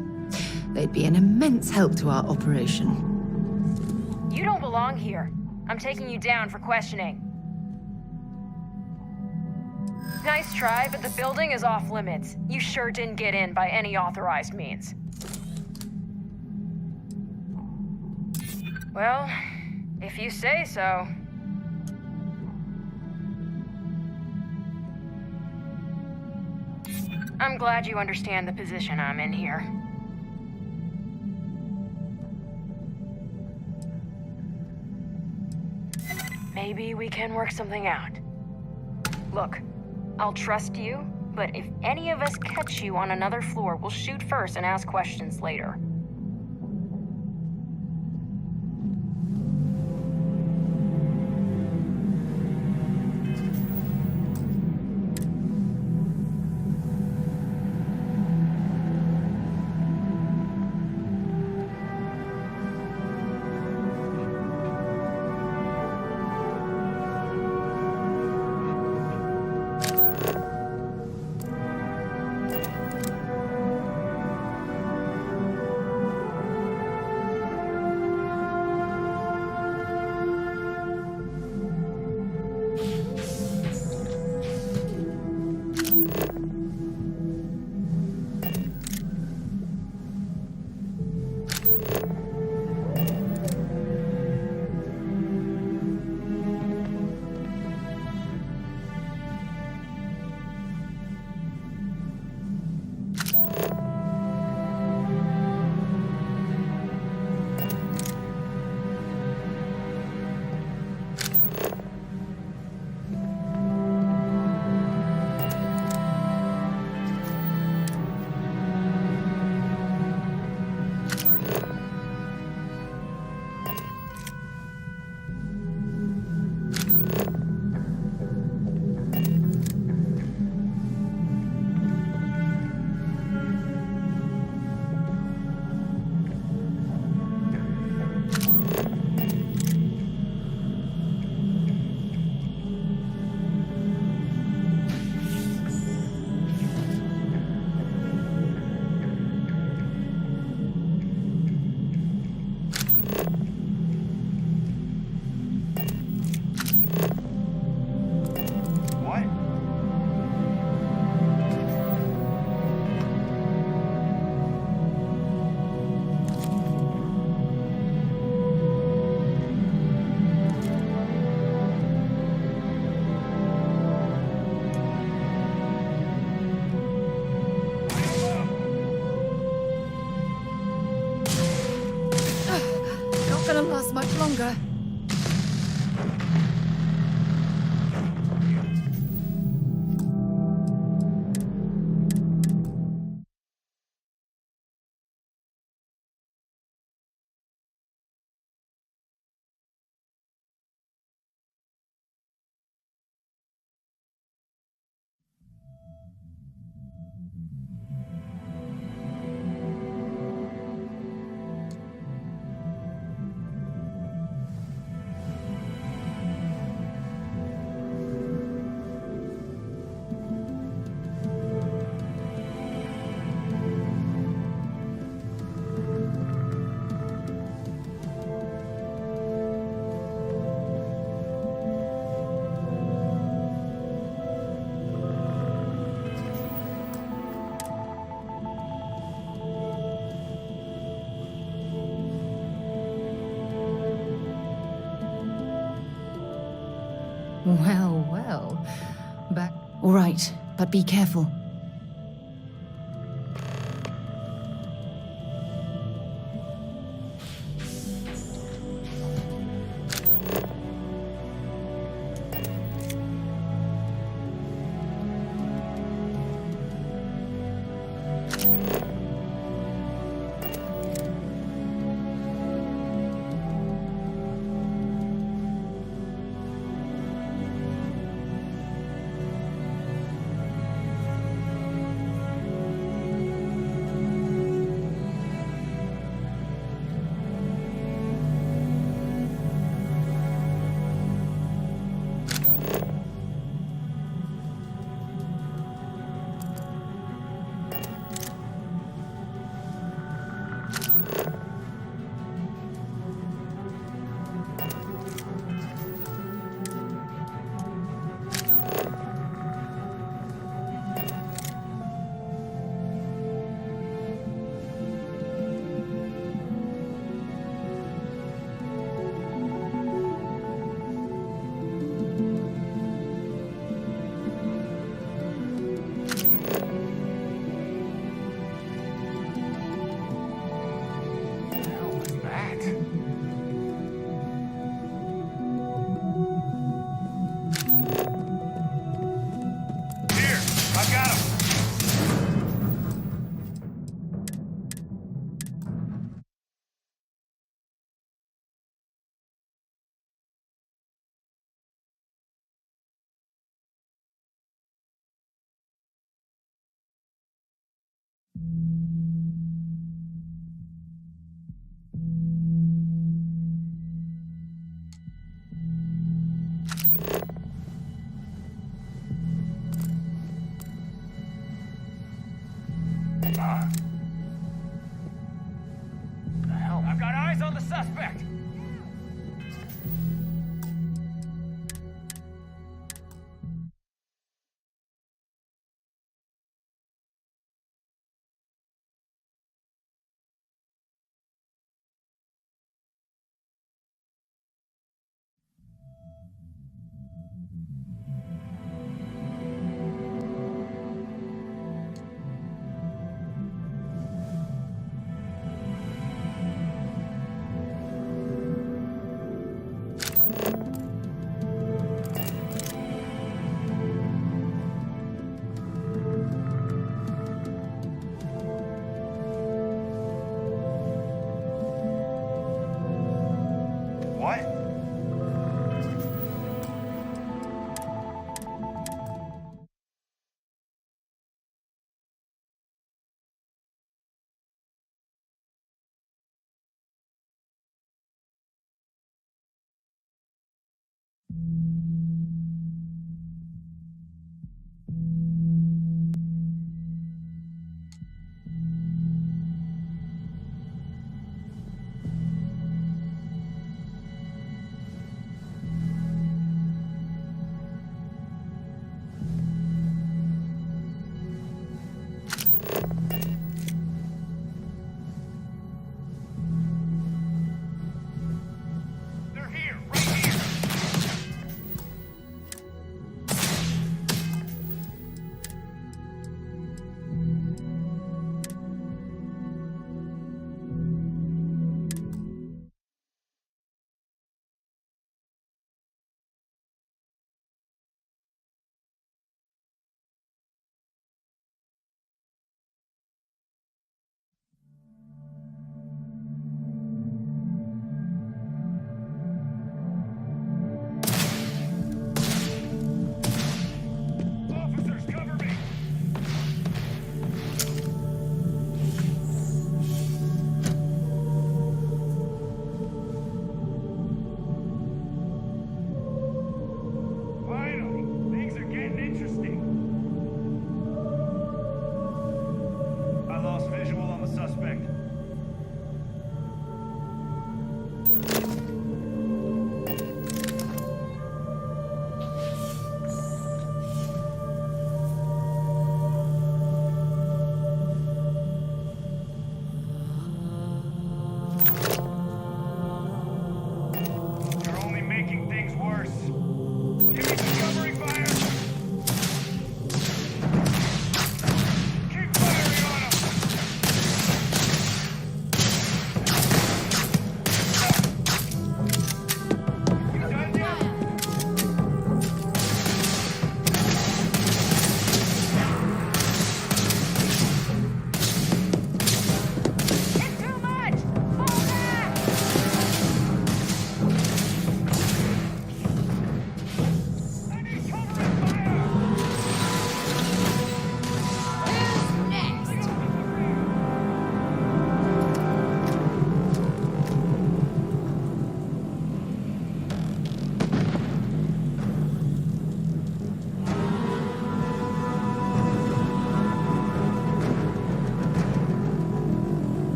They'd be an immense help to our operation. You don't belong here. I'm taking you down for questioning. Nice try, but the building is off limits. You sure didn't get in by any authorized means. Well, if you say so. I'm glad you understand the position I'm in here. Maybe we can work something out. Look, I'll trust you, but if any of us catch you on another floor, we'll shoot first and ask questions later. Much longer. Well, well. Back. All right, but be careful.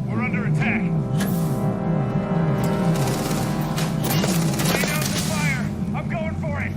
We're under attack. Lay down the fire. I'm going for it.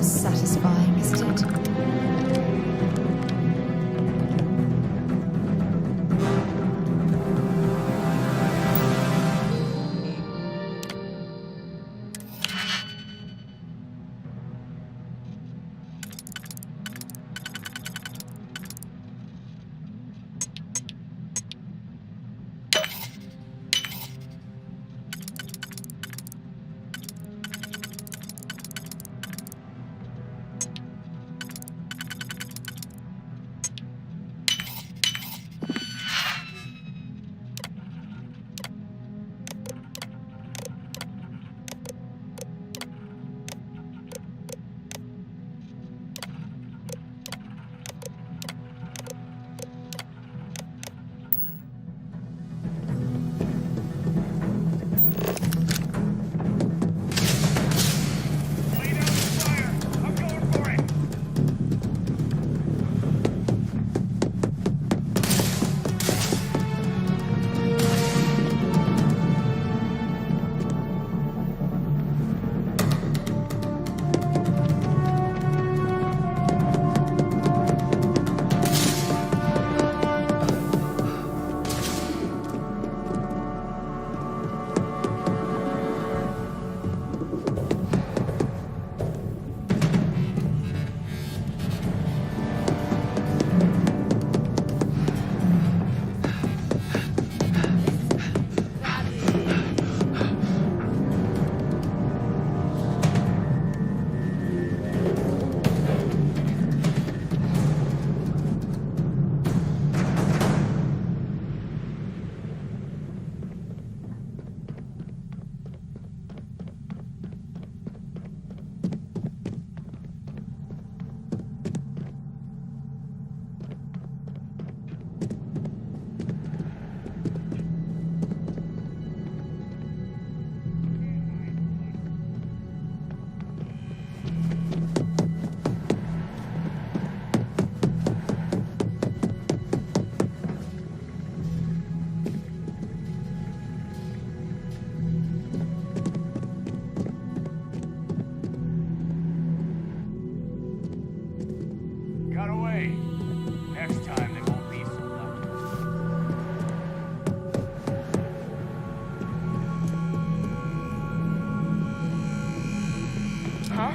so satisfying, isn't it? Got away. Next time they won't be so lucky. Huh?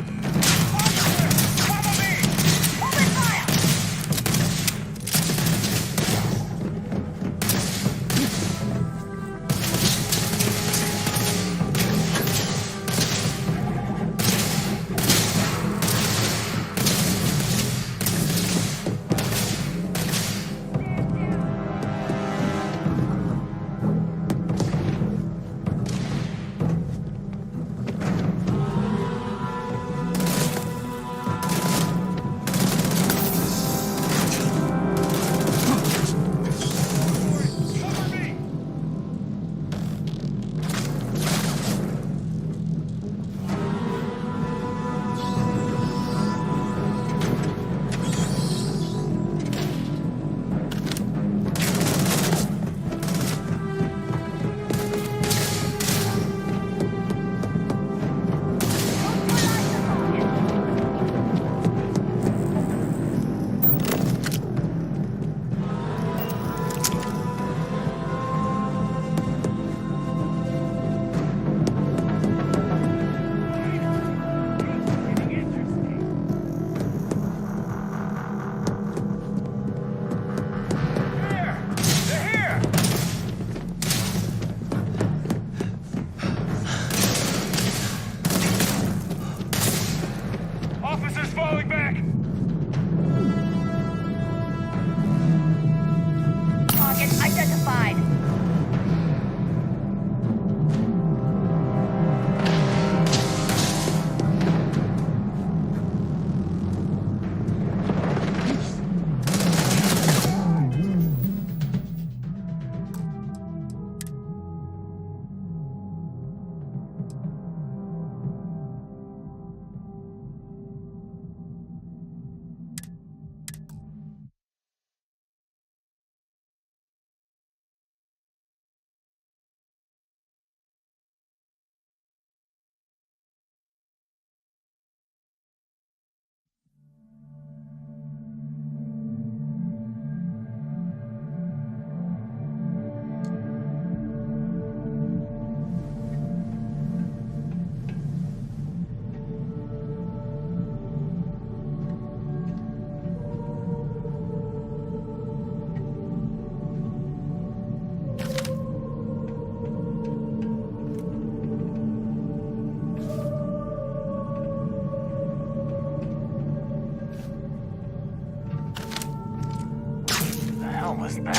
was that?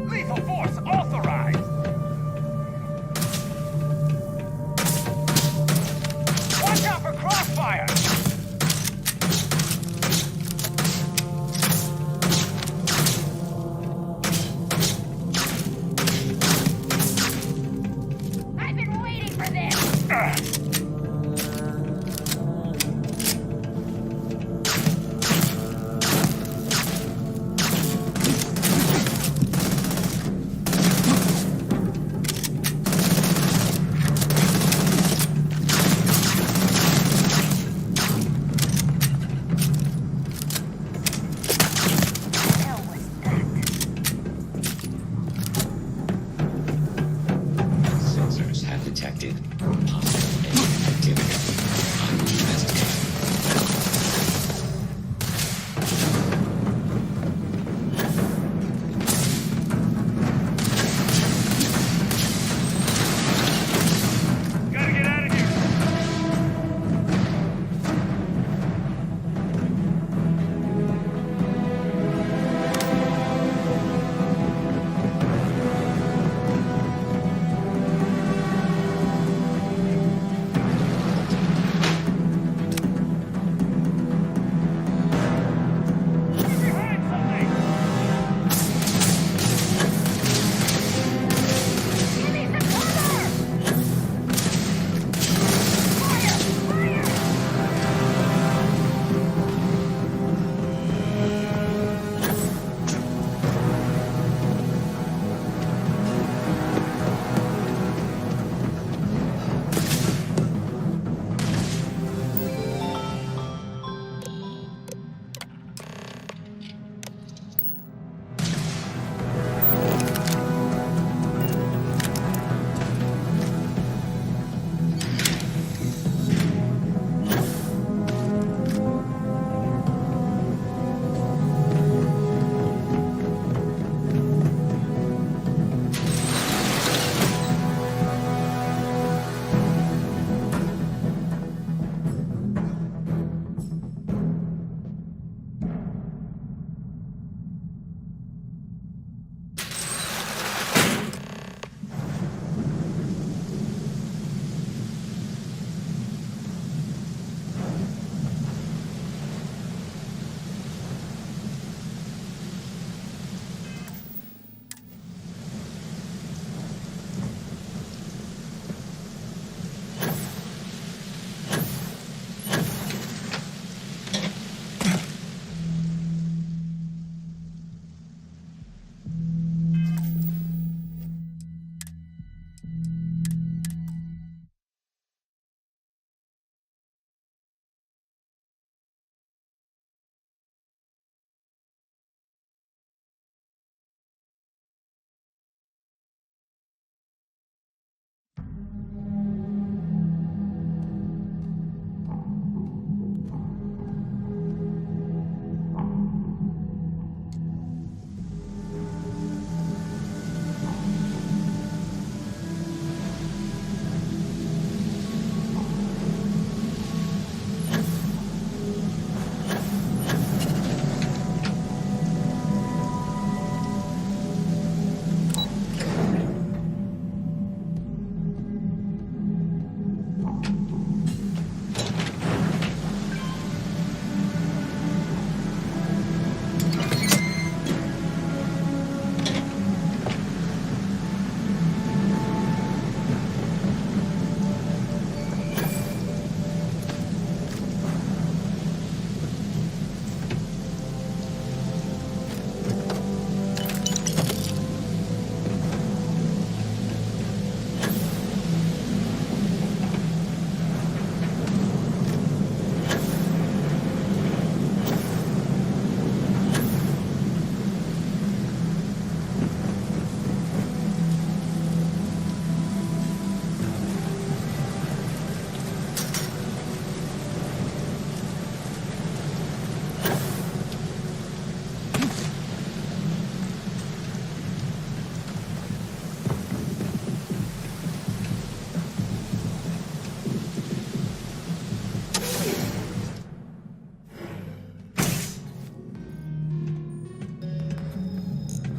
Lethal force authorized! Watch out for crossfire! I've been waiting for this!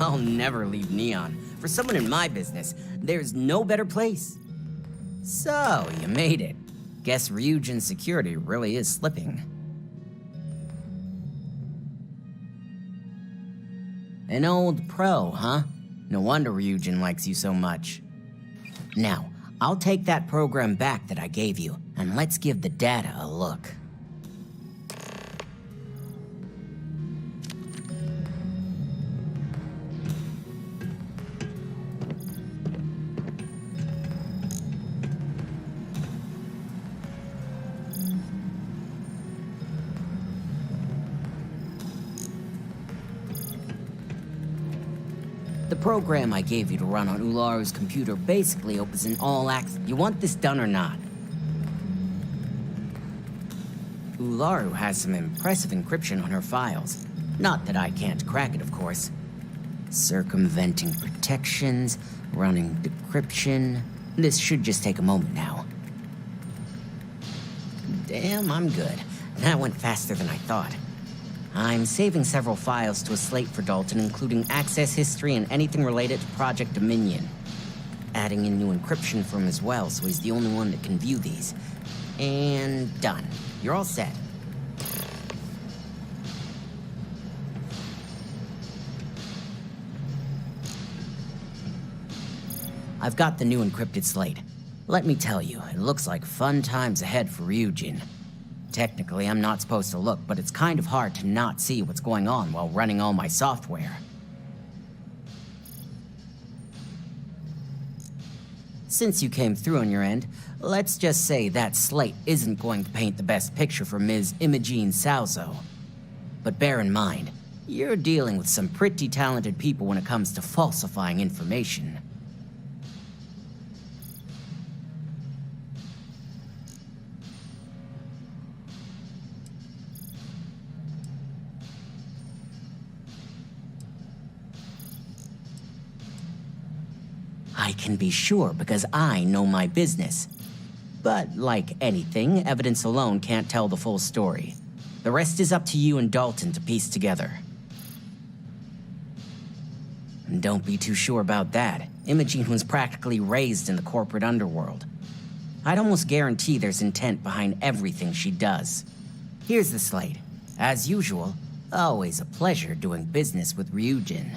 I'll never leave Neon. For someone in my business, there's no better place. So, you made it. Guess Ryujin's security really is slipping. An old pro, huh? No wonder Ryujin likes you so much. Now, I'll take that program back that I gave you, and let's give the data a look. The program I gave you to run on Ularu's computer basically opens an all-access... You want this done or not? Ularu has some impressive encryption on her files. Not that I can't crack it, of course. Circumventing protections, running decryption... This should just take a moment now. Damn, I'm good. That went faster than I thought. I'm saving several files to a slate for Dalton, including access history and anything related to Project Dominion. Adding in new encryption for him as well, so he's the only one that can view these. And done. You're all set. I've got the new encrypted slate. Let me tell you, it looks like fun times ahead for Ryujin. Technically, I'm not supposed to look, but it's kind of hard to not see what's going on while running all my software. Since you came through on your end, let's just say that slate isn't going to paint the best picture for Ms. Imogene Salzo. But bear in mind, you're dealing with some pretty talented people when it comes to falsifying information. I can be sure because I know my business. But like anything, evidence alone can't tell the full story. The rest is up to you and Dalton to piece together. And don't be too sure about that. Imogene was practically raised in the corporate underworld. I'd almost guarantee there's intent behind everything she does. Here's the slate. As usual, always a pleasure doing business with Ryujin.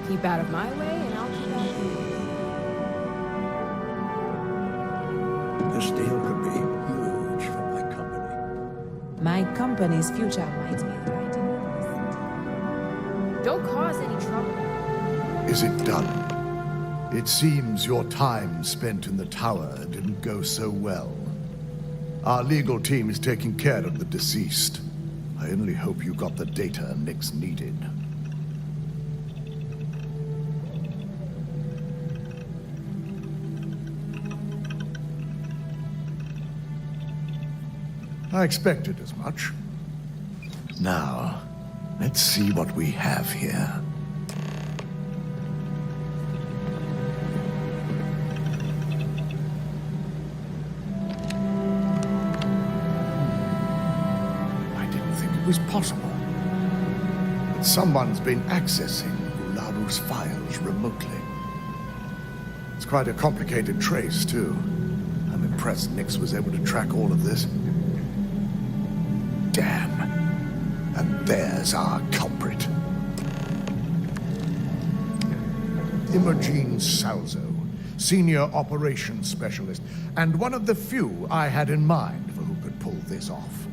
Keep out of my way, and I'll keep out of yours. This deal could be huge for my company. My company's future might be right. Don't cause any trouble. Is it done? It seems your time spent in the tower didn't go so well. Our legal team is taking care of the deceased. I only hope you got the data Nix needed. I expected as much. Now, let's see what we have here. I didn't think it was possible. But someone's been accessing Ularu's files remotely. It's quite a complicated trace, too. I'm impressed Nix was able to track all of this. Damn. And there's our culprit. Imogene Salzo, Senior Operations Specialist, and one of the few I had in mind for who could pull this off.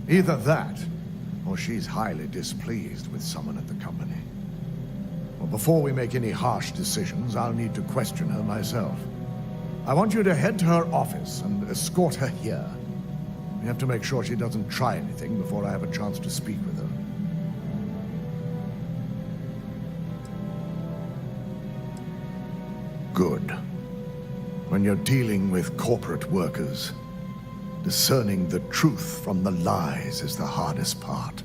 Either that, or she's highly displeased with someone at the company. Well, before we make any harsh decisions, I'll need to question her myself. I want you to head to her office and escort her here. We have to make sure she doesn't try anything before I have a chance to speak with her. Good. When you're dealing with corporate workers, discerning the truth from the lies is the hardest part.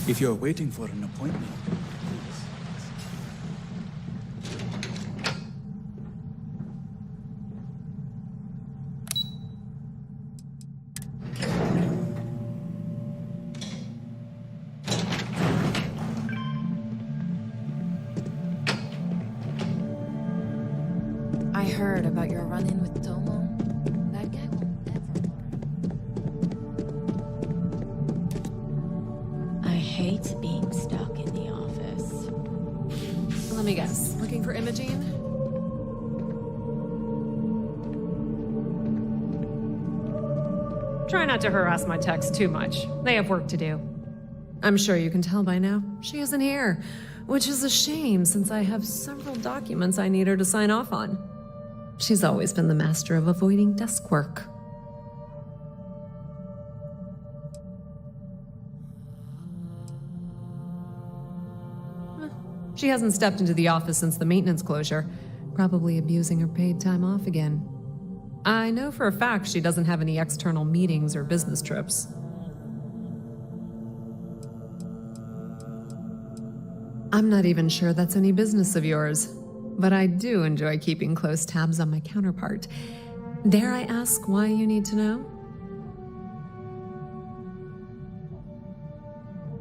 If you're waiting for an appointment, I heard about your run-in with Tomo. That guy will never... I hate being stuck in the office. Let me guess. Looking for Imogene? Try not to harass my techs too much. They have work to do. I'm sure you can tell by now. She isn't here, which is a shame since I have several documents I need her to sign off on. She's always been the master of avoiding desk work. She hasn't stepped into the office since the maintenance closure, probably abusing her paid time off again. I know for a fact she doesn't have any external meetings or business trips. I'm not even sure that's any business of yours, but I do enjoy keeping close tabs on my counterpart. Dare I ask why you need to know?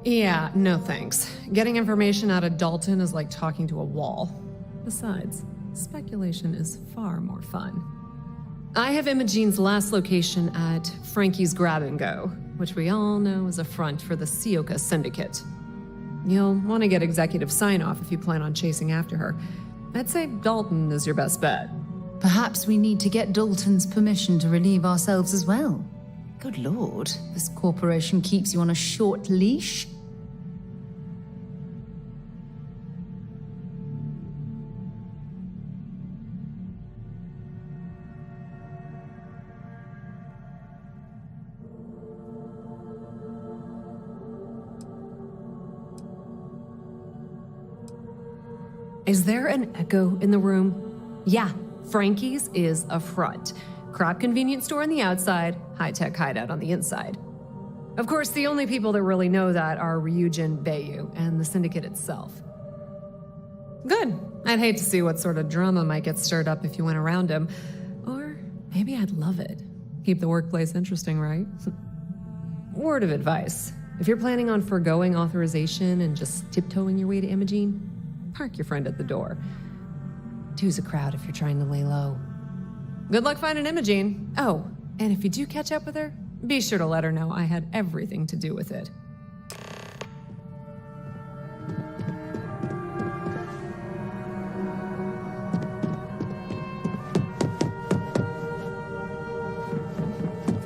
Yeah, no thanks. Getting information out of Dalton is like talking to a wall. Besides, speculation is far more fun. I have Imogene's last location at Frankie's Grab and Go, which we all know is a front for the Sioka Syndicate. You'll want to get executive sign-off if you plan on chasing after her. I'd say Dalton is your best bet. Perhaps we need to get Dalton's permission to relieve ourselves as well. Good lord, this corporation keeps you on a short leash. Is there an echo in the room? Yeah, Frankie's is a front. Crap convenience store on the outside, high-tech hideout on the inside. Of course, the only people that really know that are Ryujin Bayu and the Syndicate itself. Good. I'd hate to see what sort of drama might get stirred up if you went around him. Or maybe I'd love it. Keep the workplace interesting, right? Word of advice. If you're planning on foregoing authorization and just tiptoeing your way to Imogene, park your friend at the door. Two's a crowd if you're trying to lay low. Good luck finding Imogene. Oh, and if you do catch up with her, be sure to let her know I had everything to do with it.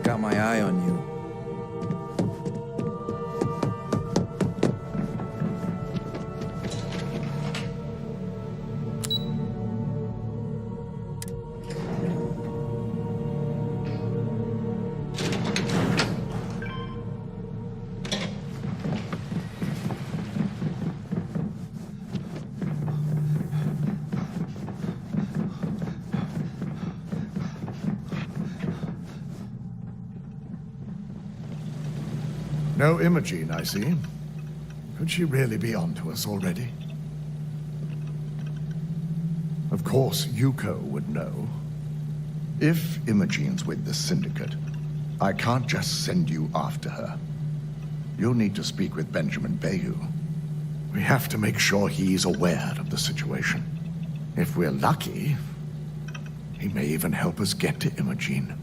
Got my eye on you. No Imogene, I see. Could she really be onto us already? Of course, Yuko would know. If Imogene's with the Syndicate, I can't just send you after her. You'll need to speak with Benjamin Bayou. We have to make sure he's aware of the situation. If we're lucky, he may even help us get to Imogene.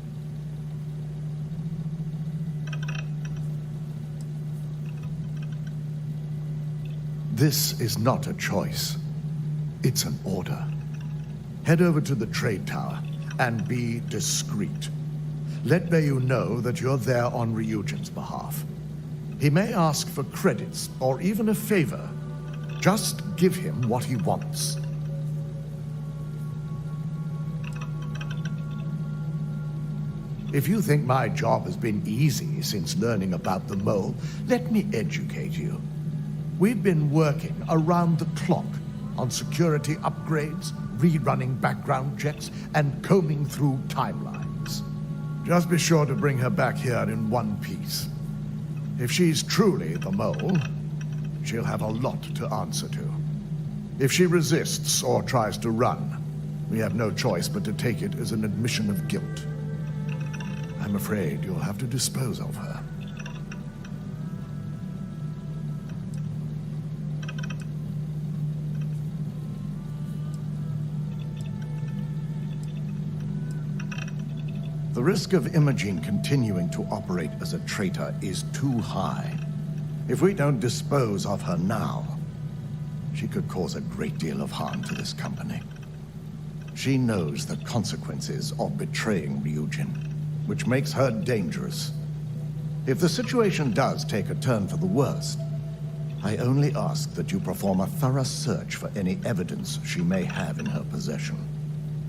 This is not a choice. It's an order. Head over to the trade tower and be discreet. Let Bayou know that you're there on Ryujin's behalf. He may ask for credits or even a favor. Just give him what he wants. If you think my job has been easy since learning about the mole, let me educate you. We've been working around the clock on security upgrades, rerunning background checks, and combing through timelines. Just be sure to bring her back here in one piece. If she's truly the mole, she'll have a lot to answer to. If she resists or tries to run, we have no choice but to take it as an admission of guilt. I'm afraid you'll have to dispose of her. The risk of Imogene continuing to operate as a traitor is too high. If we don't dispose of her now, she could cause a great deal of harm to this company. She knows the consequences of betraying Ryujin, which makes her dangerous. If the situation does take a turn for the worst, I only ask that you perform a thorough search for any evidence she may have in her possession.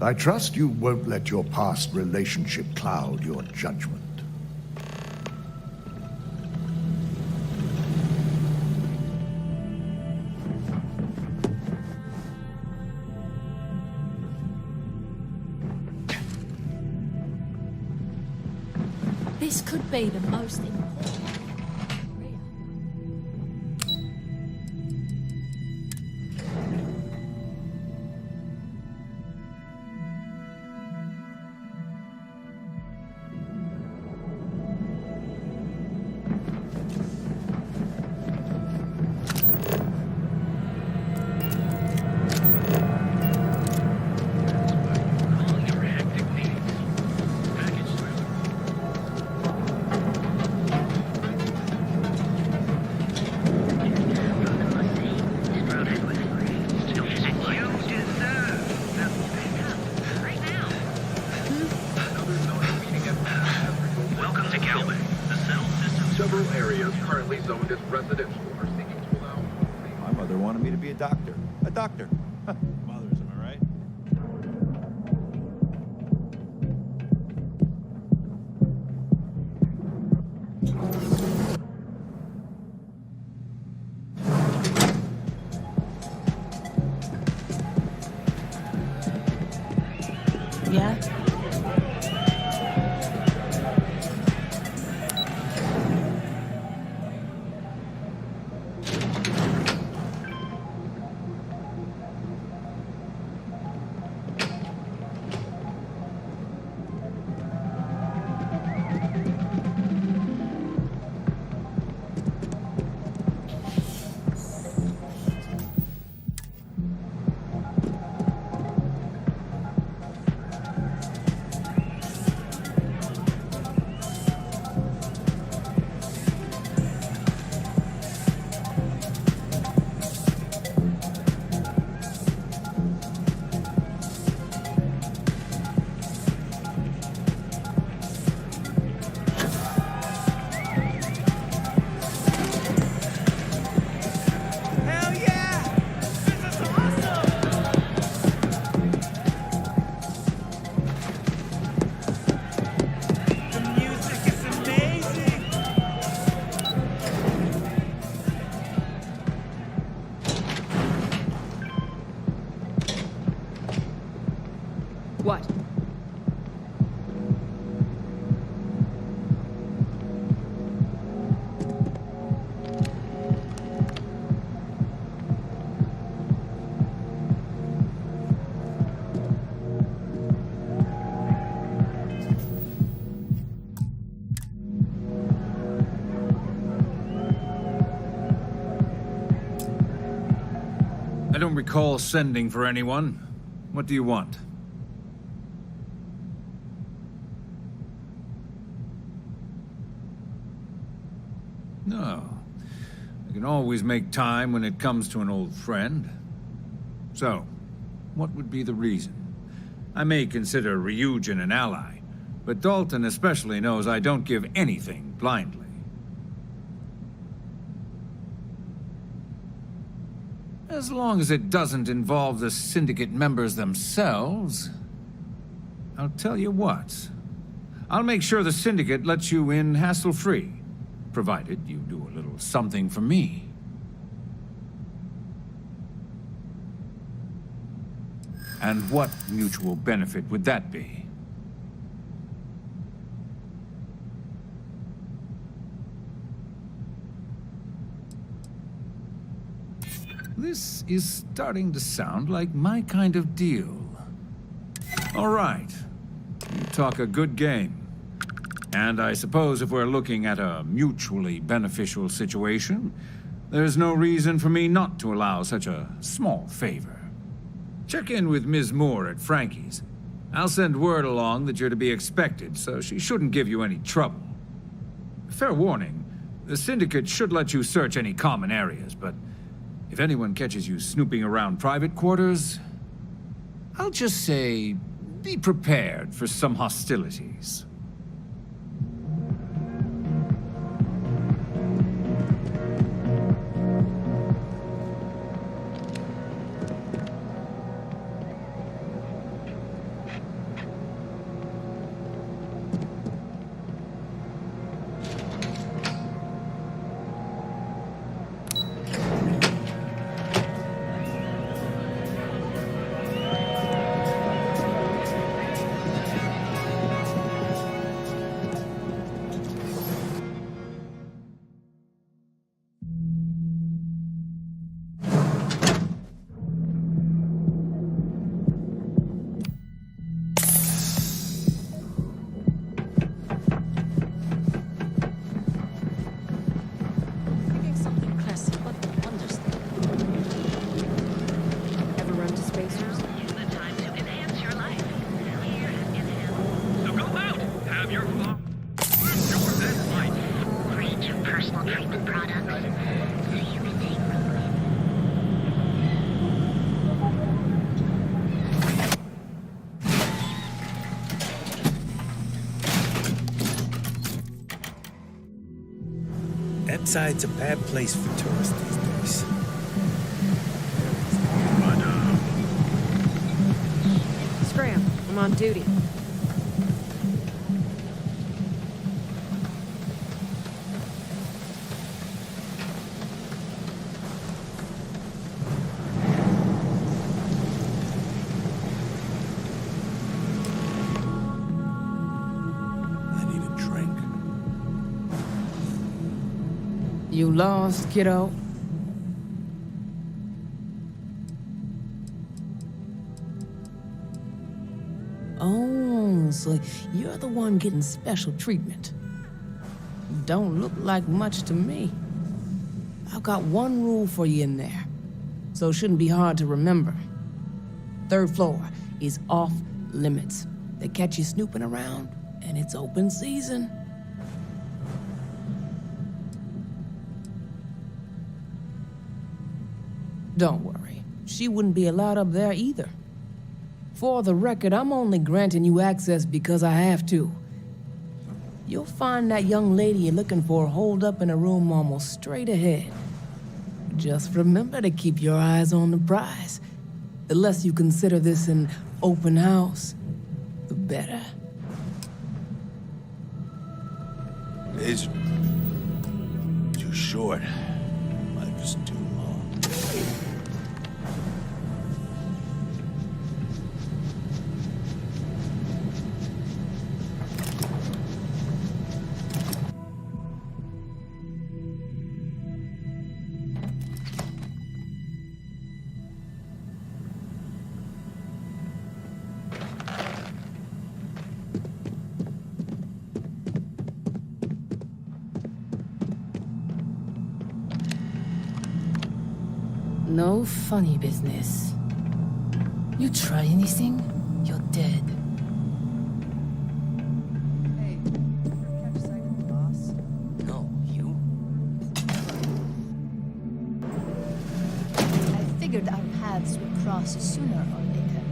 I trust you won't let your past relationship cloud your judgment. This could be the most important. My mother wanted me to be a doctor. A doctor. Huh. Mothers, am I right? Yeah? What? I don't recall sending for anyone. What do you want? No. I can always make time when it comes to an old friend. So, what would be the reason? I may consider Ryujin an ally, but Dalton especially knows I don't give anything blindly. As long as it doesn't involve the Syndicate members themselves, I'll tell you what. I'll make sure the Syndicate lets you in hassle-free, provided you do a little something for me. And what mutual benefit would that be? This is starting to sound like my kind of deal. All right. You talk a good game. And I suppose if we're looking at a mutually beneficial situation, there's no reason for me not to allow such a small favor. Check in with Ms. Moore at Frankie's. I'll send word along that you're to be expected, so she shouldn't give you any trouble. Fair warning, the Syndicate should let you search any common areas, but if anyone catches you snooping around private quarters, I'll just say, be prepared for some hostilities. Side's a bad place for tourists these days. Scram, I'm on duty. You lost, kiddo? Oh, so you're the one getting special treatment. Don't look like much to me. I've got one rule for you in there, so it shouldn't be hard to remember. 3rd floor is off limits. They catch you snooping around, and it's open season. Don't worry, she wouldn't be allowed up there either. For the record, I'm only granting you access because I have to. You'll find that young lady you're looking for holed up in a room almost straight ahead. Just remember to keep your eyes on the prize. The less you consider this an open house, the better. It's too short. Life is too long. No funny business. You try anything, you're dead. Hey, catch sight of the boss? No, you? I figured our paths would cross sooner or later.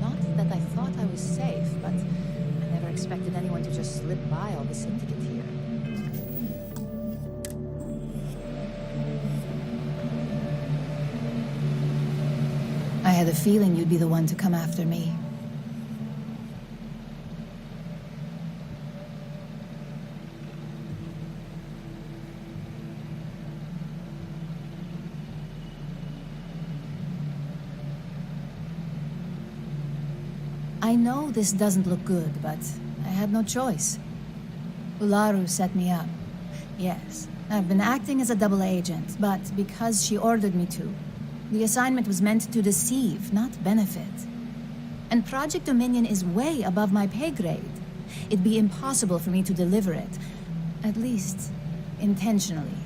Not that I thought I was safe, but I never expected anyone to just slip by all the syndicate here. I had a feeling you'd be the one to come after me. I know this doesn't look good, but I had no choice. Ularu set me up. Yes, I've been acting as a double agent, but because she ordered me to. The assignment was meant to deceive, not benefit. And Project Dominion is way above my pay grade. It'd be impossible for me to deliver it. At least, intentionally.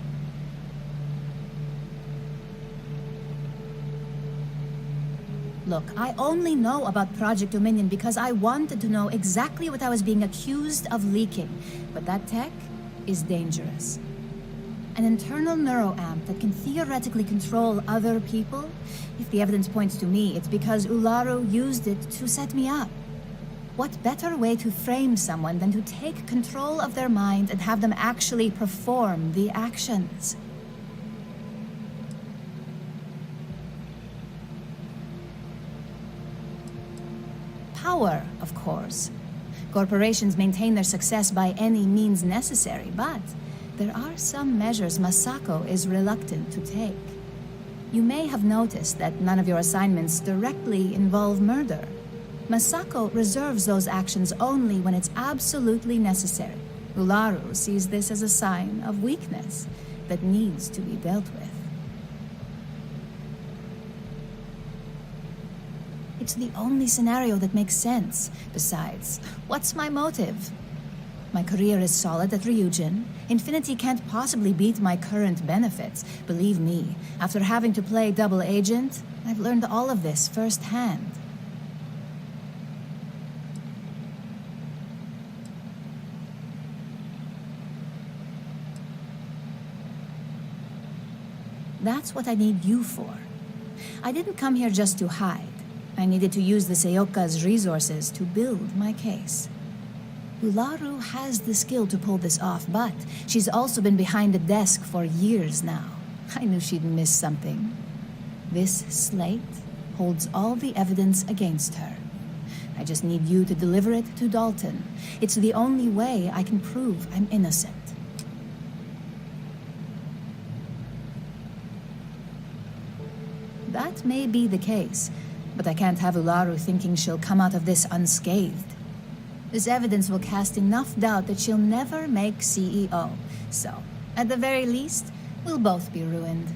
Look, I only know about Project Dominion because I wanted to know exactly what I was being accused of leaking. But that tech is dangerous. An internal neuroamp that can theoretically control other people? If the evidence points to me, it's because Ularu used it to set me up. What better way to frame someone than to take control of their mind and have them actually perform the actions? Power, of course. Corporations maintain their success by any means necessary, but there are some measures Masako is reluctant to take. You may have noticed that none of your assignments directly involve murder. Masako reserves those actions only when it's absolutely necessary. Ularu sees this as a sign of weakness that needs to be dealt with. It's the only scenario that makes sense. Besides, what's my motive? My career is solid at Ryujin. Infinity can't possibly beat my current benefits. Believe me, after having to play double agent, I've learned all of this firsthand. That's what I need you for. I didn't come here just to hide. I needed to use the Seoka's resources to build my case. Ularu has the skill to pull this off, but she's also been behind a desk for years now. I knew she'd miss something. This slate holds all the evidence against her. I just need you to deliver it to Dalton. It's the only way I can prove I'm innocent. That may be the case, but I can't have Ularu thinking she'll come out of this unscathed. This evidence will cast enough doubt that she'll never make CEO. So, at the very least, we'll both be ruined.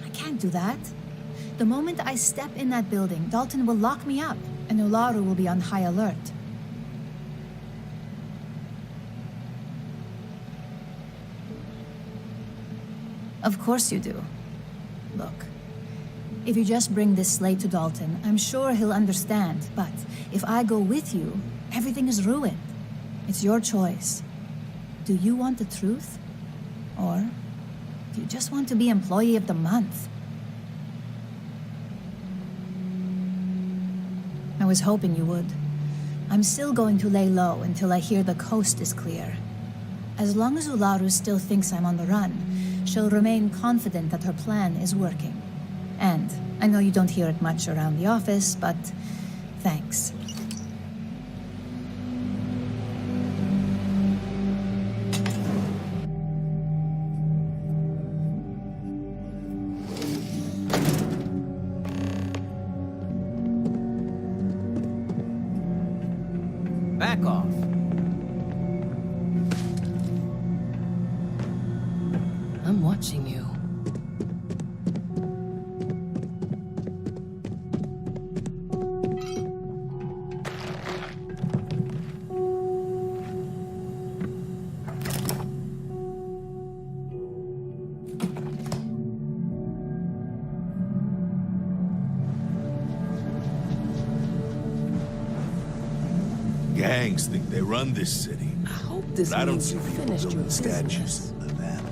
I can't do that. The moment I step in that building, Dalton will lock me up, and Ularu will be on high alert. Of course you do. Look, if you just bring this slate to Dalton, I'm sure he'll understand, but if I go with you, everything is ruined. It's your choice. Do you want the truth? Or do you just want to be Employee of the Month? I was hoping you would. I'm still going to lay low until I hear the coast is clear. As long as Ularu still thinks I'm on the run, she'll remain confident that her plan is working. And I know you don't hear it much around the office, but thanks. Back off. I'm watching you. gangs think they run this city. I hope this But I don't means see you people finished your building statues business. of them.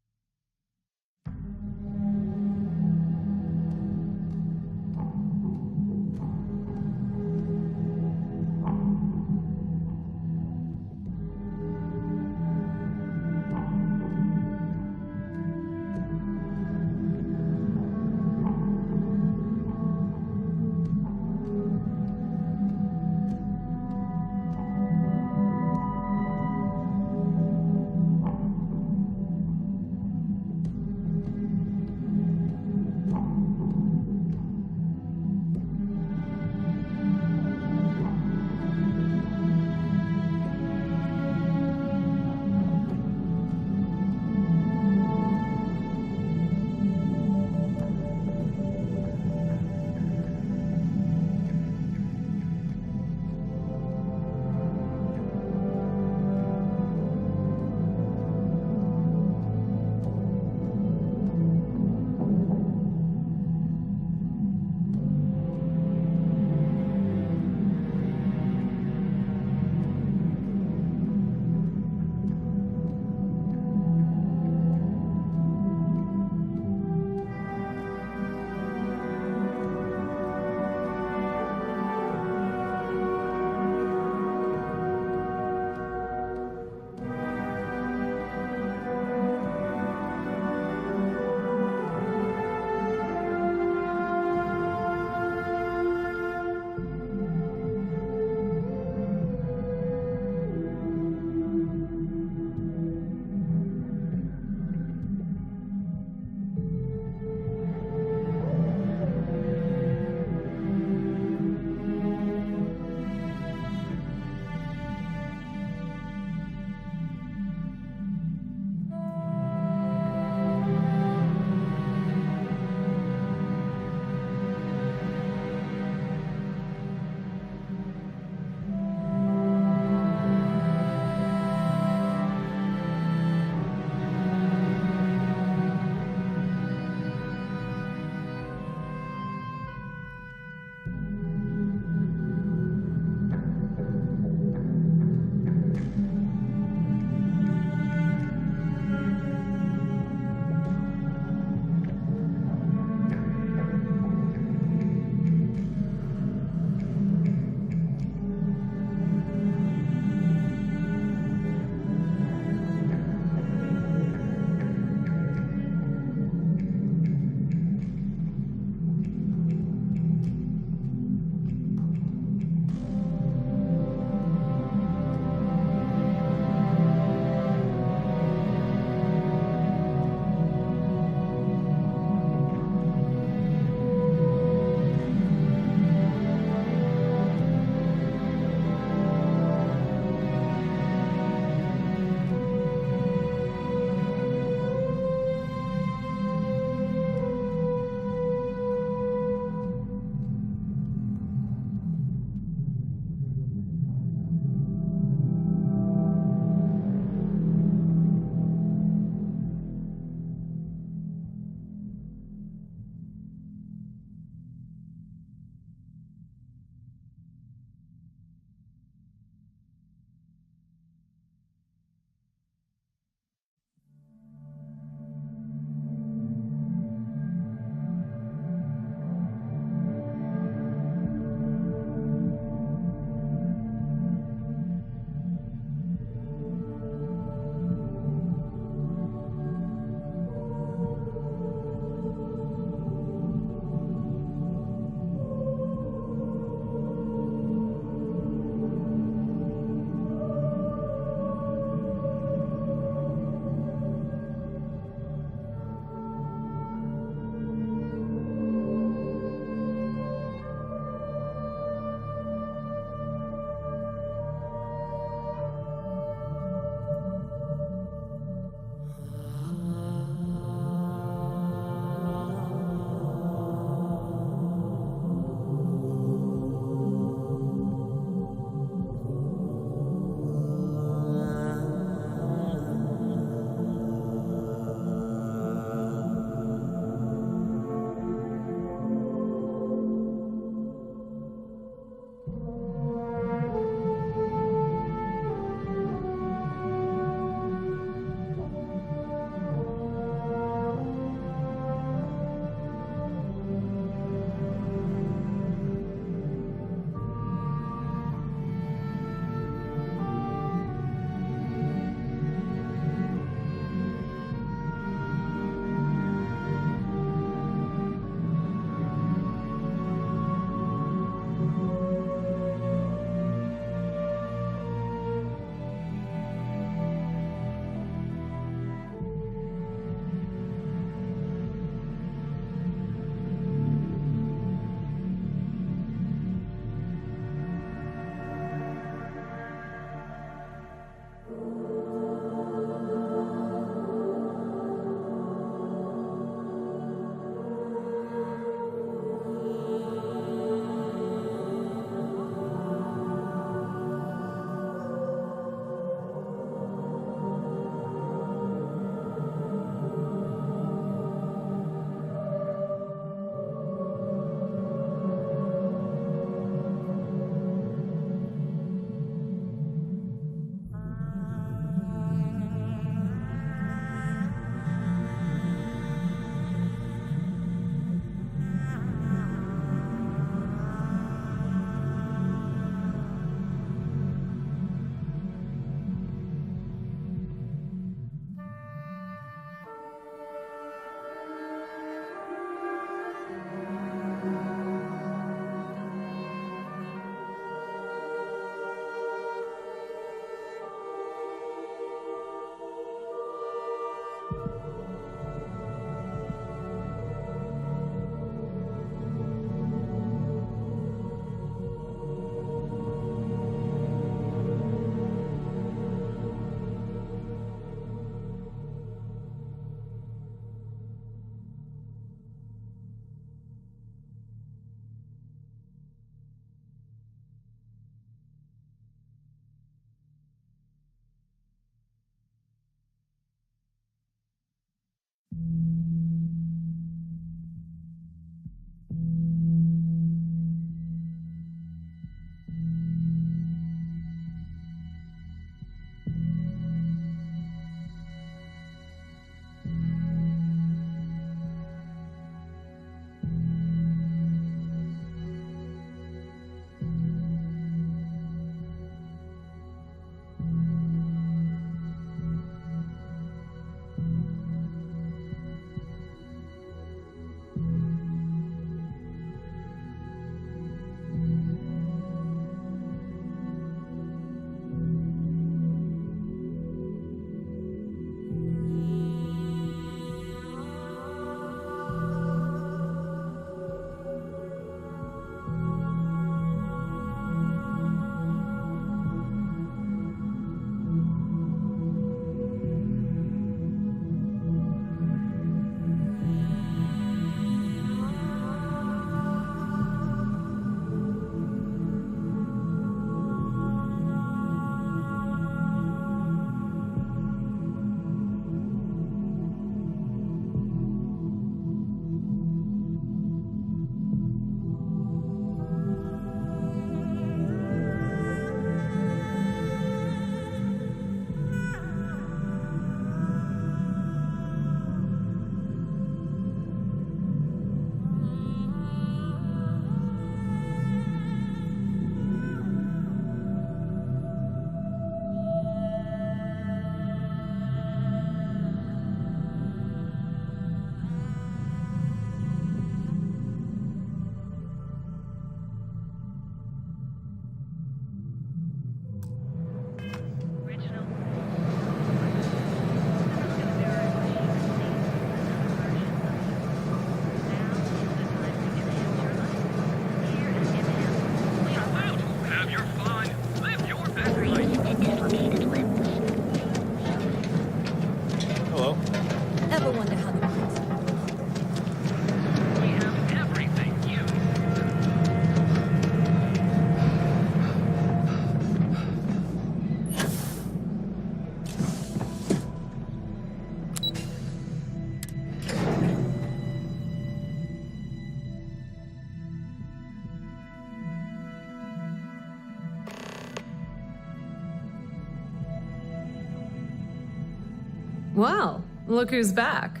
Well, look who's back.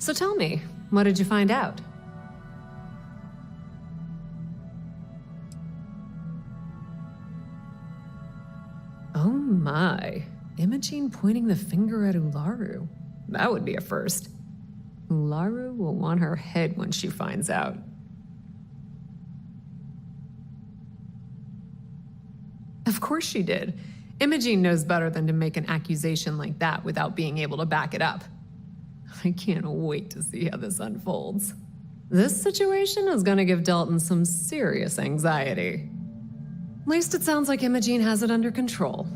So tell me, what did you find out? Oh my. Imogene pointing the finger at Ularu. That would be a first. Ularu will want her head when she finds out. Of course she did. Imogene knows better than to make an accusation like that without being able to back it up. I can't wait to see how this unfolds. This situation is gonna give Dalton some serious anxiety. At least it sounds like Imogene has it under control.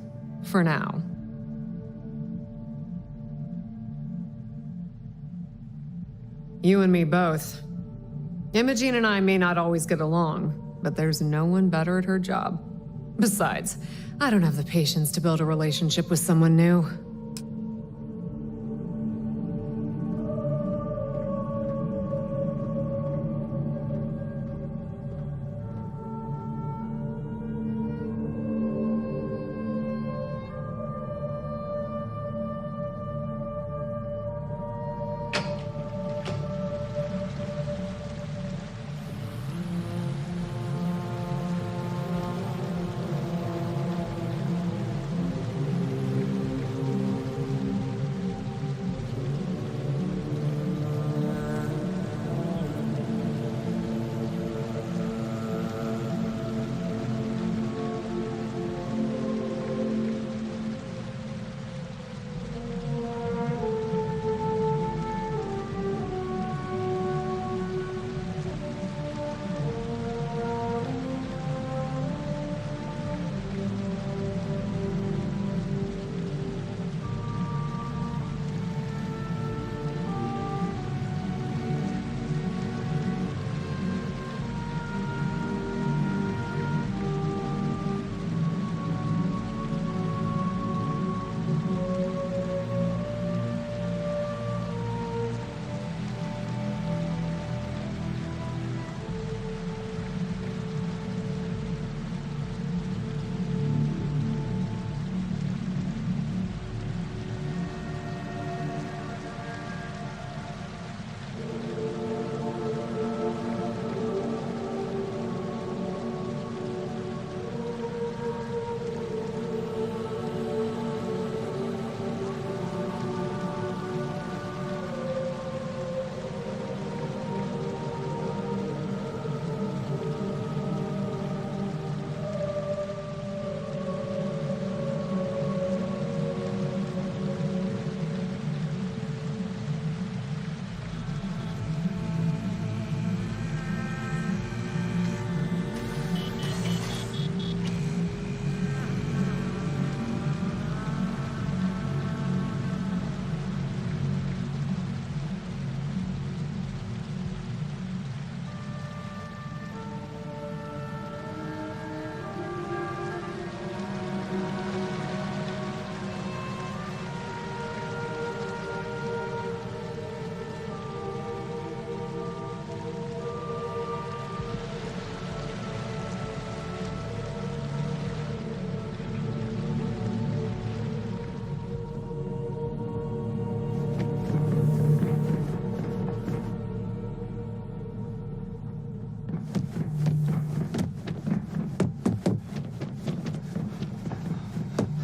For now. You and me both. Imogene and I may not always get along, but there's no one better at her job. Besides, I don't have the patience to build a relationship with someone new.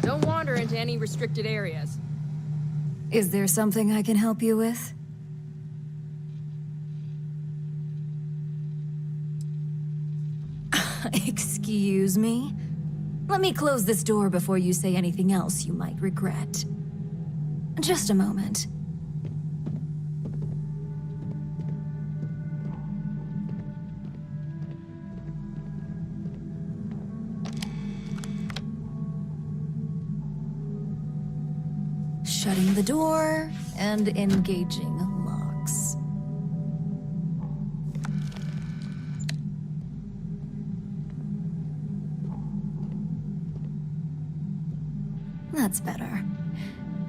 Don't wander into any restricted areas. Is there something I can help you with? Excuse me? Let me close this door before you say anything else you might regret. Just a moment. Shutting the door and engaging locks. That's better.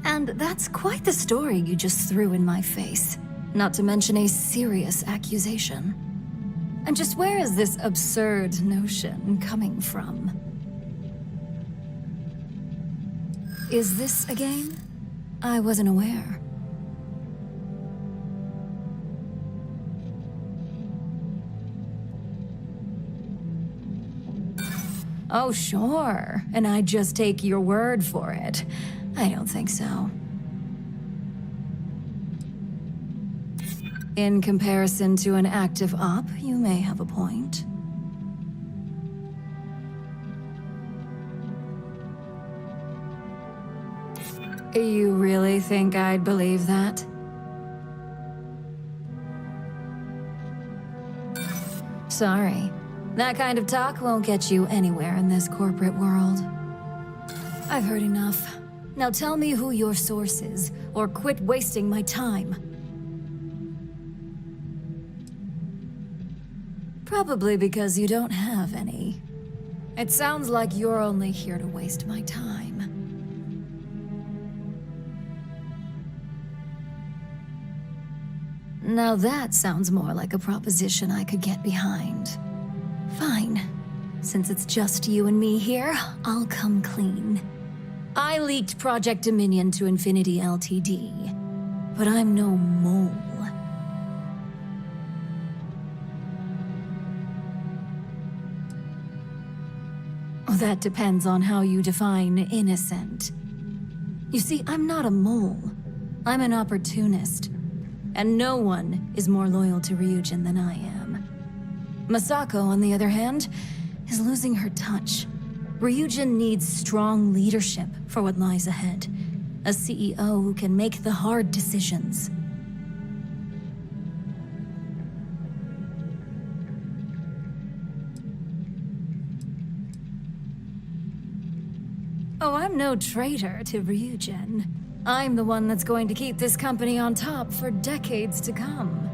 And that's quite the story you just threw in my face. Not to mention a serious accusation. And just where is this absurd notion coming from? Is this a game? I wasn't aware. Oh, sure. And I'd just take your word for it. I don't think so. In comparison to an active op, you may have a point. You really think I'd believe that? Sorry. That kind of talk won't get you anywhere in this corporate world. I've heard enough. Now tell me who your source is, or quit wasting my time. Probably because you don't have any. It sounds like you're only here to waste my time. Now that sounds more like a proposition I could get behind. Fine. Since it's just you and me here, I'll come clean. I leaked Project Dominion to Infinity Ltd. But I'm no mole. That depends on how you define innocent. You see, I'm not a mole. I'm an opportunist. And no one is more loyal to Ryujin than I am. Masako, on the other hand, is losing her touch. Ryujin needs strong leadership for what lies ahead. A CEO who can make the hard decisions. Oh, I'm no traitor to Ryujin. I'm the one that's going to keep this company on top for decades to come.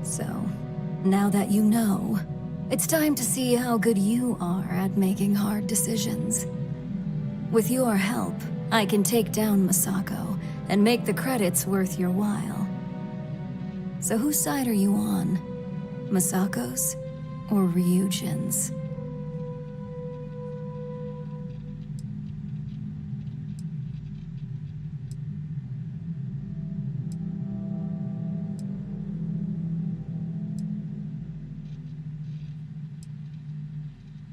So, now that you know, it's time to see how good you are at making hard decisions. With your help, I can take down Masako and make the credits worth your while. So whose side are you on? Masako's or Ryujin's?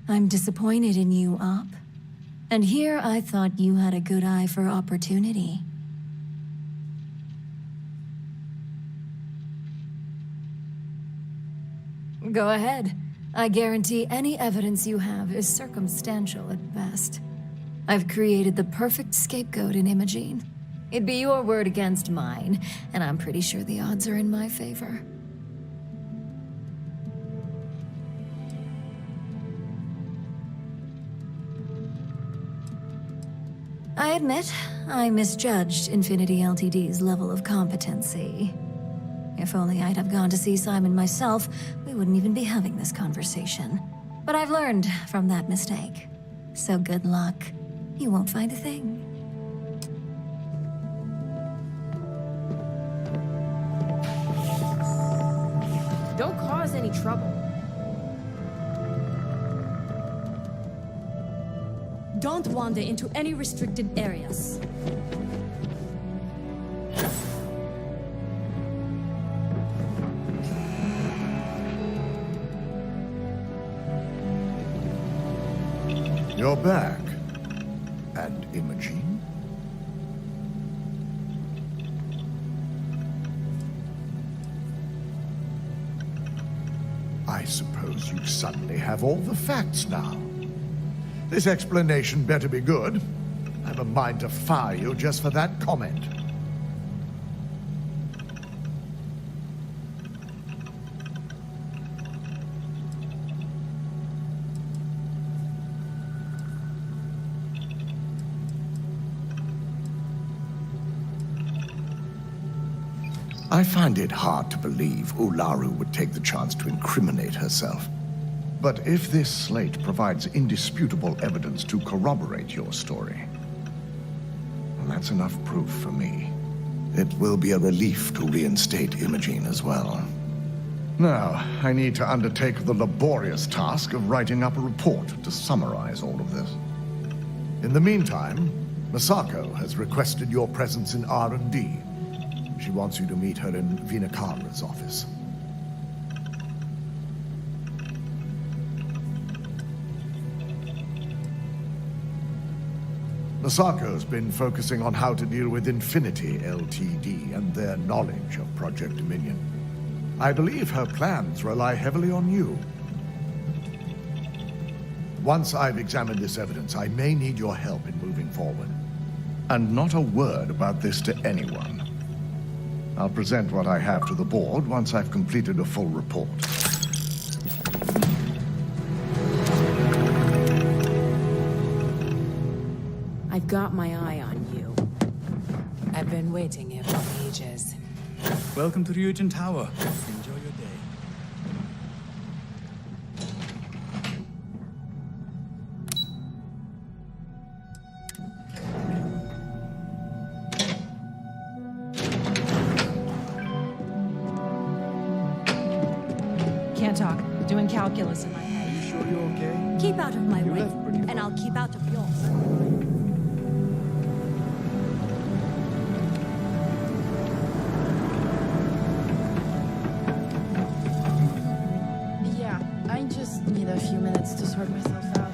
I'm disappointed in you, Op. And here I thought you had a good eye for opportunity. Go ahead. I guarantee any evidence you have is circumstantial at best. I've created the perfect scapegoat in Imogene. It'd be your word against mine, and I'm pretty sure the odds are in my favor. I admit, I misjudged Infinity Ltd's level of competency. If only I'd have gone to see Simon myself, we wouldn't even be having this conversation. But I've learned from that mistake. So good luck. You won't find a thing. Don't cause any trouble. Don't wander into any restricted areas. You're back. And Imogene? I suppose you suddenly have all the facts now. This explanation better be good. I have a mind to fire you just for that comment. I find it hard to believe Ularu would take the chance to incriminate herself. But if this slate provides indisputable evidence to corroborate your story, well, that's enough proof for me. It will be a relief to reinstate Imogene as well. Now, I need to undertake the laborious task of writing up a report to summarize all of this. In the meantime, Masako has requested your presence in R&D. She wants you to meet her in Vinakara's office. Masako's been focusing on how to deal with Infinity Ltd. And their knowledge of Project Dominion. I believe her plans rely heavily on you. Once I've examined this evidence, I may need your help in moving forward. And not a word about this to anyone. I'll present what I have to the board once I've completed a full report. I've got my eye on you. I've been waiting here for ages. Welcome to Ryujin Tower. Enjoy your day. Can't talk. Doing calculus in my head. You sure you're okay? Keep out of my You way, left pretty and I'll keep out of yours. Yeah, I just need a few minutes to sort myself out.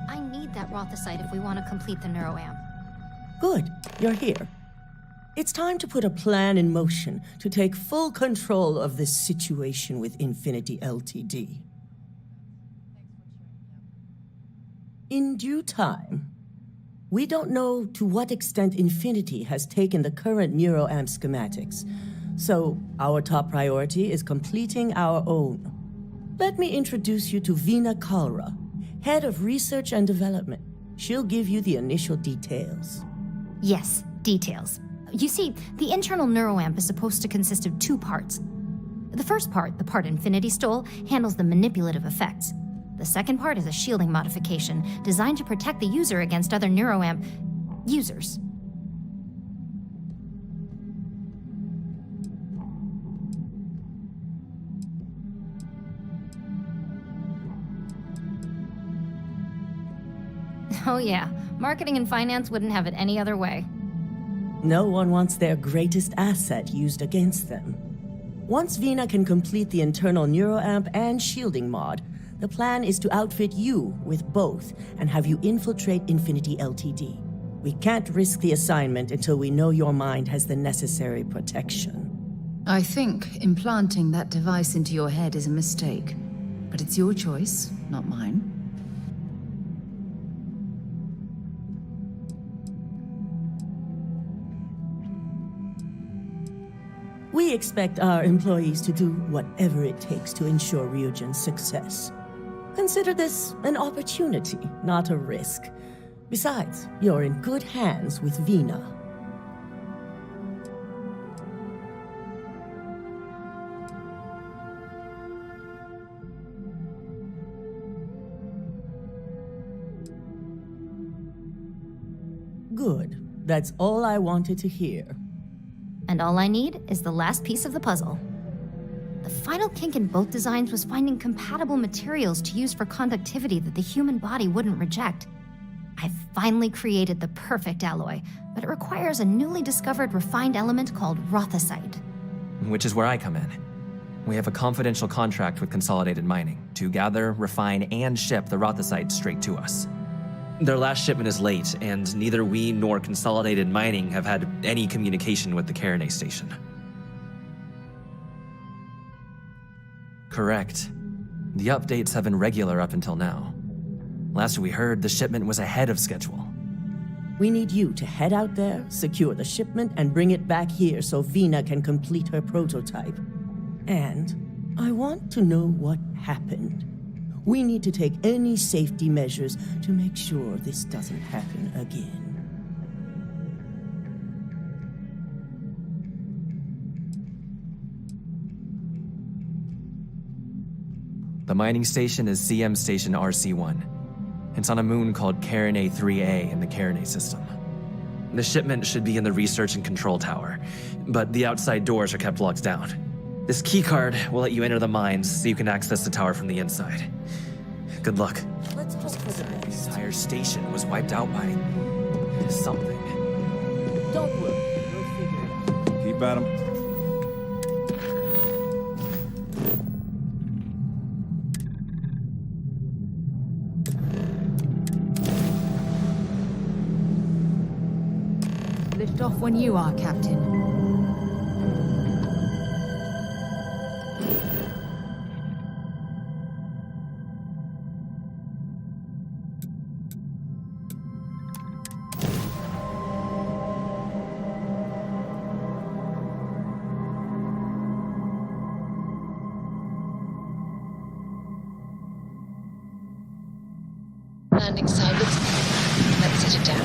I need that Rothicite if we want to complete the neuroamp. Good, you're here. It's time to put a plan in motion to take full control of this situation with Infinity Ltd. In due time. We don't know to what extent Infinity has taken the current neuroamp schematics, so our top priority is completing our own. Let me introduce you to Veena Kalra, Head of Research and Development. She'll give you the initial details. Yes, details. You see, the internal neuroamp is supposed to consist of two parts. The first part, the part Infinity stole, handles the manipulative effects. The second part is a shielding modification designed to protect the user against other neuroamp users. Oh yeah, marketing and finance wouldn't have it any other way. No one wants their greatest asset used against them. Once Veena can complete the internal neuroamp and shielding mod, the plan is to outfit you with both and have you infiltrate Infinity Ltd. We can't risk the assignment until we know your mind has the necessary protection. I think implanting that device into your head is a mistake. But it's your choice, not mine. We expect our employees to do whatever it takes to ensure Ryujin's success. Consider this an opportunity, not a risk. Besides, you're in good hands with Veena. Good. That's all I wanted to hear. And all I need is the last piece of the puzzle. The final kink in both designs was finding compatible materials to use for conductivity that the human body wouldn't reject. I've finally created the perfect alloy, but it requires a newly discovered refined element called Rothicite. Which is where I come in. We have a confidential contract with Consolidated Mining to gather, refine, and ship the Rothicite straight to us. Their last shipment is late, and neither we nor Consolidated Mining have had any communication with the Carinay station. Correct. The updates have been regular up until now. Last we heard, the shipment was ahead of schedule. We need you to head out there, secure the shipment, and bring it back here so Veena can complete her prototype. And I want to know what happened. We need to take any safety measures to make sure this doesn't happen again. The mining station is CM Station RC-1. It's on a moon called Carinay 3A in the Carinay system. The shipment should be in the research and control tower, but the outside doors are kept locked down. This keycard will let you enter the mines so you can access the tower from the inside. Good luck. Let's hope The entire station was wiped out by something. Don't worry, we'll figure it out. Keep at him. Lift off when you are, Captain. Landing side looks good. Let's set it down.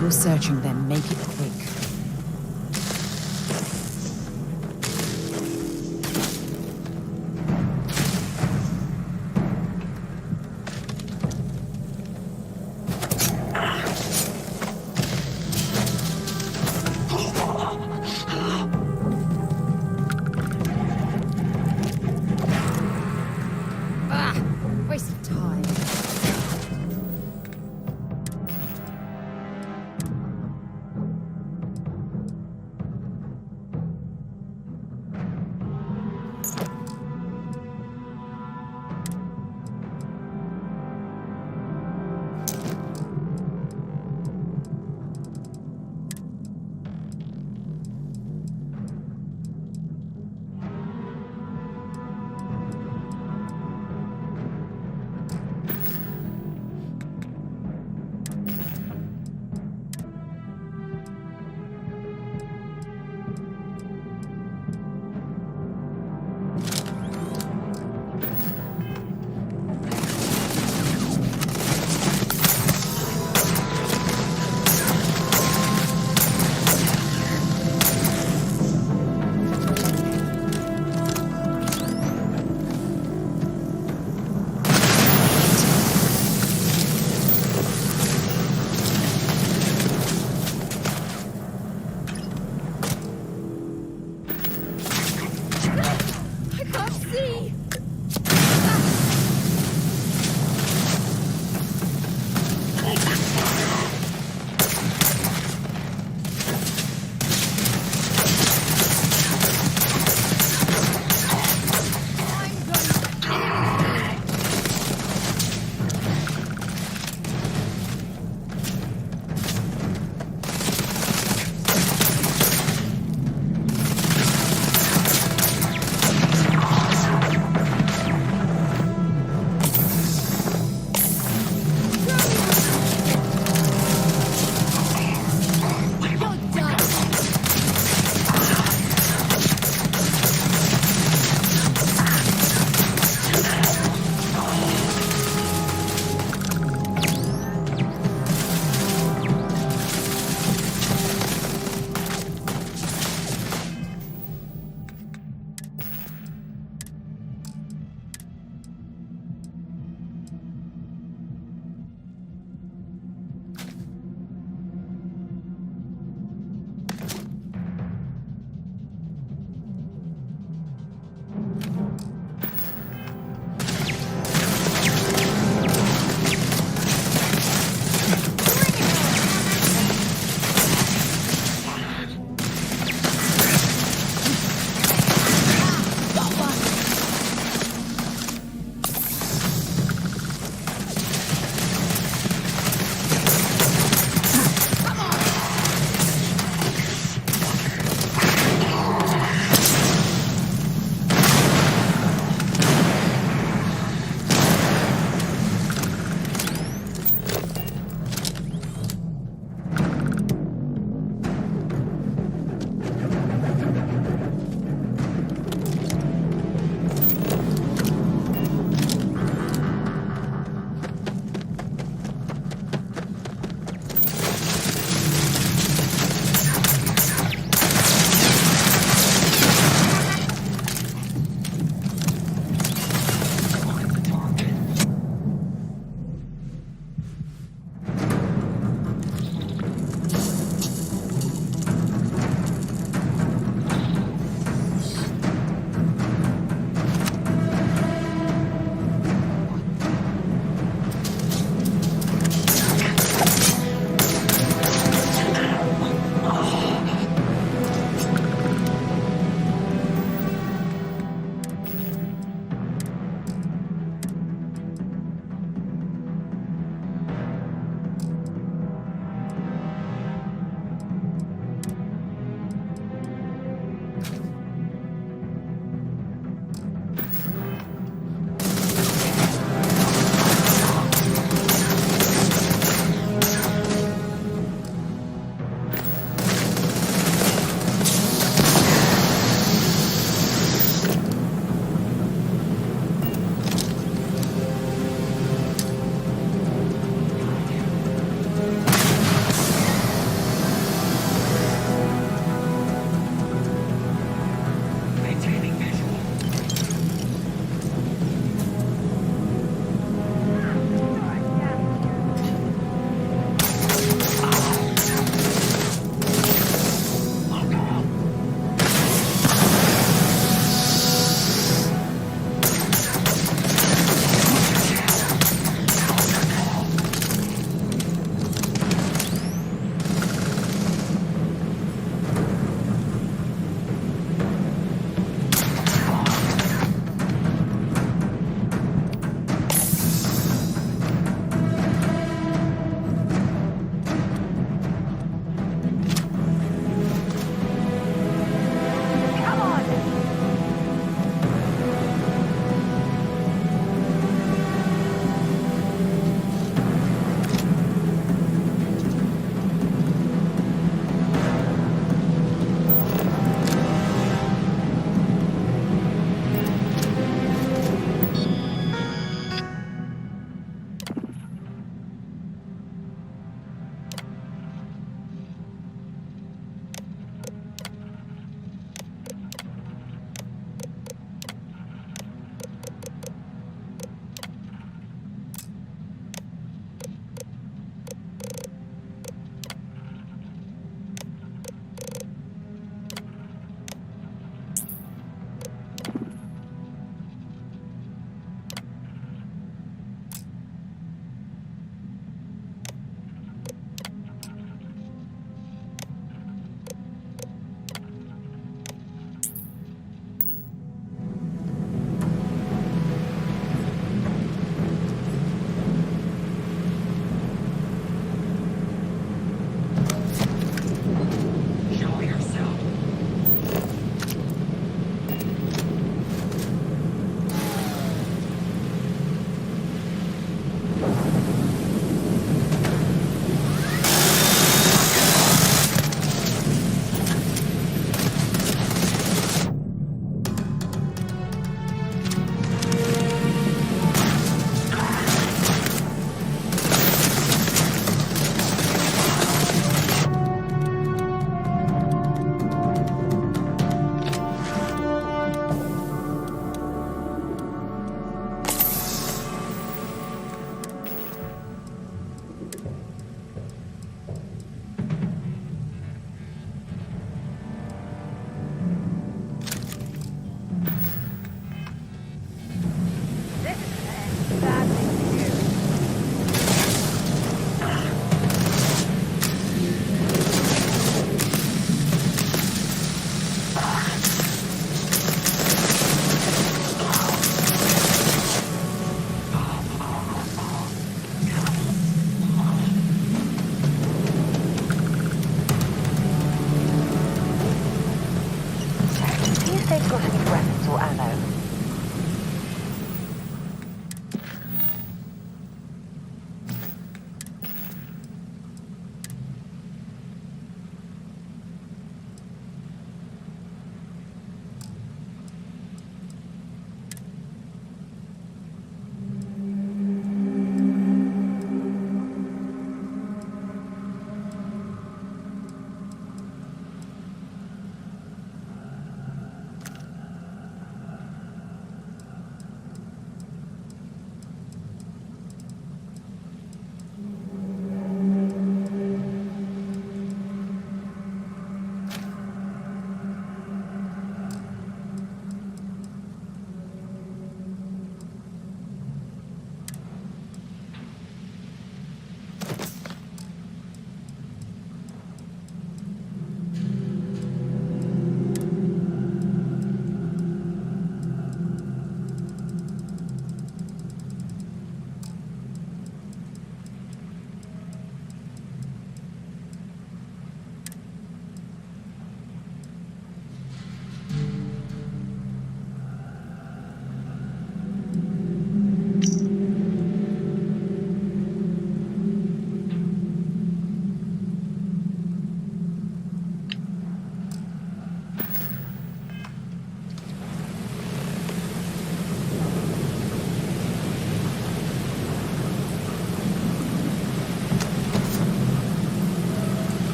If you're searching, then make it quick. Waste of time.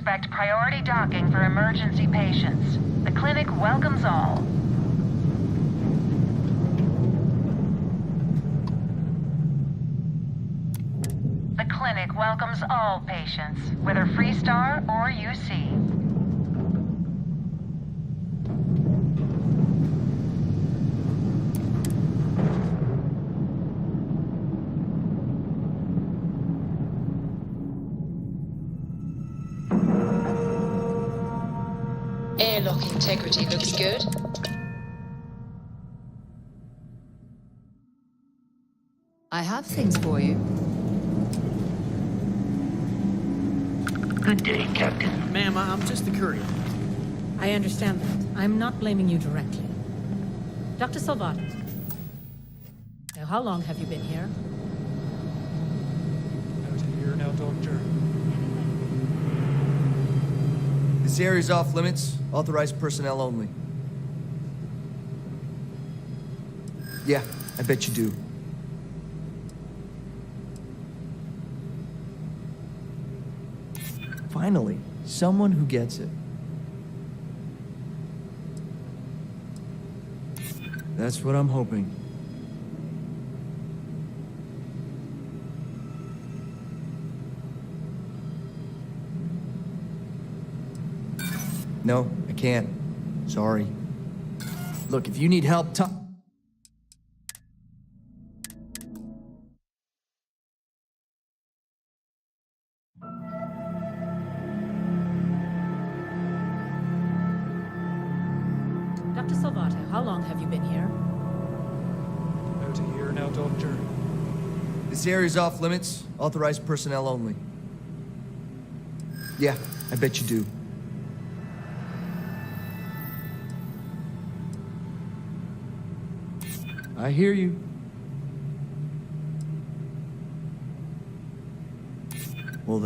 expect priority docking for emergency patients. The clinic welcomes all. The clinic welcomes all patients, whether Freestar or UC. Airlock integrity looks good. I have things for you. Good day, Captain. Ma'am, I'm just a courier. I understand that. I'm not blaming you directly. Dr. Salvato. Now, how long have you been here? Out here now, Doctor. This area's off limits. Authorized personnel only. Yeah, I bet you do. Finally, someone who gets it. That's what I'm hoping. No, I can't. Sorry. Look, if you need help, Dr. Salvato, how long have you been here? Out here now, Doctor. This area's off limits. Authorized personnel only. Yeah, I bet you do. I hear you. Well,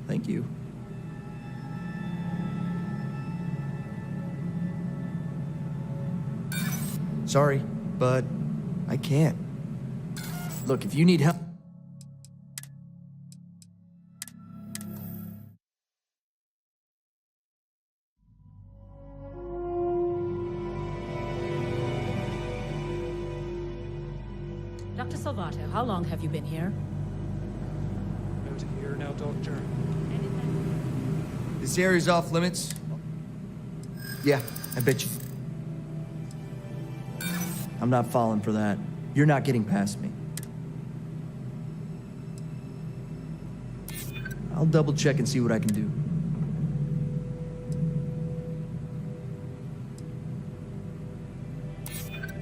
thank you. Sorry, but I can't. Look, if you need help... Dr. Salvato, how long have you been here? Out here now, Doctor. This area's off limits. Yeah, I bet you... I'm not falling for that. You're not getting past me. I'll double check and see what I can do.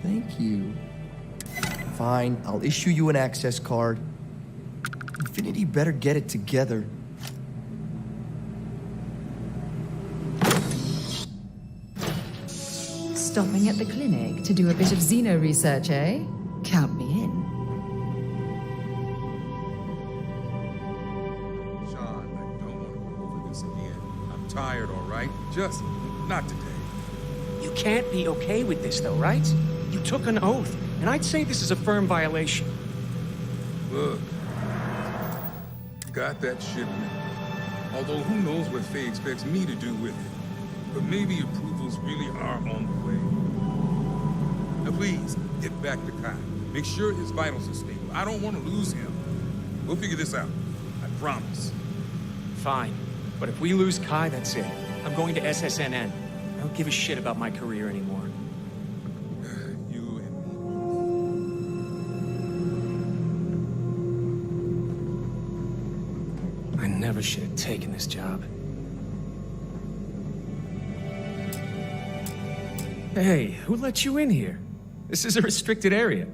Thank you. Fine, I'll issue you an access card. Infinity better get it together. Stopping at the clinic to do a bit of xeno research, eh? Count me in. Sean, I don't want to go over this again. I'm tired, all right? Just not today. You can't be okay with this, though, right? You took an oath, and I'd say this is a firm violation. Look, got that shipment. Although who knows what Faye expects me to do with it. But maybe approvals really are on the way. Now please, get back to Kai. Make sure his vitals are stable. I don't want to lose him. We'll figure this out. I promise. Fine. But if we lose Kai, that's it. I'm going to SSNN. I don't give a shit about my career anymore. You and me. I never should have taken this job. Hey, who let you in here? This is a restricted area.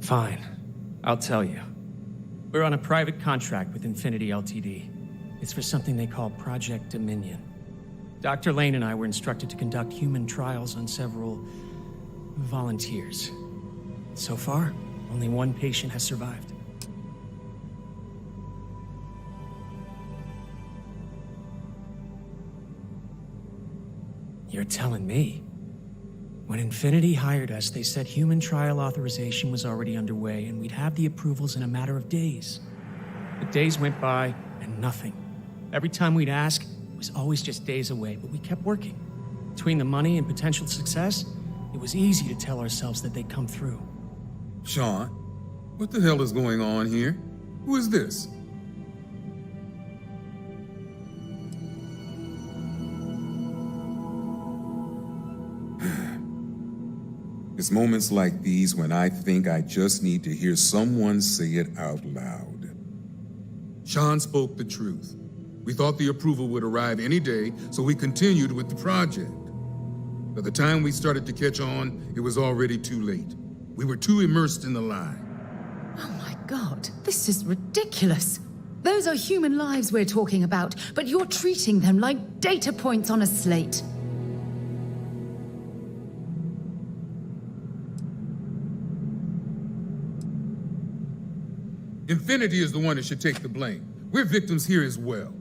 Fine. I'll tell you. We're on a private contract with Infinity Ltd. It's for something they call Project Dominion. Dr. Lane and I were instructed to conduct human trials on several volunteers. So far, only one patient has survived. You're telling me? When Infinity hired us, they said human trial authorization was already underway and we'd have the approvals in a matter of days. But days went by and nothing. Every time we'd ask, it was always just days away, but we kept working. Between the money and potential success, it was easy to tell ourselves that they'd come through. Sean, what the hell is going on here? Who is this? It's moments like these when I think I just need to hear someone say it out loud. Sean spoke the truth. We thought the approval would arrive any day, so we continued with the project. By the time we started to catch on, it was already too late. We were too immersed in the lie. Oh my god, this is ridiculous. Those are human lives we're talking about, but you're treating them like data points on a slate. Infinity is the one that should take the blame. We're victims here as well.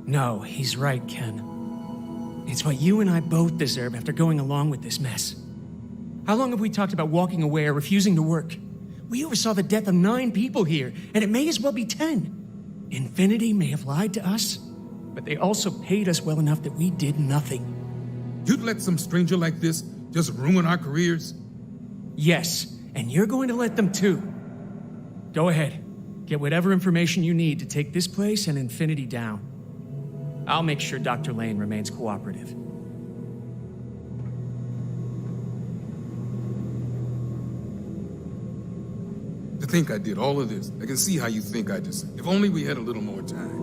No, he's right, Ken. It's what you and I both deserve after going along with this mess. How long have we talked about walking away or refusing to work? We oversaw the death of 9 people here, and it may as well be 10. Infinity may have lied to us, but they also paid us well enough that we did nothing. You'd let some stranger like this just ruin our careers? Yes, and you're going to let them too. Go ahead. Get whatever information you need to take this place and Infinity down. I'll make sure Dr. Lane remains cooperative. To think I did all of this, I can see how you think I just... If only we had a little more time.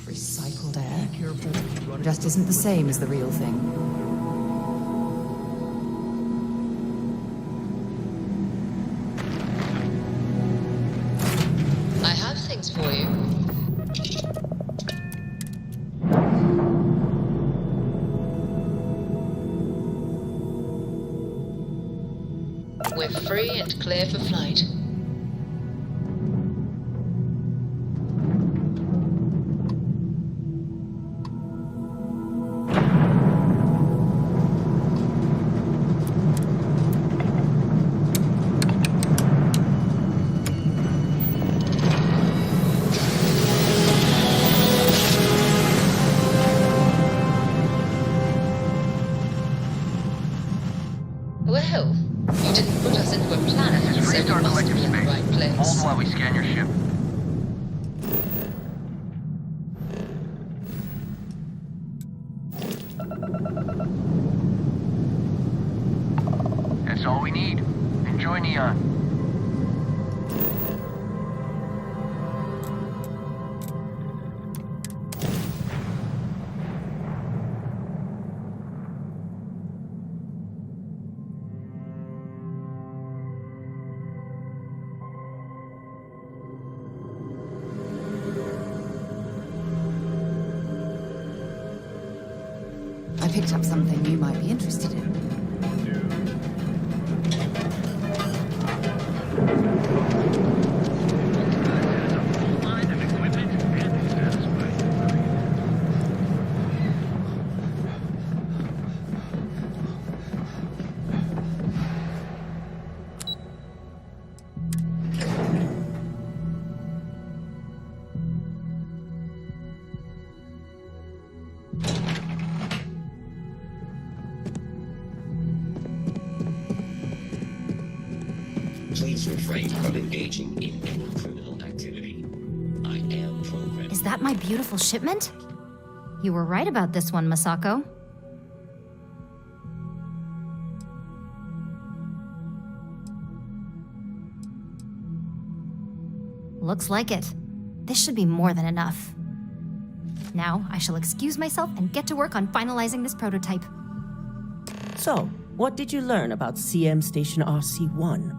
Recycled air. Just isn't the same as the real thing. I have things for you. We're free and clear for flight. Well, you didn't put us into a planet, so we must be in the right place. Hold while we scan your ship. That's all we need. Enjoy, Neon. I picked up something you might be interested in. Please refrain from engaging in any criminal activity. I am programmed. Is that my beautiful shipment? You were right about this one, Masako. Looks like it. This should be more than enough. Now, I shall excuse myself and get to work on finalizing this prototype. So, what did you learn about CM Station RC-1?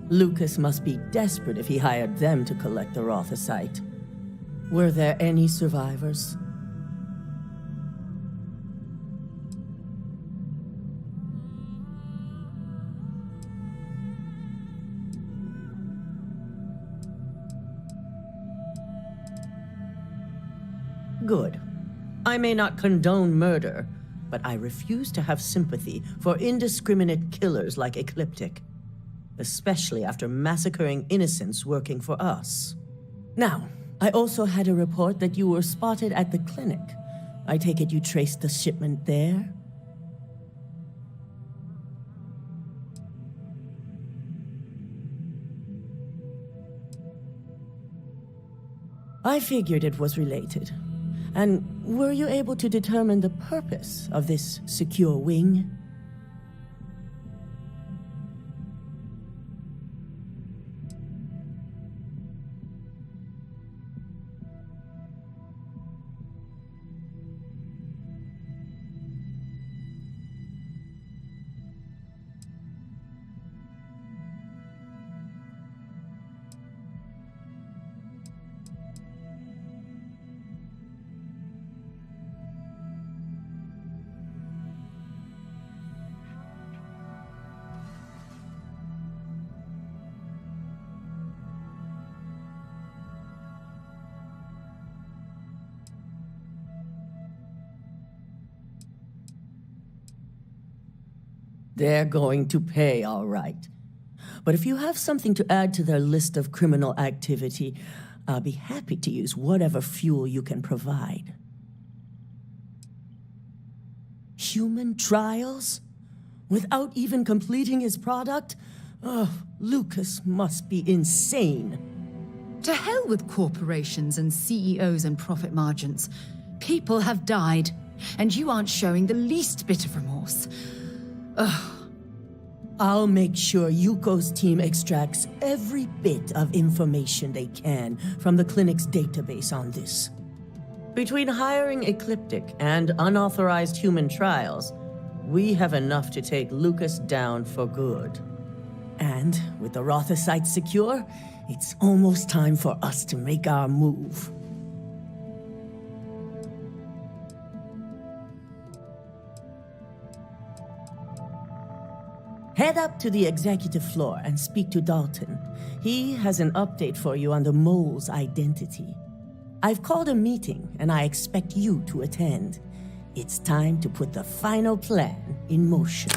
Lucas must be desperate if he hired them to collect the Rothosite. Were there any survivors? Good. I may not condone murder, but I refuse to have sympathy for indiscriminate killers like Ecliptic, especially after massacring innocents working for us. Now, I also had a report that you were spotted at the clinic. I take it you traced the shipment there? I figured it was related. And were you able to determine the purpose of this secure wing? They're going to pay, all right. But if you have something to add to their list of criminal activity, I'll be happy to use whatever fuel you can provide. Human trials? Without even completing his product? Oh, Lucas must be insane. To hell with corporations and CEOs and profit margins. People have died, and you aren't showing the least bit of remorse. Ugh. I'll make sure Yuko's team extracts every bit of information they can from the clinic's database on this. Between hiring Ecliptic and unauthorized human trials, we have enough to take Lucas down for good. And with the Rothosite secure, it's almost time for us to make our move. Head up to the executive floor and speak to Dalton. He has an update for you on the mole's identity. I've called a meeting, and I expect you to attend. It's time to put the final plan in motion.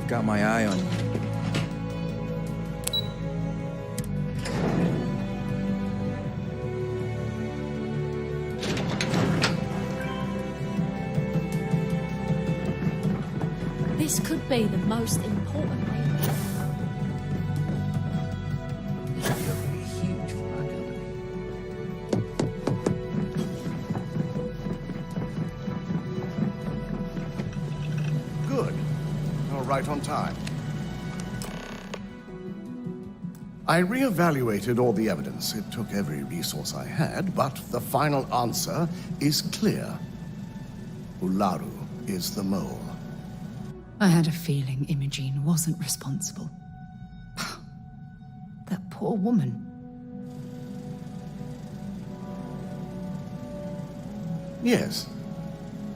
Got my eye on you. This could be the most important thing. Good. You're right on time. I re-evaluated all the evidence. It took every resource I had, but the final answer is clear. Ularu is the mole. I had a feeling Imogene wasn't responsible. That poor woman. Yes,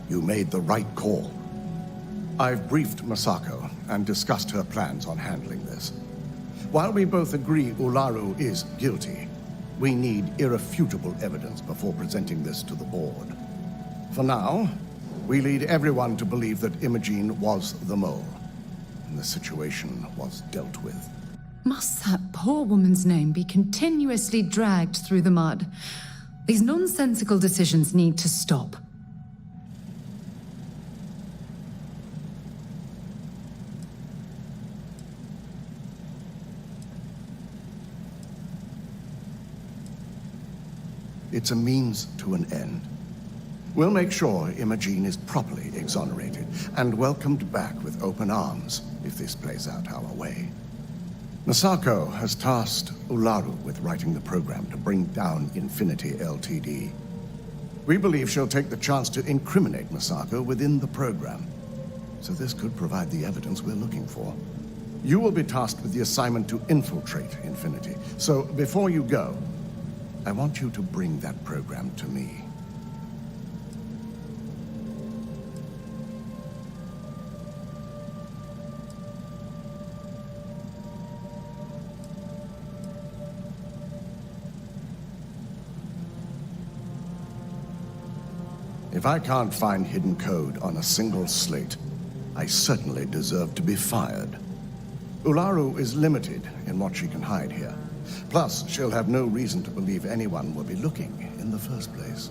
you made the right call. I've briefed Masako and discussed her plans on handling this. While we both agree Ularu is guilty, we need irrefutable evidence before presenting this to the board. For now, we lead everyone to believe that Imogene was the mole, and the situation was dealt with. Must that poor woman's name be continuously dragged through the mud? These nonsensical decisions need to stop. It's a means to an end. We'll make sure Imogene is properly exonerated and welcomed back with open arms if this plays out our way. Masako has tasked Ularu with writing the program to bring down Infinity Ltd. We believe she'll take the chance to incriminate Masako within the program, so this could provide the evidence we're looking for. You will be tasked with the assignment to infiltrate Infinity, so before you go, I want you to bring that program to me. If I can't find hidden code on a single slate, I certainly deserve to be fired. Ularu is limited in what she can hide here. Plus, she'll have no reason to believe anyone will be looking in the first place.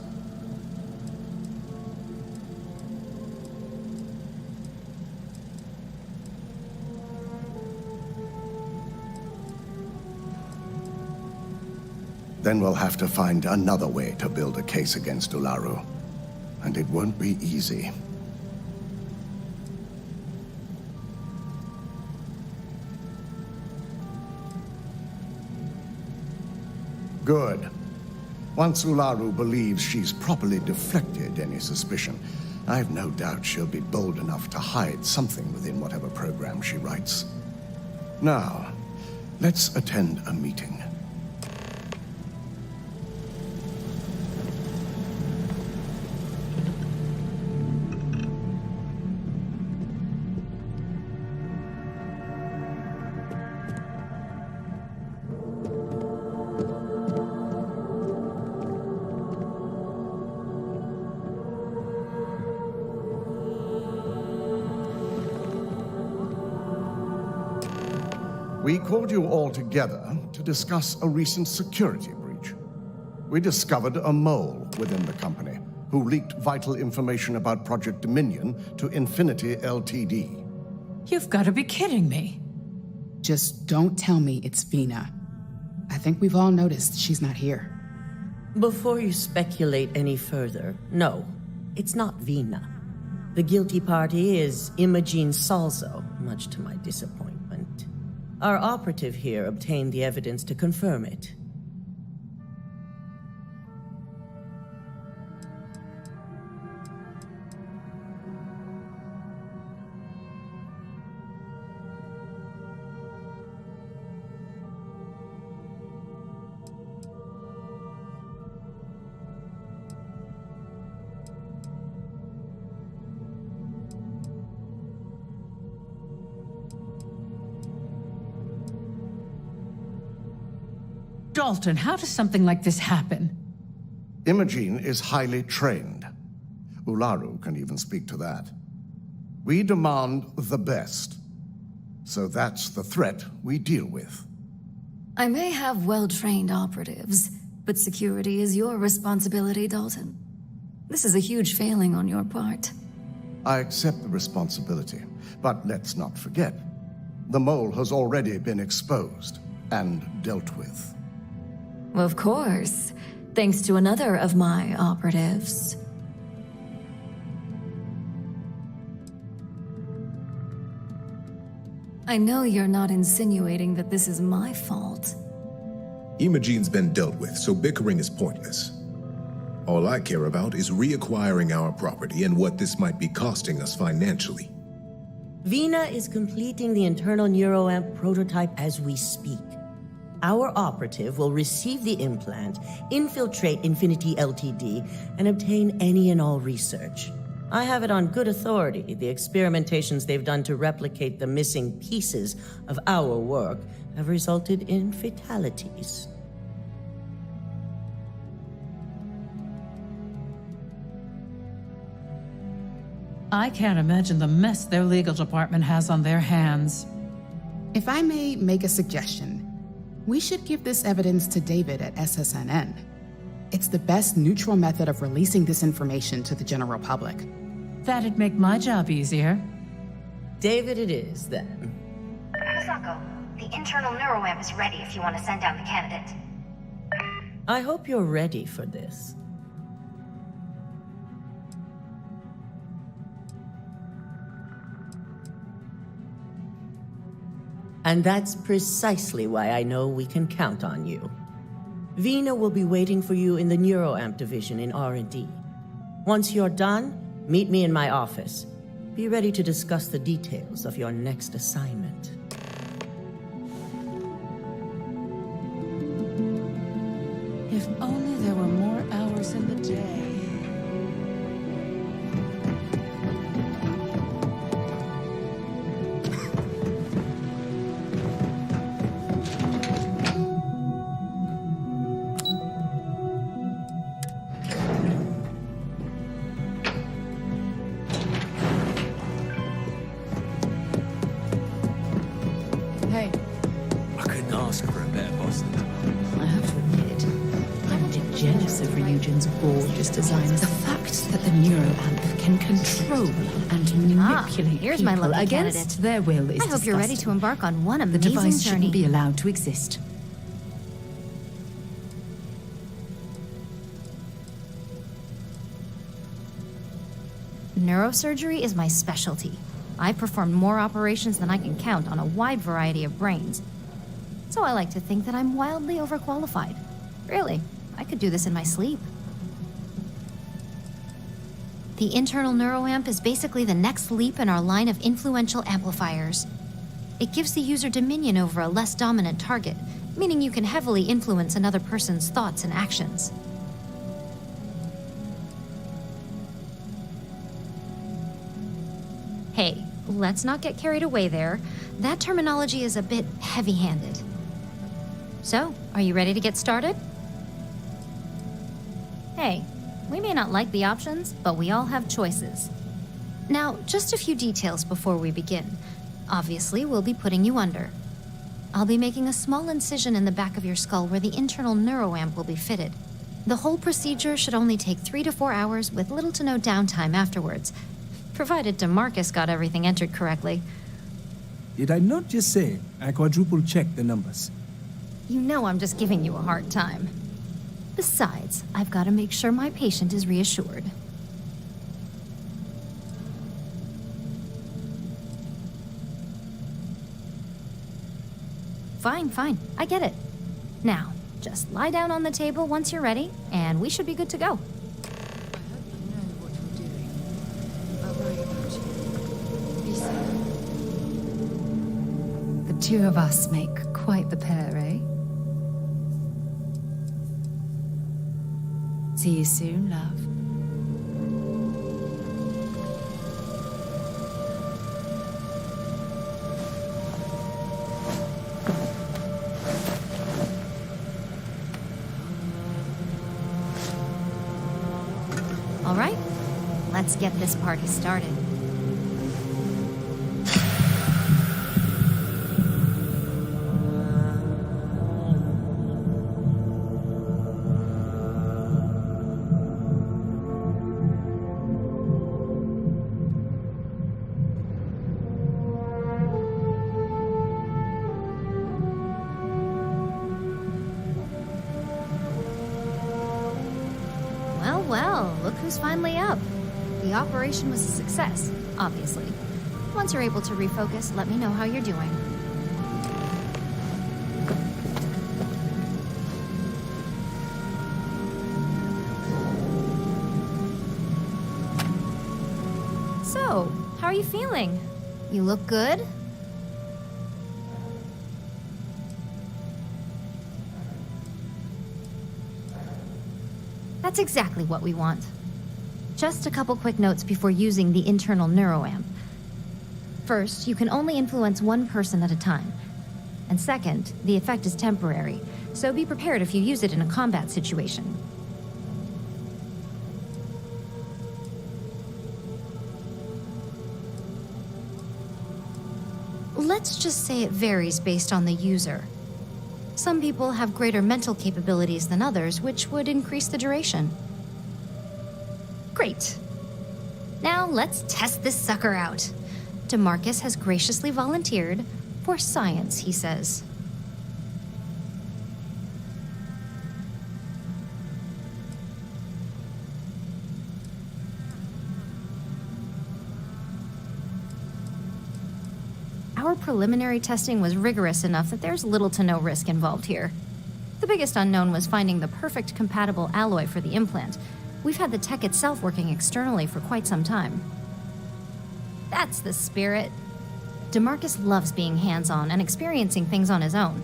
Then we'll have to find another way to build a case against Ularu. And it won't be easy. Good. Once Ularu believes she's properly deflected any suspicion, I've no doubt she'll be bold enough to hide something within whatever program she writes. Now, let's attend a meeting. We called you all together to discuss a recent security breach. We discovered a mole within the company who leaked vital information about Project Dominion to Infinity Ltd. You've got to be kidding me. Just don't tell me it's Vina. I think we've all noticed she's not here. Before you speculate any further, no, it's not Vina. The guilty party is Imogene Salzo, much to my disappointment. Our operative here obtained the evidence to confirm it. Dalton, how does something like this happen? Imogene is highly trained. Ularu can even speak to that. We demand the best. So that's the threat we deal with. I may have well-trained operatives, but security is your responsibility, Dalton. This is a huge failing on your part. I accept the responsibility, but let's not forget, the mole has already been exposed and dealt with. Of course, thanks to another of my operatives. I know you're not insinuating that this is my fault. Imogene's been dealt with, so bickering is pointless. All I care about is reacquiring our property and what this might be costing us financially. Vina is completing the internal neuroamp prototype as we speak. Our operative will receive the implant, infiltrate Infinity Ltd, and obtain any and all research. I have it on good authority. The experimentations they've done to replicate the missing pieces of our work have resulted in fatalities. I can't imagine the mess their legal department has on their hands. If I may make a suggestion, we should give this evidence to David at SSNN. It's the best neutral method of releasing this information to the general public. That'd make my job easier. David it is, then. Misako, the internal neuroamp is ready if you want to send down the candidate. I hope you're ready for this. And that's precisely why I know we can count on you. Vina will be waiting for you in the neuroamp division in R&D. Once you're done, meet me in my office. Be ready to discuss the details of your next assignment. If only there were more hours in the day. Hey. I couldn't ask for a better boss than that. I have to admit, I'm a bit jealous of Ryujin's gorgeous designs. The fact that the neuroamp can control and manipulate here's my people lucky against candidate. their will is I hope you're ready to disgusting. embark on one The amazing device journey. shouldn't be allowed to exist. Neurosurgery is my specialty. I performed more operations than I can count on a wide variety of brains. So I like to think that I'm wildly overqualified. Really, I could do this in my sleep. The internal neuroamp is basically the next leap in our line of influential amplifiers. It gives the user dominion over a less dominant target, meaning you can heavily influence another person's thoughts and actions. Hey, let's not get carried away there. That terminology is a bit heavy-handed. So, are you ready to get started? Hey, we may not like the options, but we all have choices. Now, just a few details before we begin. Obviously, we'll be putting you under. I'll be making a small incision in the back of your skull where the internal neuroamp will be fitted. The whole procedure should only take 3 to 4 hours with little to no downtime afterwards, provided DeMarcus got everything entered correctly. Did I not just say I quadruple-checked the numbers? You know I'm just giving you a hard time. Besides, I've got to make sure my patient is reassured. Fine. I get it. Now, just lie down on the table once you're ready, and we should be good to go. The two of us make quite the pair, eh? See you soon, love. All right, let's get this party started. Well, look who's finally up. The operation was a success, obviously. Once you're able to refocus, let me know how you're doing. you feeling? You look good? That's exactly what we want. Just a couple quick notes before using the internal neuroamp. First, you can only influence one person at a time. And second, the effect is temporary, so be prepared if you use it in a combat situation. Let's just say it varies based on the user. Some people have greater mental capabilities than others, which would increase the duration. Great. Now let's test this sucker out. DeMarcus has graciously volunteered for science, he says. Our preliminary testing was rigorous enough that there's little to no risk involved here. The biggest unknown was finding the perfect compatible alloy for the implant. We've had the tech itself working externally for quite some time. That's the spirit. DeMarcus loves being hands-on and experiencing things on his own.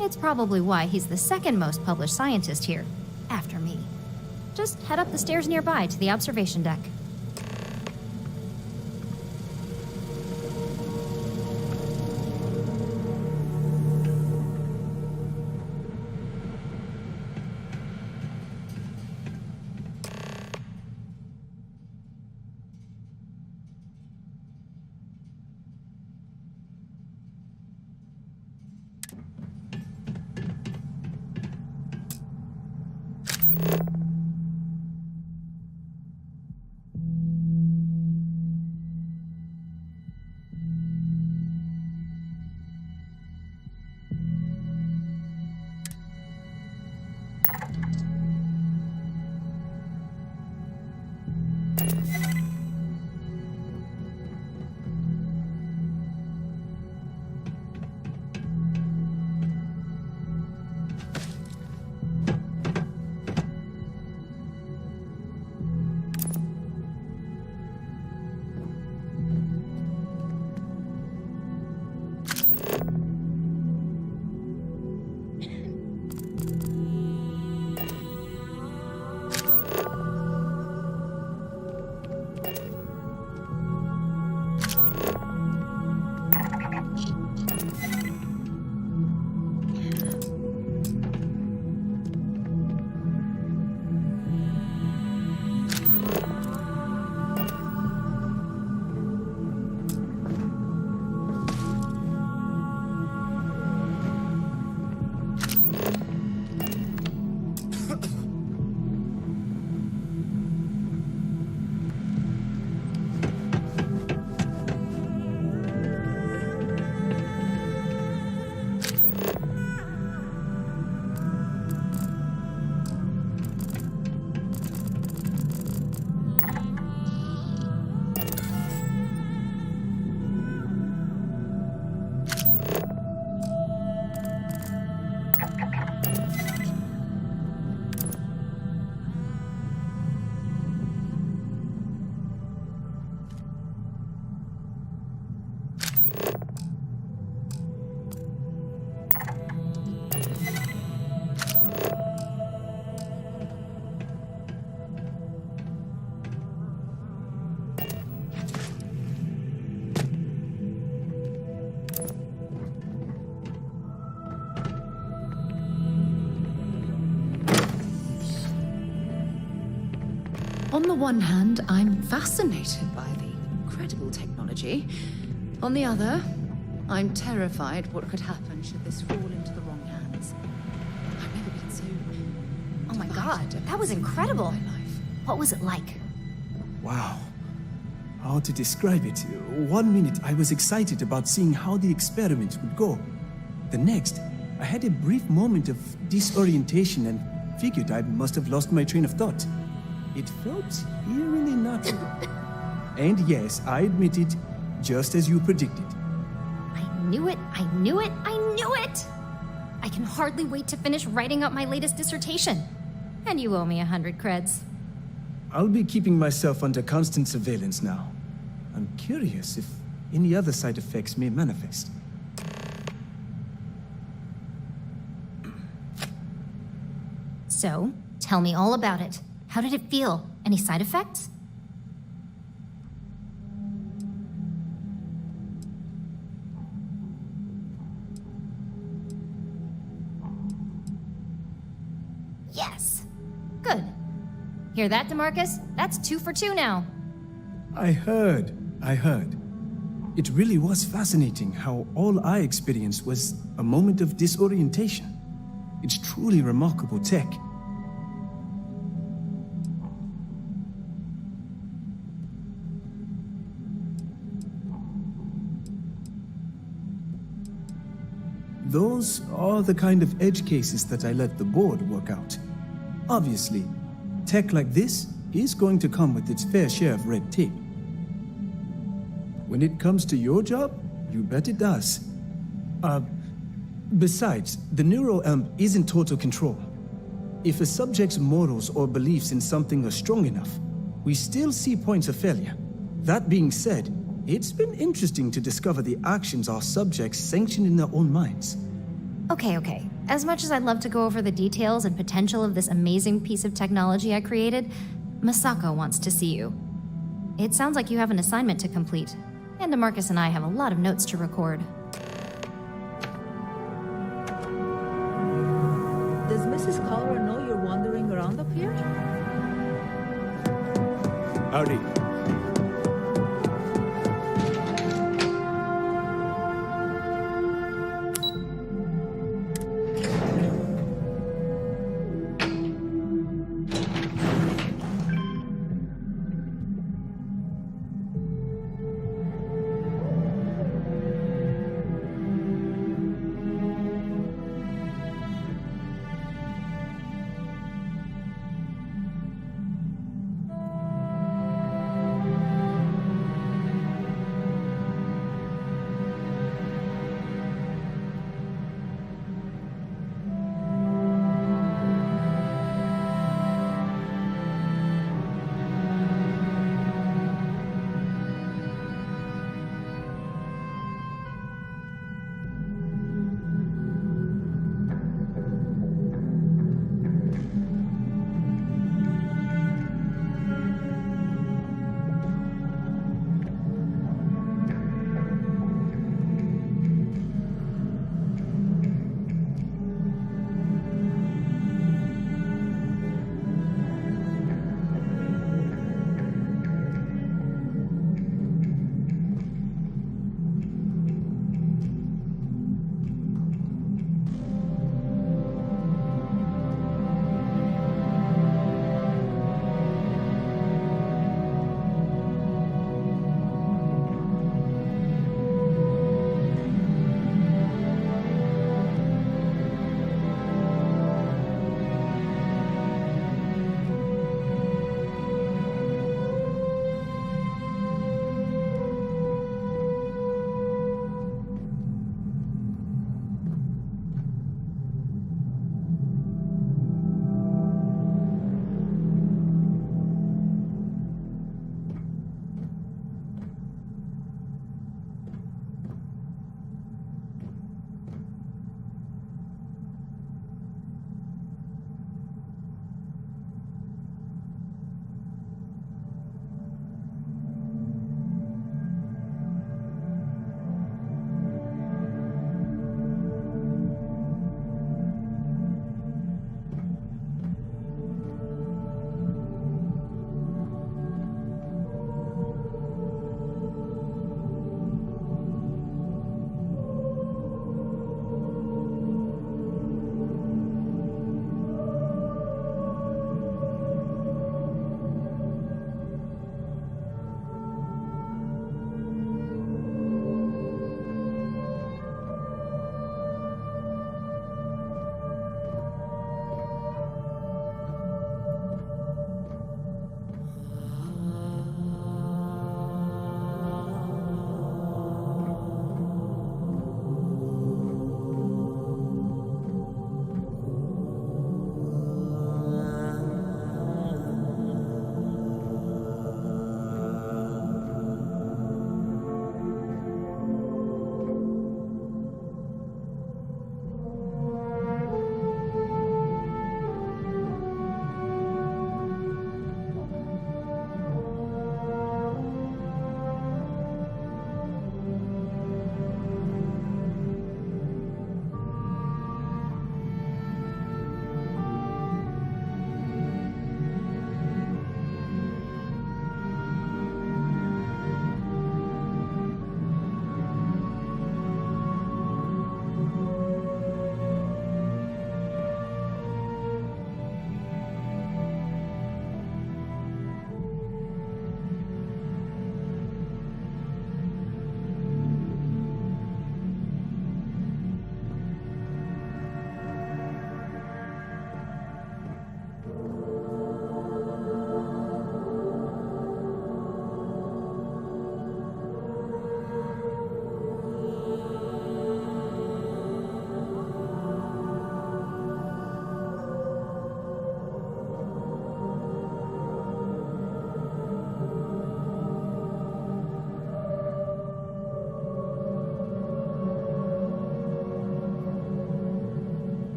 It's probably why he's the second most published scientist here, after me. Just head up the stairs nearby to the observation deck. On the one hand, I'm fascinated by the incredible technology. On the other, I'm terrified what could happen should this fall into the wrong hands. I've never been so... Oh my god, that was incredible. What was it like? Wow. How to describe it? 1 minute I was excited about seeing how the experiment would go. The next, I had a brief moment of disorientation and figured I must have lost my train of thought. It felt eerily natural. And yes, I admit it, just as you predicted. I knew it, I knew it, I knew it! I can hardly wait to finish writing up my latest dissertation. And you owe me 100 creds. I'll be keeping myself under constant surveillance now. I'm curious if any other side effects may manifest. So, tell me all about it. How did it feel? Any side effects? Yes. Good. Hear that, DeMarcus? That's 2 for 2 now. I heard. It really was fascinating how all I experienced was a moment of disorientation. It's truly remarkable tech. Those are the kind of edge cases that I let the board work out. Obviously, tech like this is going to come with its fair share of red tape. When it comes to your job, you bet it does. Besides, the neuroamp is in total control. If a subject's morals or beliefs in something are strong enough, we still see points of failure. That being said, it's been interesting to discover the actions our subjects sanction in their own minds. Okay. As much as I'd love to go over the details and potential of this amazing piece of technology I created, Masako wants to see you. It sounds like you have an assignment to complete, and DeMarcus and I have a lot of notes to record. Does Mrs. Collar know you're wandering around up here? Howdy.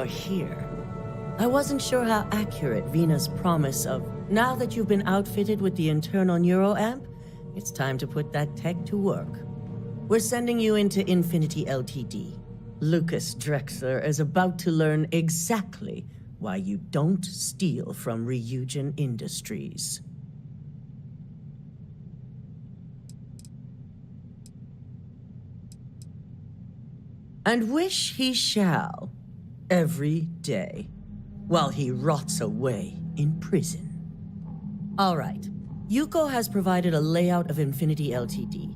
you're here. I wasn't sure how accurate Vina's promise of, now that you've been outfitted with the internal neuroamp, it's time to put that tech to work. We're sending you into Infinity Ltd. Lucas Drexler is about to learn exactly why you don't steal from Ryujin Industries. And wish he shall, every day, while he rots away in prison. All right, Yuko has provided a layout of Infinity Ltd.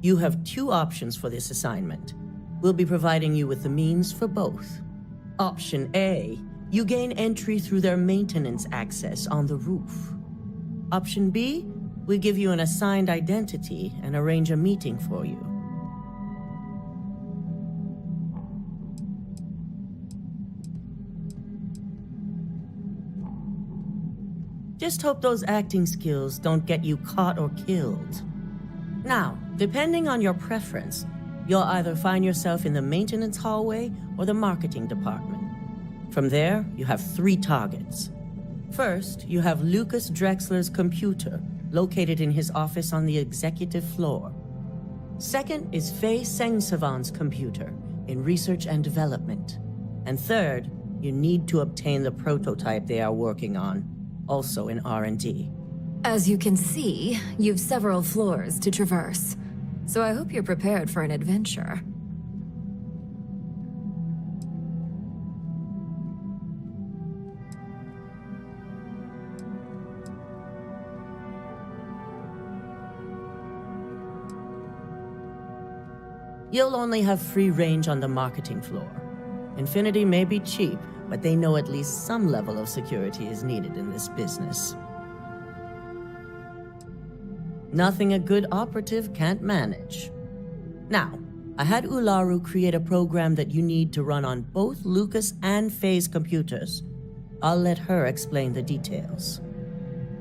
You have 2 options for this assignment. We'll be providing you with the means for both. Option A, you gain entry through their maintenance access on the roof. Option B, we give you an assigned identity and arrange a meeting for you. Just hope those acting skills don't get you caught or killed. Now, depending on your preference, you'll either find yourself in the maintenance hallway or the marketing department. From there, you have 3 targets. First, you have Lucas Drexler's computer, located in his office on the executive floor. Second is Faye Sengsavan's computer, in research and development. And third, you need to obtain the prototype they are working on, also in R&D. As you can see, you've several floors to traverse, so I hope you're prepared for an adventure. You'll only have free range on the marketing floor. Infinity may be cheap, but they know at least some level of security is needed in this business. Nothing a good operative can't manage. Now, I had Ularu create a program that you need to run on both Lucas and Faye's computers. I'll let her explain the details.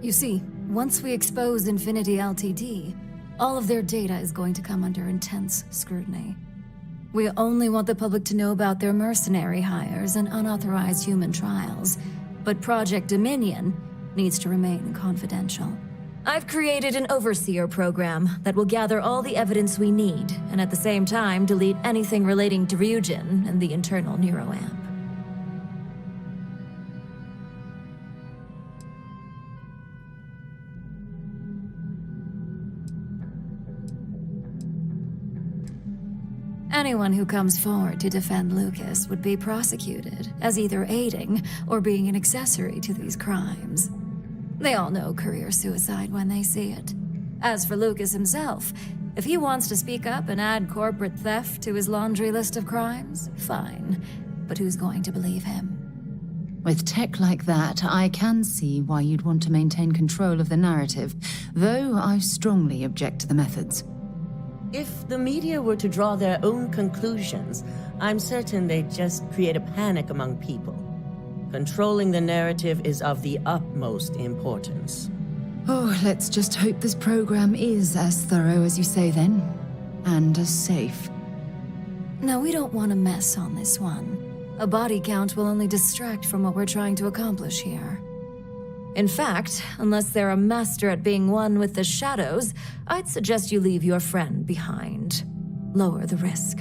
You see, once we expose Infinity Ltd., all of their data is going to come under intense scrutiny. We only want the public to know about their mercenary hires and unauthorized human trials, but Project Dominion needs to remain confidential. I've created an overseer program that will gather all the evidence we need, and at the same time delete anything relating to Ryujin and the internal neuroamp. Anyone who comes forward to defend Lucas would be prosecuted as either aiding or being an accessory to these crimes. They all know career suicide when they see it. As for Lucas himself, if he wants to speak up and add corporate theft to his laundry list of crimes, fine. But who's going to believe him? With tech like that, I can see why you'd want to maintain control of the narrative, though I strongly object to the methods. If the media were to draw their own conclusions, I'm certain they'd just create a panic among people. Controlling the narrative is of the utmost importance. Oh, let's just hope this program is as thorough as you say then, and as safe. No, we don't want to mess on this one. A body count will only distract from what we're trying to accomplish here. In fact, unless they're a master at being one with the shadows, I'd suggest you leave your friend behind. Lower the risk.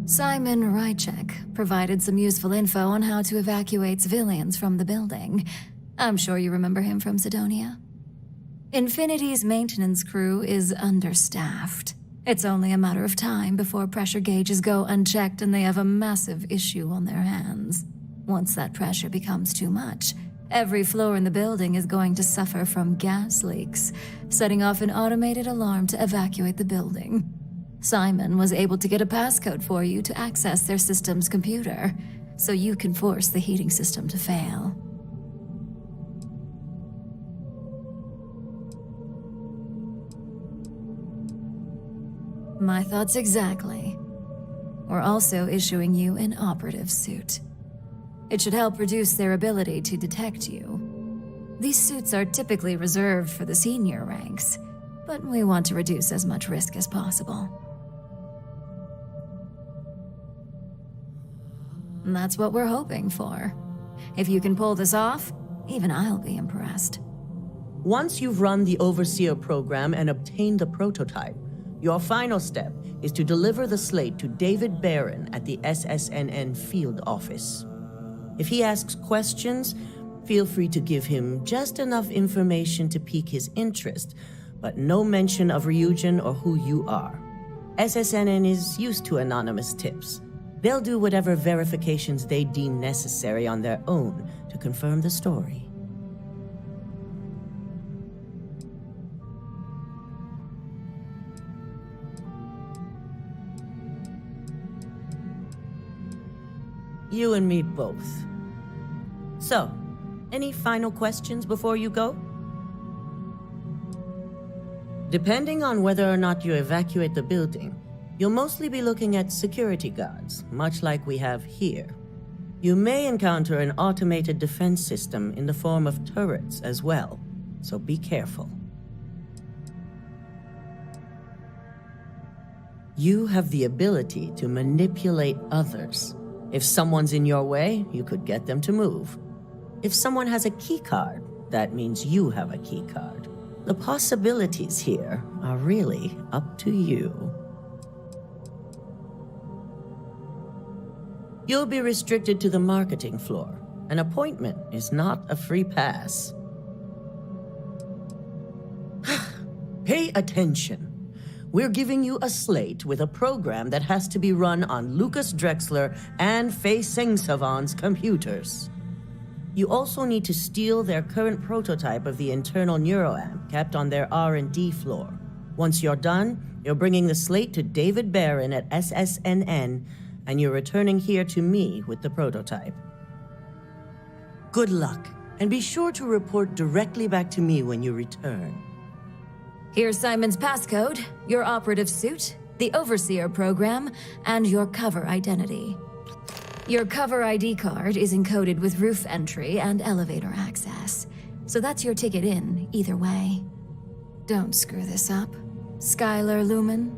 Simon Rychek provided some useful info on how to evacuate civilians from the building. I'm sure you remember him from Sidonia. Infinity's maintenance crew is understaffed. It's only a matter of time before pressure gauges go unchecked and they have a massive issue on their hands. Once that pressure becomes too much, every floor in the building is going to suffer from gas leaks, setting off an automated alarm to evacuate the building. Simon was able to get a passcode for you to access their system's computer, so you can force the heating system to fail. My thoughts exactly. We're also issuing you an operative suit. It should help reduce their ability to detect you. These suits are typically reserved for the senior ranks, but we want to reduce as much risk as possible. And that's what we're hoping for. If you can pull this off, even I'll be impressed. Once you've run the Overseer program and obtained the prototype, your final step is to deliver the slate to David Barron at the SSNN field office. If he asks questions, feel free to give him just enough information to pique his interest, but no mention of Ryujin or who you are. SSNN is used to anonymous tips. They'll do whatever verifications they deem necessary on their own to confirm the story. You and me both. So, any final questions before you go? Depending on whether or not you evacuate the building, you'll mostly be looking at security guards, much like we have here. You may encounter an automated defense system in the form of turrets as well, so be careful. You have the ability to manipulate others. If someone's in your way, you could get them to move. If someone has a key card, that means you have a key card. The possibilities here are really up to you. You'll be restricted to the marketing floor. An appointment is not a free pass. Pay attention. We're giving you a slate with a program that has to be run on Lucas Drexler and Faye Sengsavan's computers. You also need to steal their current prototype of the internal neuroamp kept on their R&D floor. Once you're done, you're bringing the slate to David Barron at SSNN, and you're returning here to me with the prototype. Good luck, and be sure to report directly back to me when you return. Here's Simon's passcode, your operative suit, the Overseer program, and your cover identity. Your cover ID card is encoded with roof entry and elevator access, so that's your ticket in, either way. Don't screw this up, Skylar Lumen.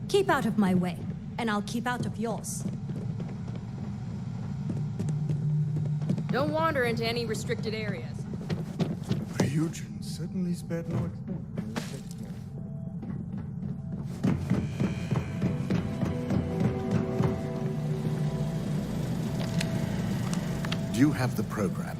Keep out of my way, and I'll keep out of yours. Don't wander into any restricted areas. Ryujin certainly spared no expense. Do you have the program?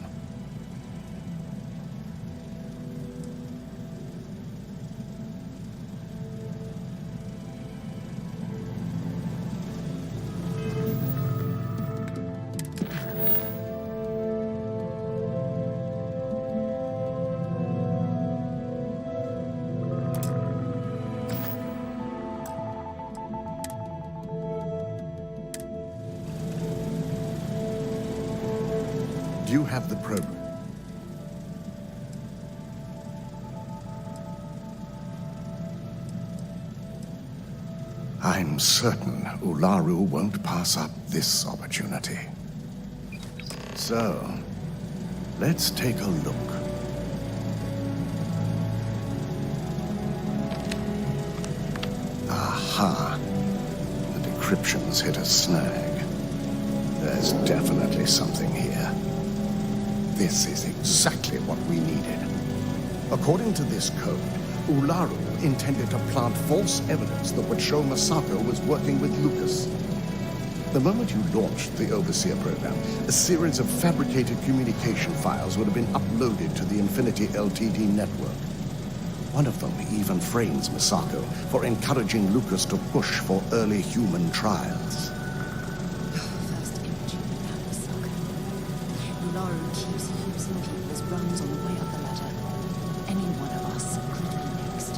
Do you have the program? I'm certain Ularu won't pass up this opportunity. So, let's take a look. Aha! The decryption's hit a snag. There's definitely something here. This is exactly what we needed. According to this code, Ularu intended to plant false evidence that would show Masako was working with Lucas. The moment you launched the Overseer program, a series of fabricated communication files would have been uploaded to the Infinity Ltd network. One of them even frames Masako for encouraging Lucas to push for early human trials. First image without Masako. Ularu keeps using people as rungs on the way up the ladder. Any one of us could be next.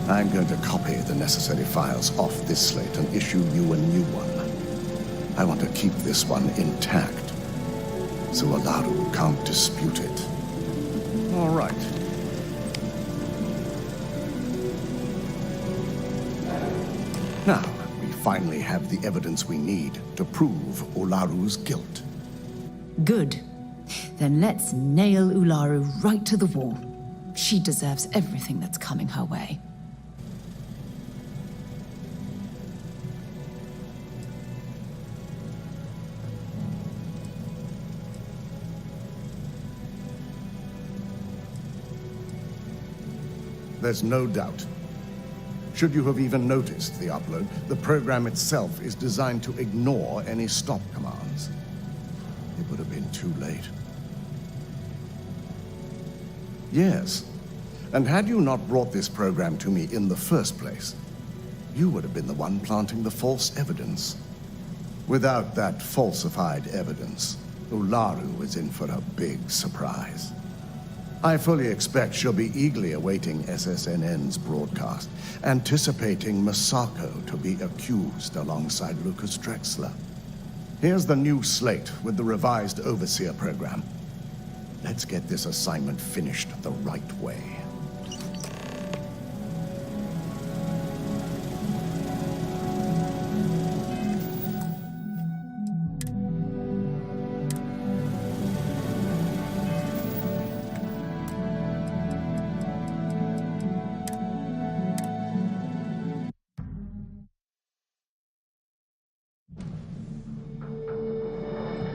I'm going to copy the necessary files off this slate and issue you a new one. I want to keep this one intact, so Ularu can't dispute it. All right. Now, we finally have the evidence we need to prove Ularu's guilt. Good. Then let's nail Ularu right to the wall. She deserves everything that's coming her way. There's no doubt. Should you have even noticed the upload, the program itself is designed to ignore any stop commands. It would have been too late. Yes, and had you not brought this program to me in the first place, you would have been the one planting the false evidence. Without that falsified evidence, Ularu is in for a big surprise. I fully expect she'll be eagerly awaiting SSNN's broadcast, anticipating Masako to be accused alongside Lucas Drexler. Here's the new slate with the revised Overseer program. Let's get this assignment finished the right way.